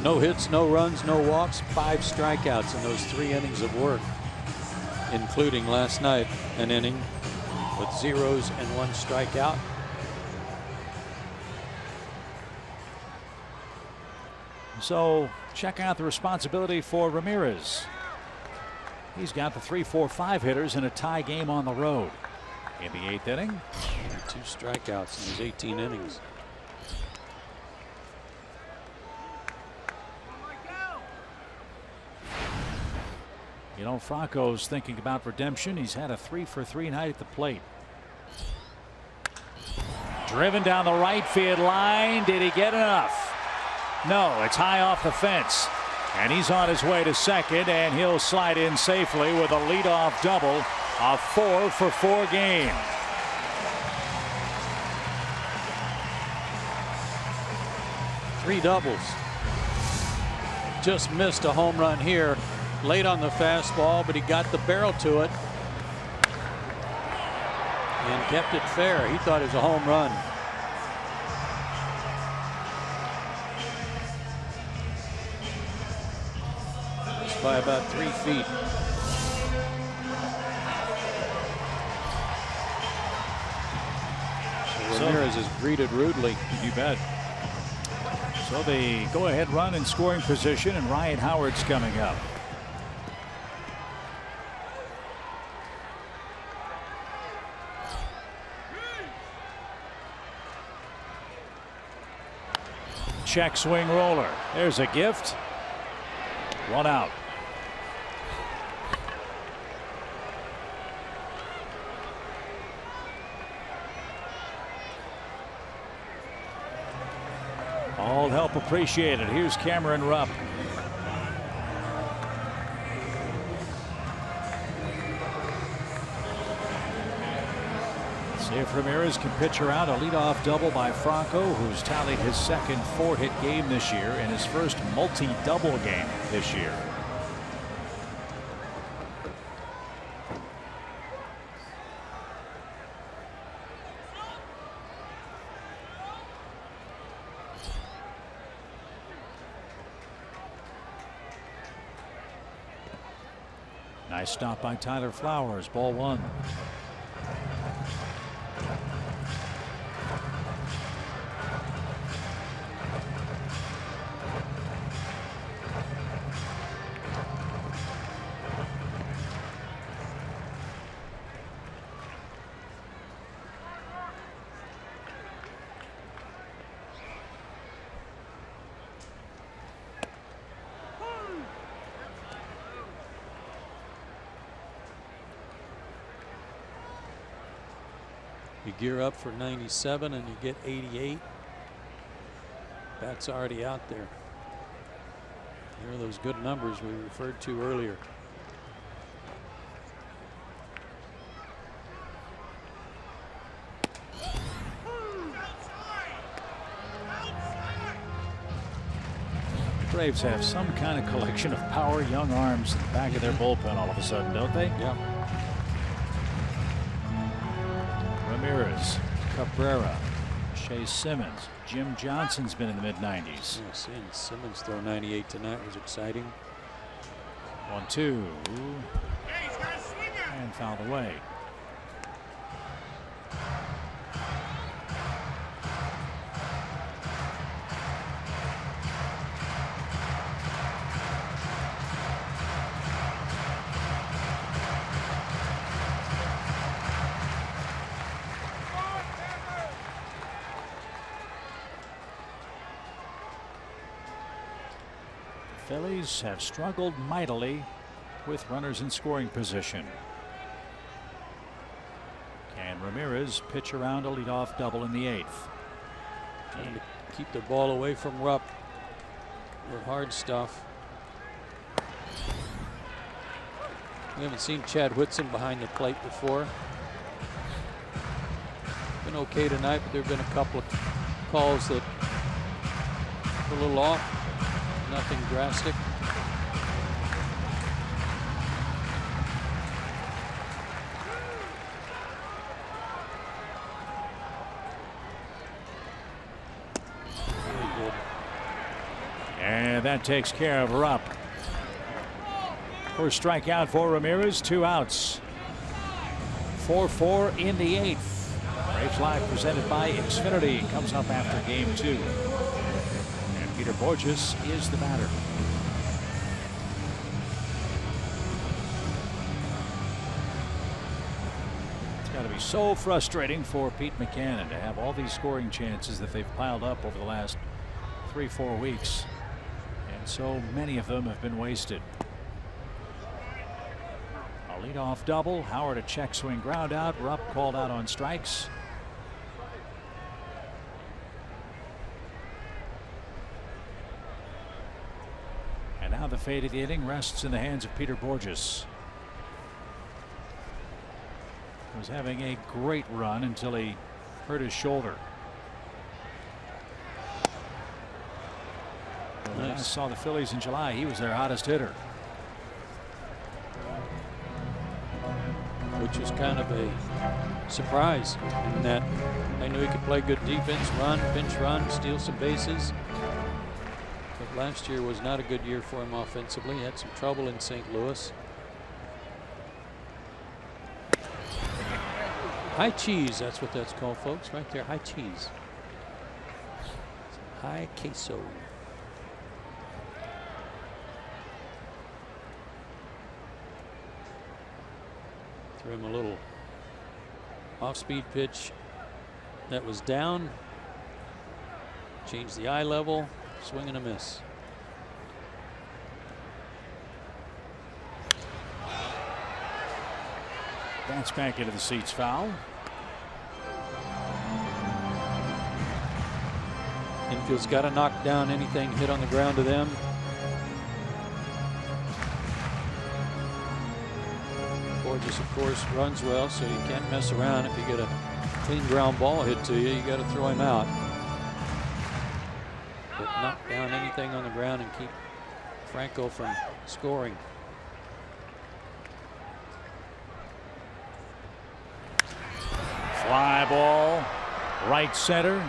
No hits, no runs, no walks, 5 strikeouts in those 3 innings of work, including last night, an inning with 0s and 1 strikeout. So check out the responsibility for Ramirez. He's got the 3-4-5 hitters in a tie game on the road. In the 8th inning, 2 strikeouts in his 18 innings. You know, Franco's thinking about redemption. He's had a 3-for-3 night at the plate. Driven down the right field line. Did he get enough? No, it's high off the fence. And he's on his way to second, and he'll slide in safely with a leadoff double. A 4-for-4 game. Three doubles. Just missed a home run here. Late on the fastball, but he got the barrel to it. and kept it fair. He thought it was a home run. Just by about 3 feet. So Ramirez is greeted rudely. You bet. So the go-ahead run in scoring position, and Ryan Howard's coming up. Check swing roller. There's a gift. 1 out. All help appreciated. Here's Cameron Rupp. See if Ramirez can pitch around a leadoff double by Franco, who's tallied his second 4-hit game this year and his first multi-double game this year. Nice stop by Tyler Flowers. Ball 1. You gear up for 97 and you get 88. That's already out there. Here are those good numbers we referred to earlier. Braves have some kind of collection of power young arms in the back of their bullpen all of a sudden, don't they? Yeah. Ramirez, Cabrera, Shea Simmons, Jim Johnson's been in the mid-90s. Yeah, seeing Simmons throw 98 tonight was exciting. 1-2, and fouled away. Phillies have struggled mightily with runners in scoring position. Can Ramirez pitch around a leadoff double in the 8th? Trying to keep the ball away from Rupp with hard stuff. We haven't seen Chad Whitson behind the plate before. Been okay tonight, but there have been a couple of calls that were a little off. Nothing drastic. Really good. And that takes care of Rupp. First strikeout for Ramirez, 2 outs. 4-4 in the 8th. Braves Live presented by Xfinity comes up after game 2. Peter Borges is the batter. It's got to be so frustrating for Pete Mackanin to have all these scoring chances that they've piled up over the last 3-4 weeks. And so many of them have been wasted. A leadoff double. Howard a check swing ground out. Rupp called out on strikes. Now the fate of the inning rests in the hands of Peter Borges. He was having a great run until he hurt his shoulder. When I saw the Phillies in July, he was their hottest hitter. Which is kind of a surprise in that I knew he could play good defense, run, pinch run, steal some bases. But last year was not a good year for him offensively. He had some trouble in St. Louis. High cheese, that's what that's called, folks, right there. High cheese. High queso. Threw him a little off-speed pitch that was down. Changed the eye level. Swing and a miss. Bounce back into the seats, foul. Infield's got to knock down anything hit on the ground to them. Borges, of course, runs well, so you can't mess around. If you get a clean ground ball hit to you, you got to throw him out. But knock down anything on the ground and keep Franco from scoring. Fly ball, right center.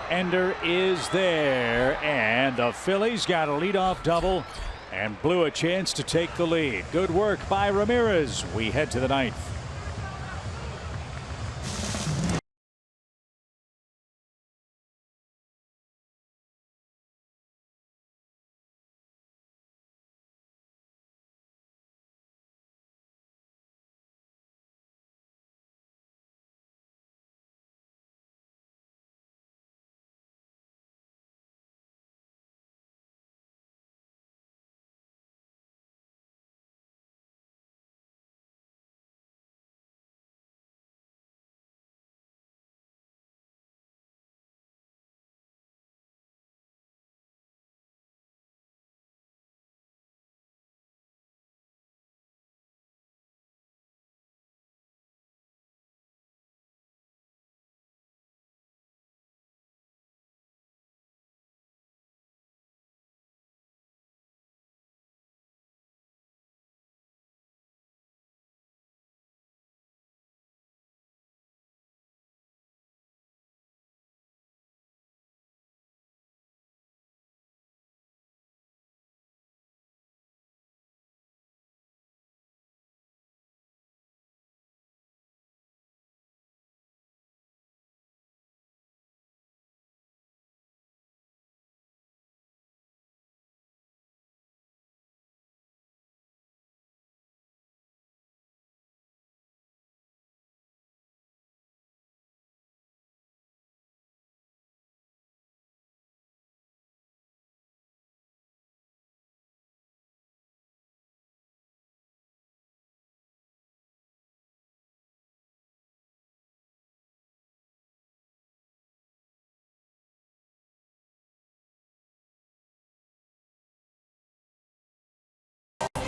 Ender is there, and the Phillies got a leadoff double and blew a chance to take the lead. Good work by Ramirez. We head to the ninth.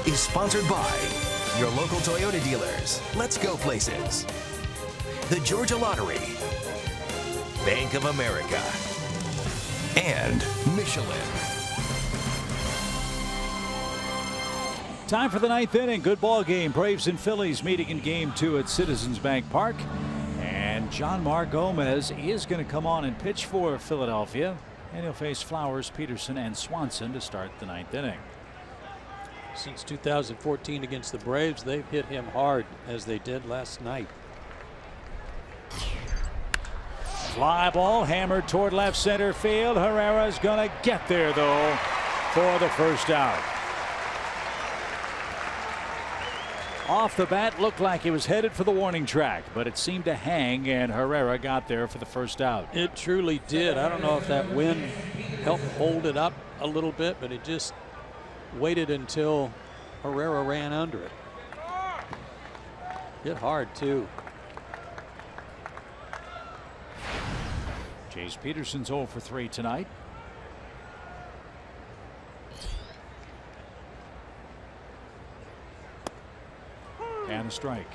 Is sponsored by your local Toyota dealers. Let's go places. The Georgia Lottery, Bank of America, and Michelin. Time for the ninth inning. Good ball game. Braves and Phillies meeting in game 2 at Citizens Bank Park. And John Mar Gomez is going to come on and pitch for Philadelphia. And he'll face Flowers, Peterson, and Swanson to start the ninth inning. Since 2014 against the Braves, they've hit him hard, as they did last night. Fly ball hammered toward left center field. Herrera's going to get there, though, for the first out. Off the bat, looked like he was headed for the warning track, but it seemed to hang, and Herrera got there for the first out. It truly did. I don't know if that wind helped hold it up a little bit, but it just waited until Herrera ran under it. Hit hard, too. Chase Peterson's 0 for 3 tonight. And a strike.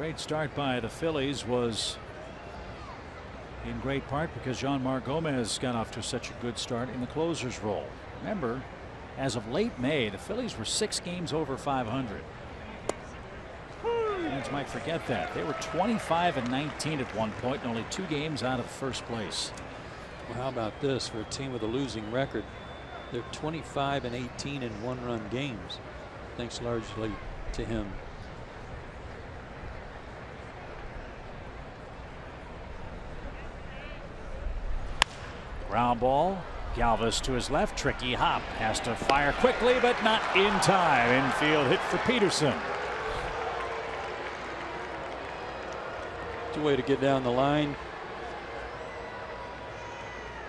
great start by the Phillies was in great part because Jean-Marc Gomez got off to such a good start in the closer's role. Remember, as of late May, the Phillies were 6 games over 500. Fans might forget that. They were 25-19 at one point and only 2 games out of first place. Well, how about this for a team with a losing record? They're 25-18 in 1-run games, thanks largely to him. Ground ball. Galvis to his left. Tricky hop. Has to fire quickly, but not in time. Infield hit for Peterson. It's a way to get down the line.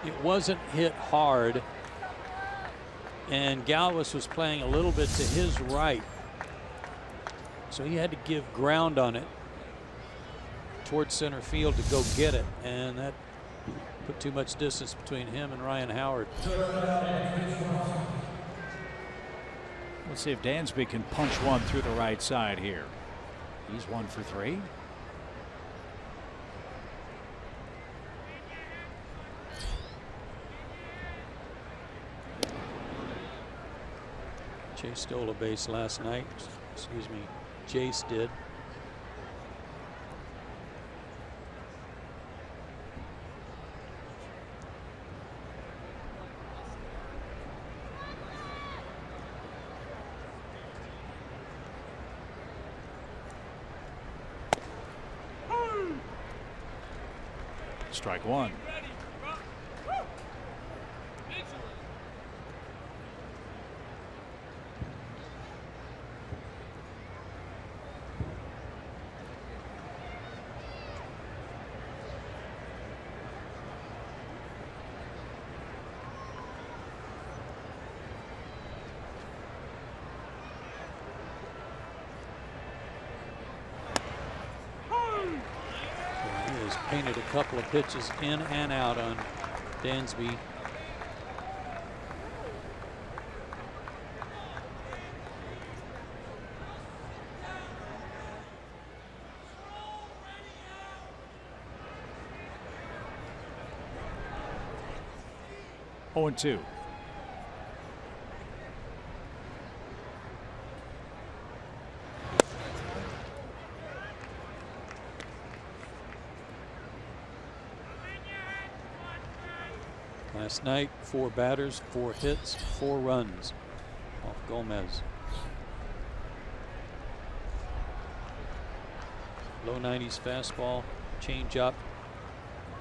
It wasn't hit hard, and Galvis was playing a little bit to his right, so he had to give ground on it towards center field to go get it, and that put too much distance between him and Ryan Howard. Let's see if Dansby can punch one through the right side here. He's 1 for 3. Chase stole a base last night. Excuse me, Jace did. Strike 1. Painted a couple of pitches in and out on Dansby. Oh, 2. Last night, 4 batters, 4 hits, 4 runs off Gomez. Low 90s fastball, changeup,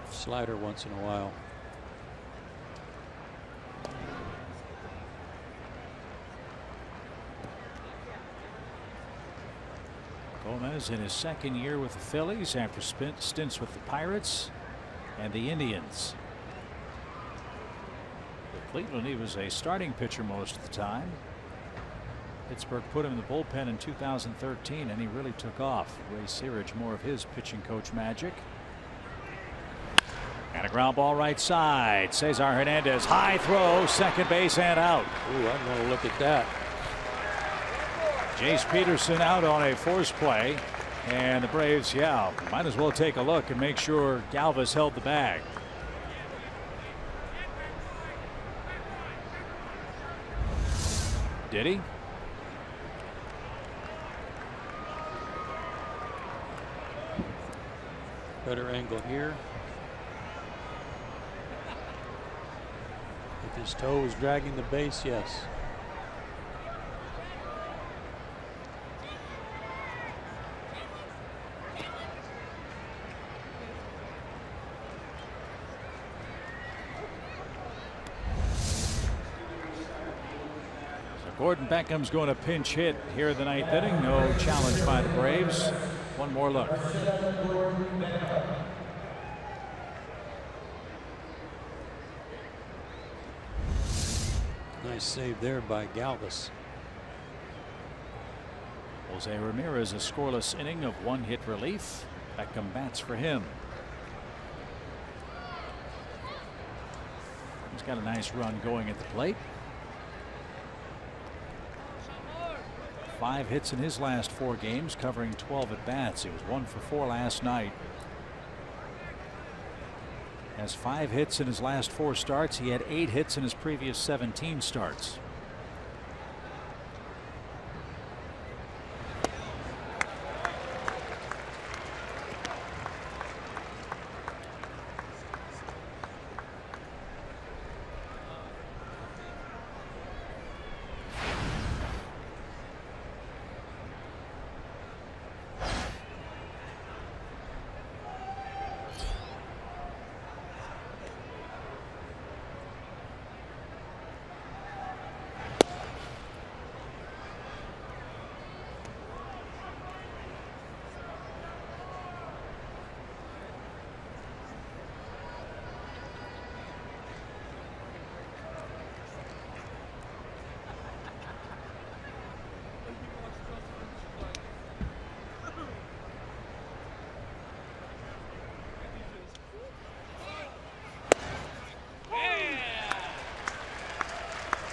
slider once in a while. Gomez in his 2nd year with the Phillies after stints with the Pirates and the Indians. Cleveland, he was a starting pitcher most of the time. Pittsburgh put him in the bullpen in 2013, and he really took off. Ray Searage, more of his pitching coach magic. And a ground ball right side. Cesar Hernandez, high throw, second base and out. Ooh, I'm going to look at that. Jace Peterson out on a force play, and the Braves, yeah, might as well take a look and make sure Galvis held the bag. Did he? Better angle here. If his toe was dragging the base, yes. Gordon Beckham's going to pinch hit here in the 9th inning. No challenge by the Braves. One more look. Nice save there by Galvis. Jose Ramirez, a scoreless inning of 1-hit relief. Beckham bats for him. He's got a nice run going at the plate. 5 hits in his last 4 games, covering 12 at bats. He was 1 for 4 last night. Has 5 hits in his last 4 starts. He had 8 hits in his previous 17 starts.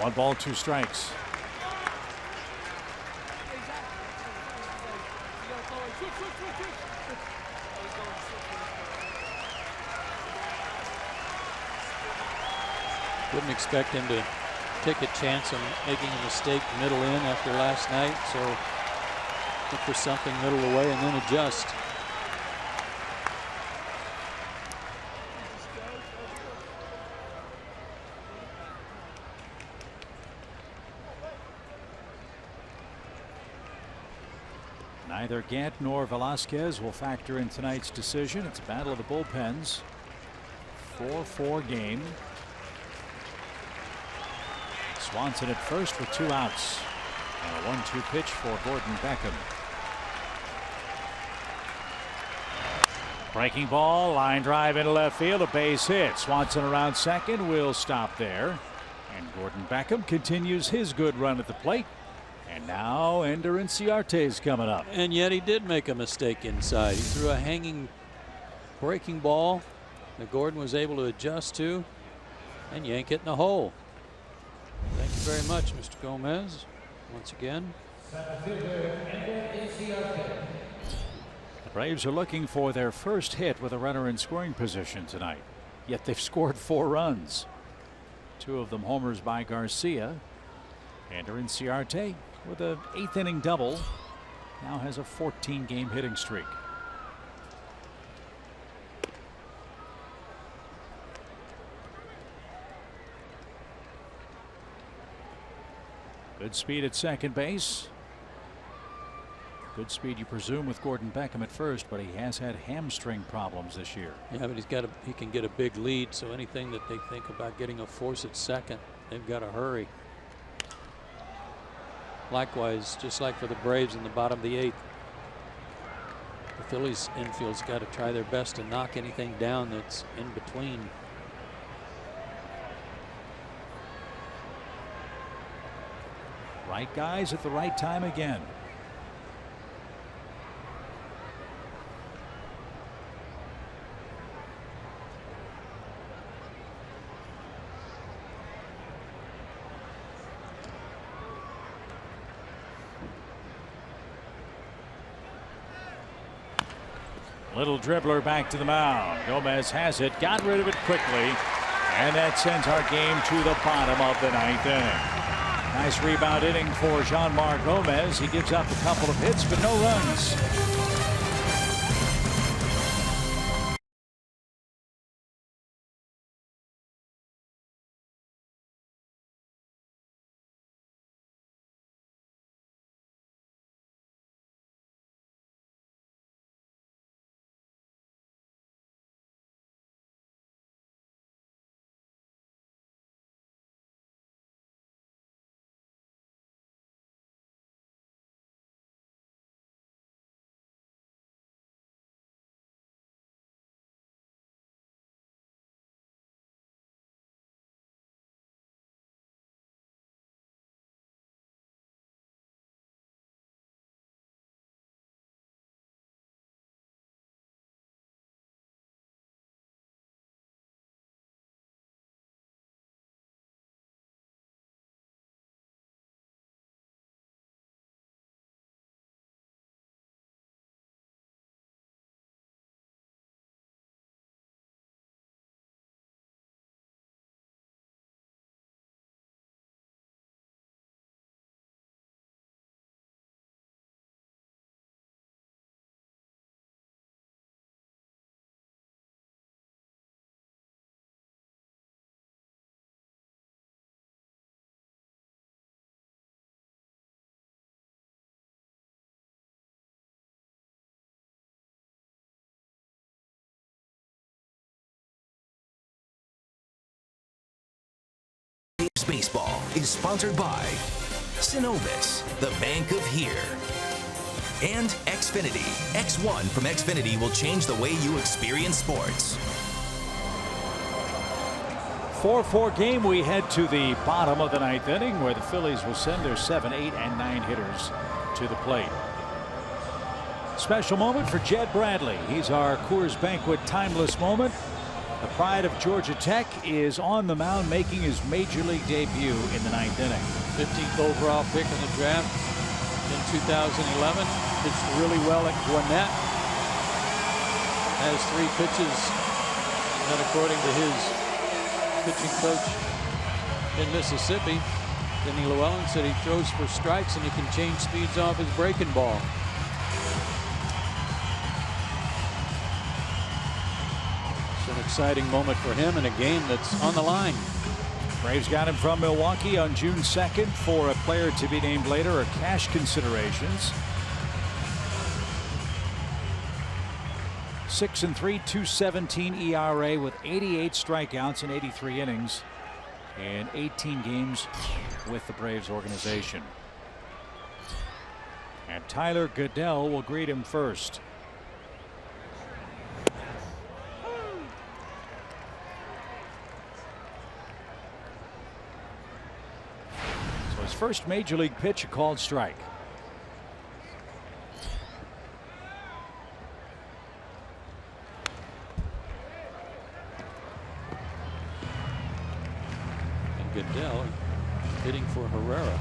One ball, 2 strikes. Wouldn't expect him to take a chance on making a mistake middle in after last night, so look for something middle away and then adjust. Neither Gant nor Velasquez will factor in tonight's decision. It's a battle of the bullpens. 4-4 game. Swanson at first with 2 outs. And a 1-2 pitch for Gordon Beckham. Breaking ball, line drive into left field, a base hit. Swanson around second, will stop there. And Gordon Beckham continues his good run at the plate. And now Ender Inciarte's coming up. And yet he did make a mistake inside. He threw a hanging breaking ball that Gordon was able to adjust to and yank it in the hole. Thank you very much, Mr. Gomez. Once again. The Braves are looking for their first hit with a runner in scoring position tonight. Yet they've scored 4 runs. 2 of them homers by Garcia. Ender Inciarte with an 8th inning double now has a 14-game hitting streak. Good speed at second base. Good speed, you presume, with Gordon Beckham at first, but he has had hamstring problems this year. Yeah, but he can get a big lead, so anything that they think about getting a force at second, they've got to hurry. Likewise, just like for the Braves in the bottom of the 8th, the Phillies infield's got to try their best to knock anything down that's in between. Right guys at the right time again. Little dribbler back to the mound. Gomez has it, got rid of it quickly, and that sends our game to the bottom of the 9th inning. Nice rebound inning for Jean-Marc Gomez. He gives up a couple of hits, but no runs. Baseball is sponsored by Synovus, the bank of here, and Xfinity. X1 from Xfinity will change the way you experience sports. 4-4 game. We head to the bottom of the ninth inning, where the Phillies will send their 7, 8, and 9 hitters to the plate. Special moment for Jed Bradley. He's our Coors Banquet timeless moment. The pride of Georgia Tech is on the mound, making his major league debut in the ninth inning. 15th overall pick in the draft in 2011. Pitched really well at Gwinnett. Has 3 pitches that, according to his pitching coach in Mississippi, Denny Llewellyn, said he throws for strikes and he can change speeds off his breaking ball. It's an exciting moment for him in a game that's on the line. Braves got him from Milwaukee on June 2nd for a player to be named later, or cash considerations. 6-3, 2.17 ERA with 88 strikeouts in 83 innings and 18 games with the Braves organization. And Tyler Goodell will greet him first. So his first major league pitch, a called strike. Goodell hitting for Herrera.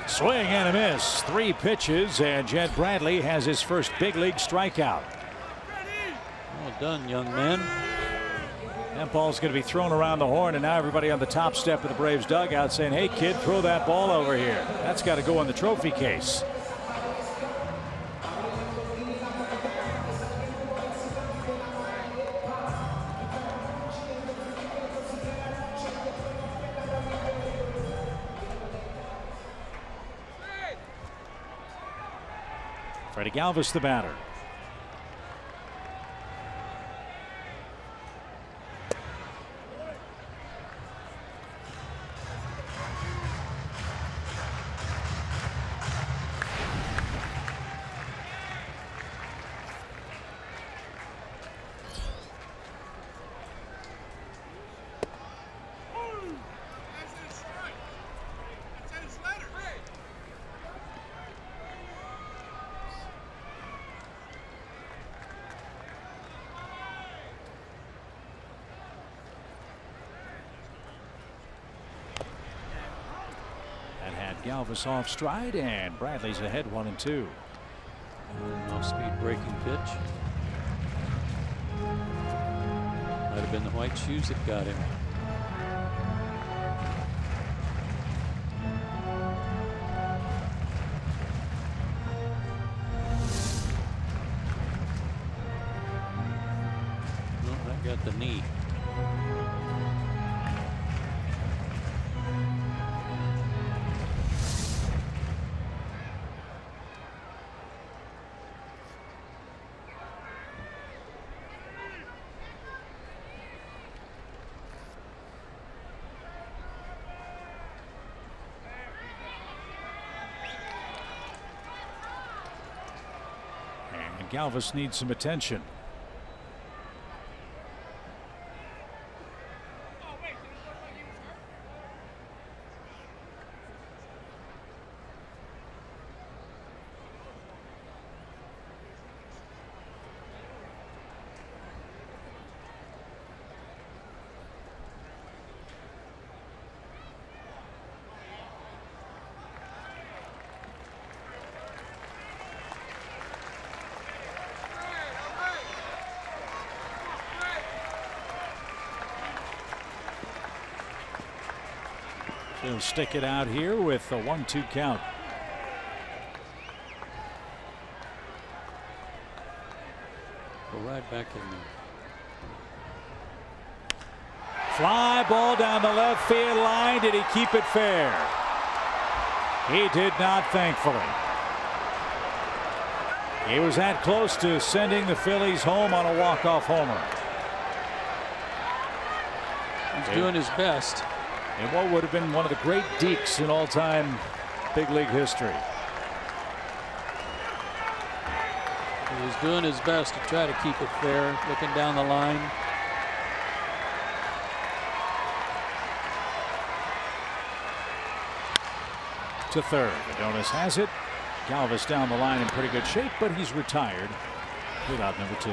Swing and a miss. 3 pitches, and Jed Bradley has his first big league strikeout. Well done, young man. That ball's going to be thrown around the horn, and now everybody on the top step of the Braves dugout saying, hey kid, throw that ball over here. That's got to go in the trophy case. Freddie Galvis, the batter. Galvis off stride, and Bradley's ahead 1-2. Off-speed breaking pitch. Might have been the white shoes that got him. No, that got the knee. Galvis needs some attention. He'll stick it out here with a 1-2 count. Go right back in there. Fly ball down the left field line. Did he keep it fair? He did not, thankfully. He was that close to sending the Phillies home on a walk-off homer. He's doing his best. And what would have been one of the great dekes in all-time big league history. He was doing his best to try to keep it fair, looking down the line. To third. Adonis has it. Galvis down the line in pretty good shape, but he's retired without number 2.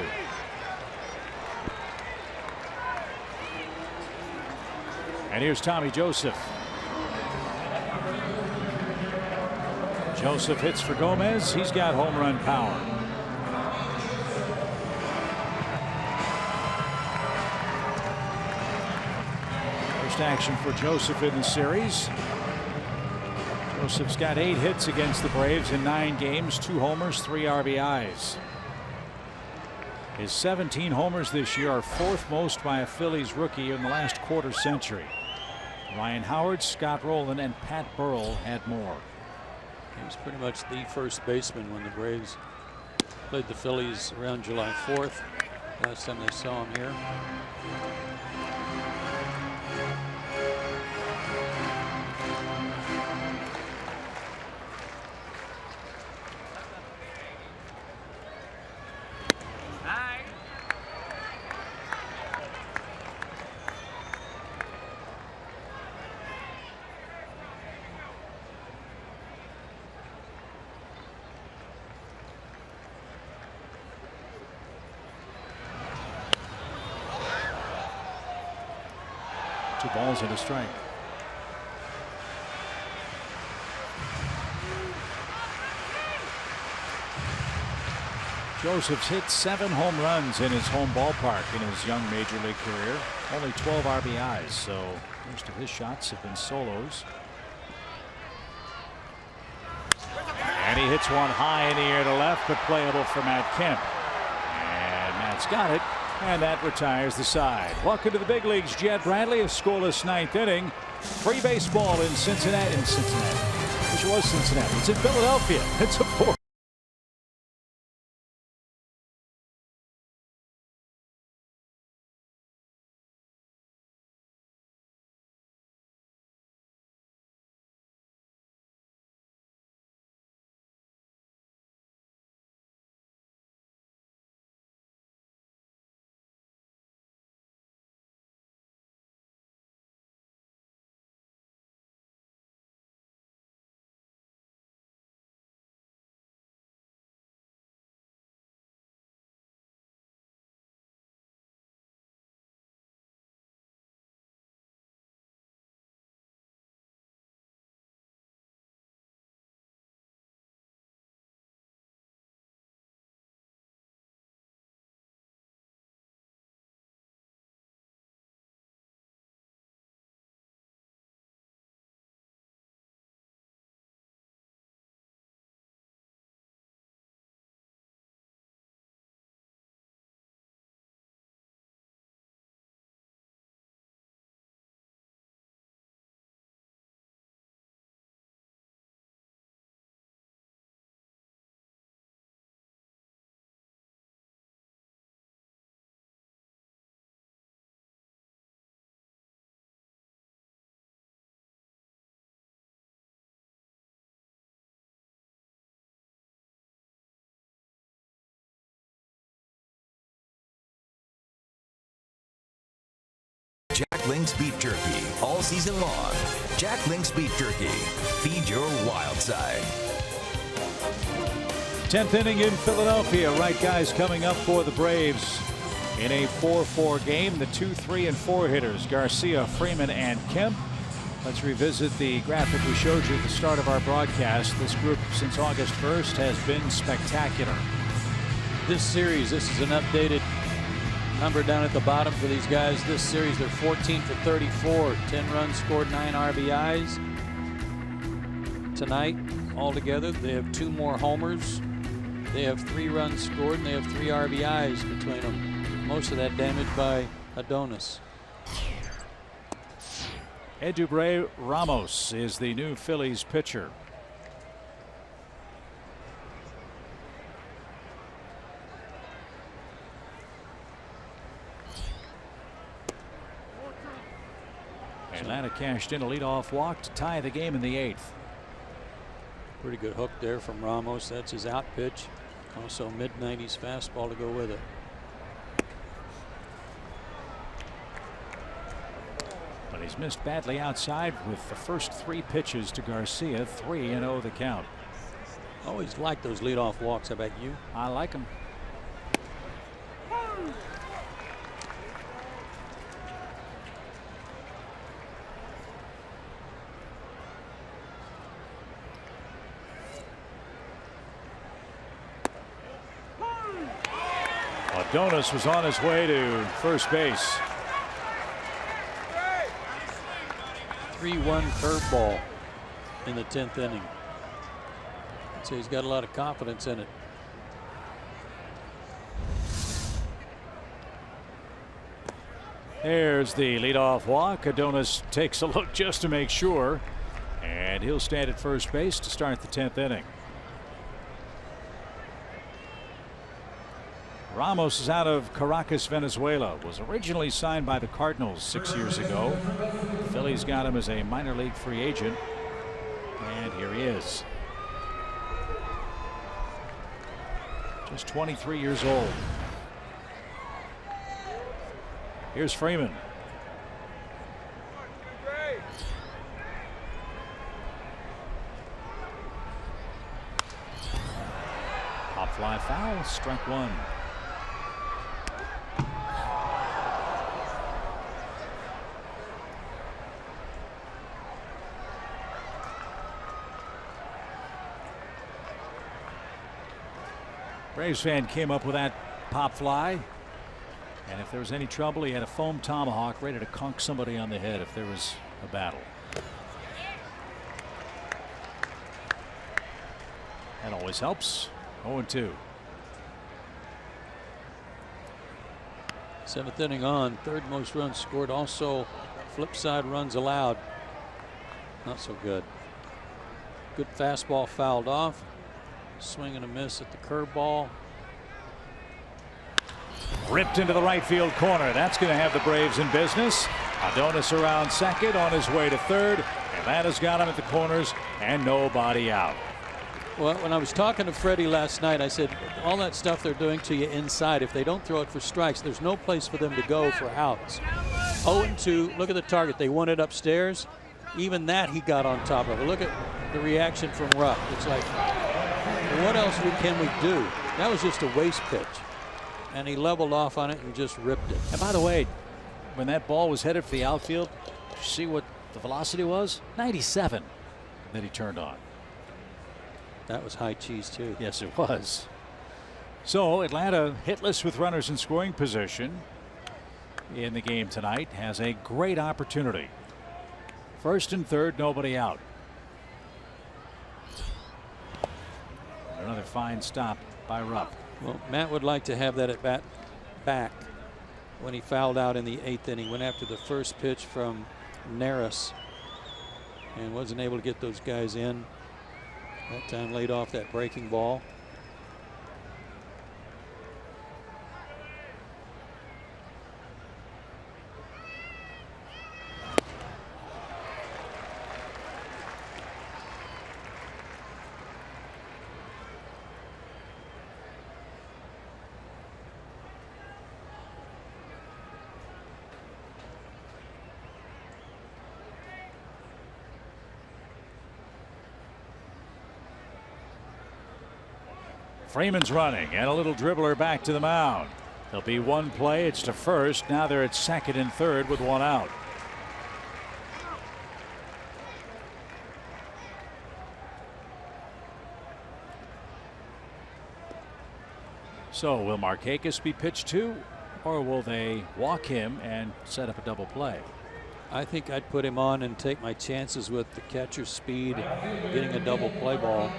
And here's Tommy Joseph. Joseph hits for Gomez. He's got home run power. First action for Joseph in the series. Joseph's got 8 hits against the Braves in 9 games, 2 homers, 3 RBIs. His 17 homers this year are 4th most by a Phillies rookie in the last quarter century. Ryan Howard, Scott Rowland, and Pat Burrell had more. He was pretty much the first baseman when the Braves played the Phillies around July 4th. Last time they saw him here. Two balls and a strike. Joseph's hit 7 home runs in his home ballpark in his young major league career. Only 12 RBIs, so most of his shots have been solos. And he hits one high in the air to left, but playable for Matt Kemp. And Matt's got it. And that retires the side. Welcome to the big leagues. Jed Bradley, a scoreless 9th inning. Free baseball in Cincinnati. Which was Cincinnati. It's in Philadelphia. It's a 4. Jack Link's Beef Jerky all season long. Jack Link's Beef Jerky. Feed your wild side. 10th inning in Philadelphia. Right guys coming up for the Braves in a 4-4 game. The 2, 3, and 4 hitters, Garcia, Freeman, and Kemp. Let's revisit the graphic we showed you at the start of our broadcast. This group since August 1st has been spectacular. This series, this is an updated number down at the bottom for these guys. This series, they're 14 for 34, 10 runs scored, 9 RBIs. Tonight, altogether, they have 2 more homers. They have 3 runs scored, and they have 3 RBIs between them. Most of that damaged by Adonis. Eduardo Ramos is the new Phillies pitcher. Atlanta cashed in a leadoff walk to tie the game in the 8th. Pretty good hook there from Ramos. That's his out pitch. Also mid-90s fastball to go with it. But he's missed badly outside with the first 3 pitches to Garcia. 3-0 the count. Always like those leadoff walks. How about you? I like them. Adonis was on his way to first base. 3-1 curveball in the 10th inning. I'd say he's got a lot of confidence in it. There's the leadoff walk. Adonis takes a look just to make sure, and he'll stand at first base to start the 10th inning. Ramos is out of Caracas, Venezuela. Was originally signed by the Cardinals 6 years ago. The Phillies got him as a minor league free agent, and here he is. Just 23 years old. Here's Freeman. Pop fly foul, strike 1. Braves fan came up with that pop fly, and if there was any trouble, he had a foam tomahawk ready to conk somebody on the head if there was a battle. That always helps. 0-2. 7th inning on, 3rd most runs scored. Also flip side runs allowed. Not so good. Good fastball fouled off. Swing and a miss at the curveball. Ripped into the right field corner. That's going to have the Braves in business. Adonis around second, on his way to third. Atlanta's got him at the corners and nobody out. Well, when I was talking to Freddie last night, I said all that stuff they're doing to you inside, if they don't throw it for strikes, there's no place for them to go for outs. 0-2. Look at the target. They won it upstairs. Even that he got on top of it. Look at the reaction from Rupp. It's like, what else can we do? That was just a waste pitch. And he leveled off on it and just ripped it. And by the way, when that ball was headed for the outfield, did you see what the velocity was? 97 that he turned on. That was high cheese too. Yes, it was. So Atlanta, hitless with runners in scoring position in the game tonight, has a great opportunity. 1st and 3rd, nobody out. Another fine stop by Rupp. Well, Matt would like to have that at bat back when he fouled out in the 8th inning. Went after the first pitch from Neris and wasn't able to get those guys in. That time laid off that breaking ball. Freeman's running and a little dribbler back to the mound. There'll be one play. It's to first. Now they're at 2nd and 3rd with 1 out. So will Markakis be pitched to, or will they walk him and set up a double play? I think I'd put him on and take my chances with the catcher's speed, getting a double play ball.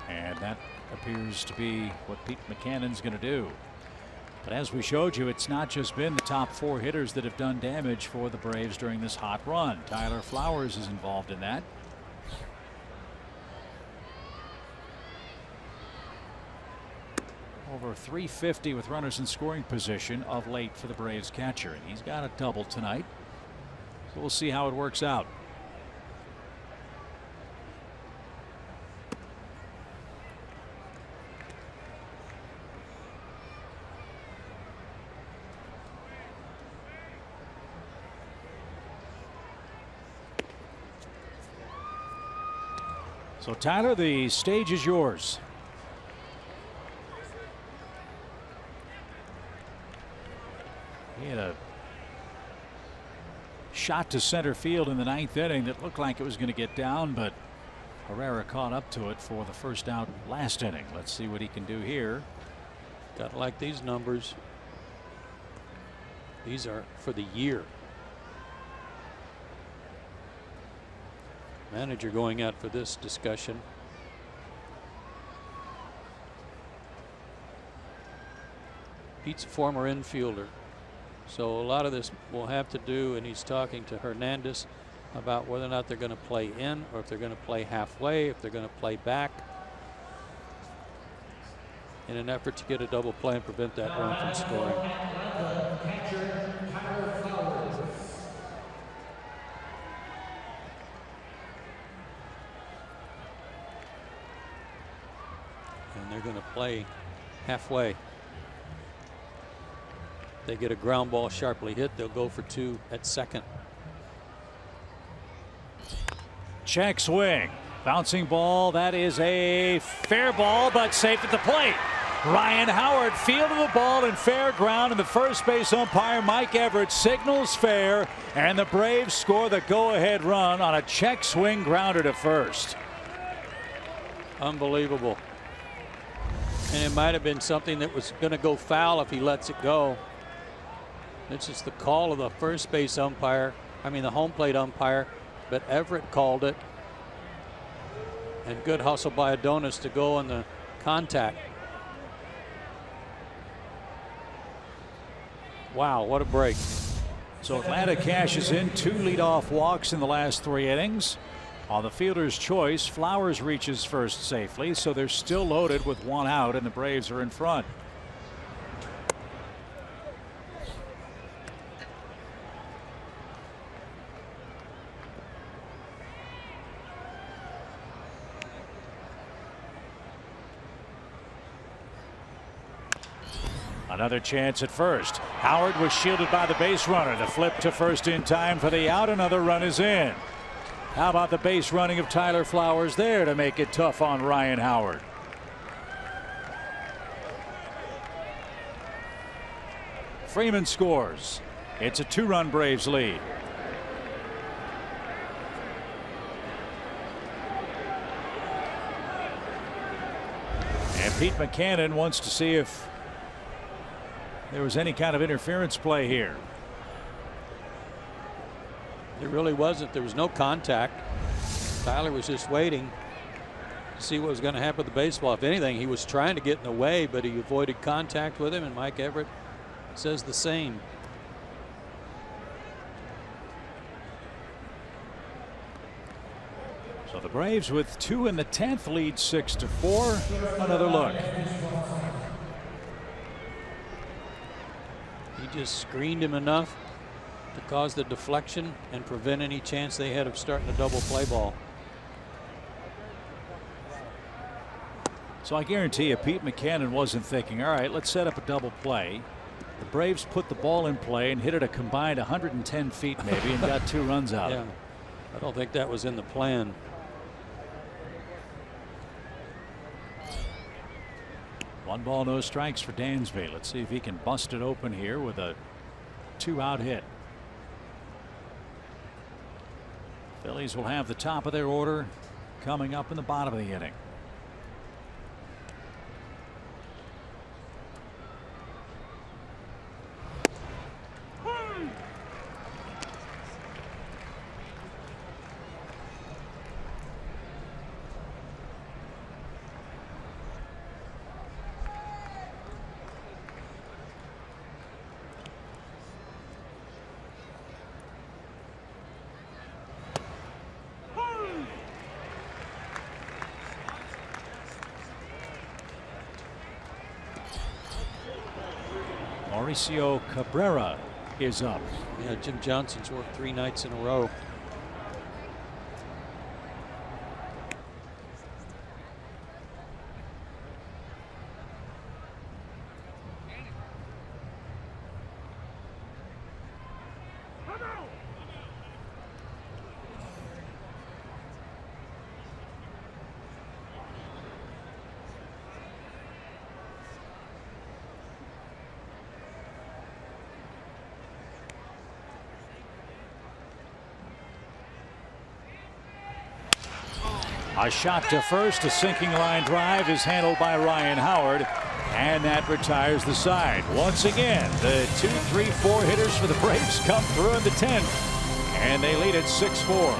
And that appears to be what Pete McCannon's going to do. But as we showed you, it's not just been the top 4 hitters that have done damage for the Braves during this hot run. Tyler Flowers is involved in that. Over 350 with runners in scoring position of late for the Braves catcher, and he's got a double tonight. So we'll see how it works out. So Tyler, the stage is yours. He had a shot to center field in the 9th inning that looked like it was going to get down, but Herrera caught up to it for the first out last inning. Let's see what he can do here. Gotta like these numbers. These are for the year. Manager going out for this discussion. Pete's a former infielder, so a lot of this will have to do, and he's talking to Hernandez about whether or not they're going to play in, or if they're going to play halfway, if they're going to play back, in an effort to get a double play and prevent that run from scoring. And they're going to play halfway. They get a ground ball sharply hit, they'll go for 2 at second. Check swing. Bouncing ball. That is a fair ball, but safe at the plate. Ryan Howard fielded the ball in fair ground, and the first base umpire Mike Everett signals fair, and the Braves score the go-ahead run on a check swing grounder to first. Unbelievable. And it might have been something that was going to go foul if he lets it go. It's just the call of the first base umpire, the home plate umpire, but Everett called it. And good hustle by Adonis to go on the contact. Wow, what a break. So Atlanta cashes in 2 leadoff walks in the last 3 innings. On the fielder's choice, Flowers reaches first safely, so they're still loaded with 1 out, and the Braves are in front. Another chance at first. Howard was shielded by the base runner. The flip to first in time for the out. Another run is in. How about the base running of Tyler Flowers there to make it tough on Ryan Howard? Freeman scores. It's a 2-run Braves lead. And Pete Mackanin wants to see if there was any kind of interference play here. There really wasn't. There was no contact. Tyler was just waiting to see what was going to happen with the baseball. If anything, he was trying to get in the way, but he avoided contact with him, and Mike Everett says the same. So the Braves with 2 in the 10th lead 6-4. Another look. He just screened him enough to cause the deflection and prevent any chance they had of starting a double play ball. So I guarantee you Pete Mackanin wasn't thinking, all right, let's set up a double play. The Braves put the ball in play and hit it a combined 110 feet maybe and got 2 runs out of it. I don't think that was in the plan. One ball, no strikes for Dansby. Let's see if he can bust it open here with a 2-out hit. Phillies will have the top of their order coming up in the bottom of the inning. Mauricio Cabrera is up. Yeah, Jim Johnson's worked 3 nights in a row. A shot to first, a sinking line drive is handled by Ryan Howard, and that retires the side. Once again, the 2, 3, 4 hitters for the Braves come through in the 10th, and they lead at 6-4.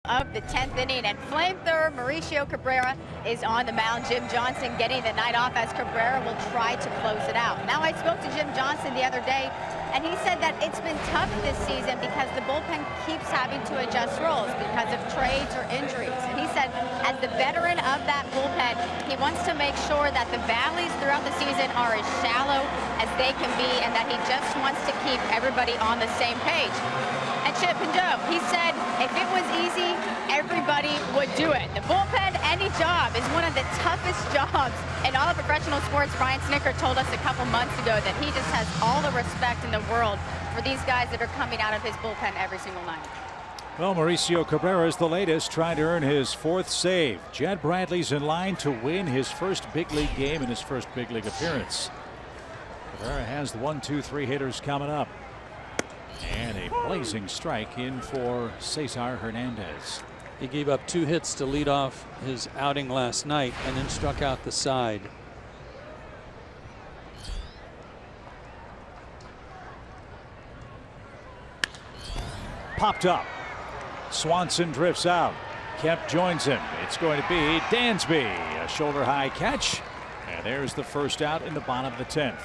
Of the 10th inning, and flamethrower Mauricio Cabrera is on the mound. Jim Johnson getting the night off as Cabrera will try to close it out. Now, I spoke to Jim Johnson the other day, and he said that it's been tough this season because the bullpen keeps having to adjust roles because of trades or injuries. And he said, as the veteran of that bullpen, he wants to make sure that the valleys throughout the season are as shallow as they can be, and that he just wants to keep everybody on the same page. And Chip and Joe, he said if it was easy, everybody would do it. The bullpen, any job, is one of the toughest jobs in all of professional sports. Brian Snitker told us a couple months ago that he just has all the respect in the world for these guys that are coming out of his bullpen every single night. Well, Mauricio Cabrera is the latest, trying to earn his 4th save. Jed Bradley's in line to win his first big league game in his first big league appearance. Cabrera has the 1, 2, 3 hitters coming up. And a blazing strike in for Cesar Hernandez. He gave up 2 hits to lead off his outing last night and then struck out the side. Popped up. Swanson drifts out. Kemp joins him. It's going to be Dansby. A shoulder high catch. And there's the first out in the bottom of the 10th.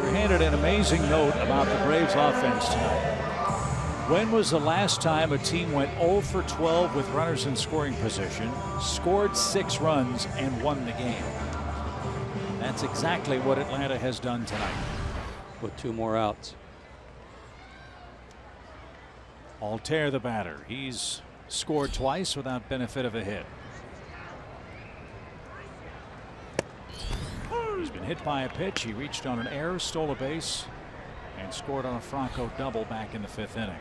Handed an amazing note about the Braves offense tonight. When was the last time a team went 0 for 12 with runners in scoring position, scored 6 runs, and won the game? That's exactly what Atlanta has done tonight. With 2 more outs. Altair, the batter, he's scored twice without benefit of a hit. He's been hit by a pitch. He reached on an error, stole a base, and scored on a Franco double back in the 5th inning.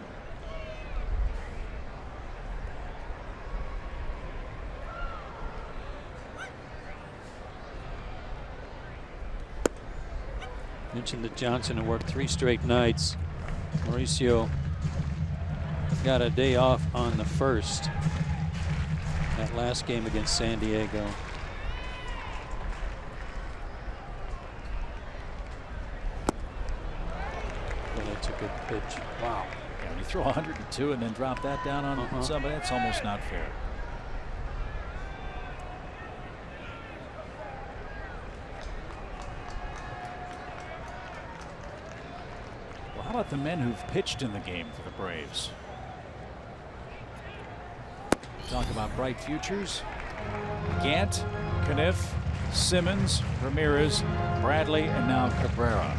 Mentioned that Johnson had worked 3 straight nights. Mauricio got a day off on the 1st. That last game against San Diego. That's a good pitch. Wow. Yeah, when you throw 102 and then drop that down on somebody, that's almost not fair. Well, how about the men who've pitched in the game for the Braves? Talk about bright futures. Gant, Caniff, Simmons, Ramirez, Bradley, and now Cabrera.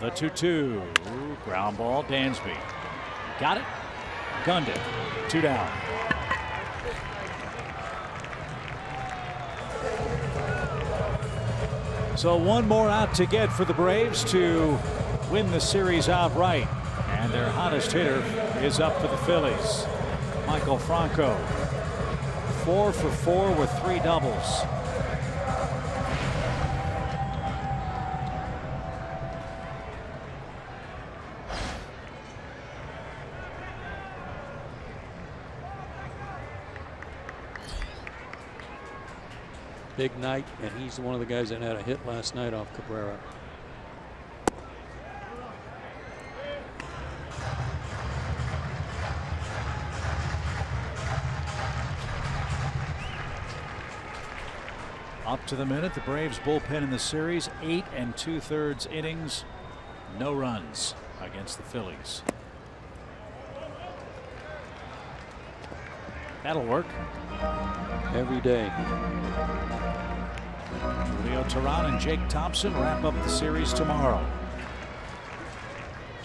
The 2-2. Ground ball, Dansby. Got it. Gunned it. 2 down. So one more out to get for the Braves to win the series outright. And their hottest hitter is up for the Phillies. Michael Franco. 4 for 4 with 3 doubles. Big night, and he's one of the guys that had a hit last night off Cabrera. Up to the minute, the Braves bullpen in the series, 8 2/3 innings, no runs against the Phillies. That'll work. Every day. Leo Tehran and Jake Thompson wrap up the series tomorrow.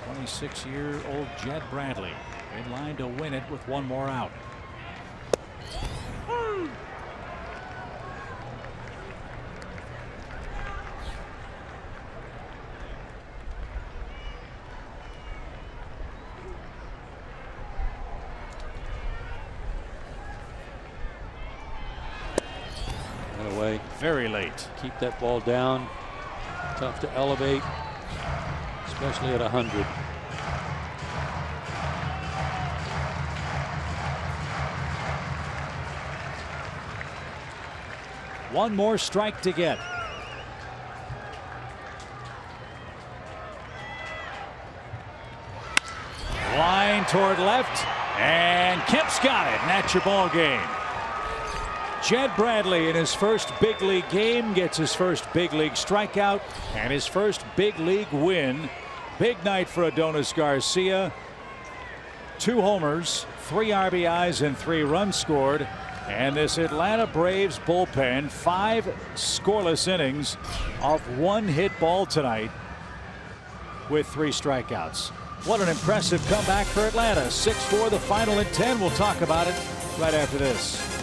26-year-old Jed Bradley in line to win it with one more out. Away. Very late. Keep that ball down. Tough to elevate, especially at 100. One more strike to get. Line toward left, and Kemp's got it, and that's your ball game. Jed Bradley in his first big league game gets his first big league strikeout and his first big league win. Big night for Adonis Garcia. 2 homers, 3 RBIs, and 3 runs scored. And this Atlanta Braves bullpen, 5 scoreless innings of 1 hit ball tonight with 3 strikeouts. What an impressive comeback for Atlanta. 6-4 the final in 10. We'll talk about it right after this.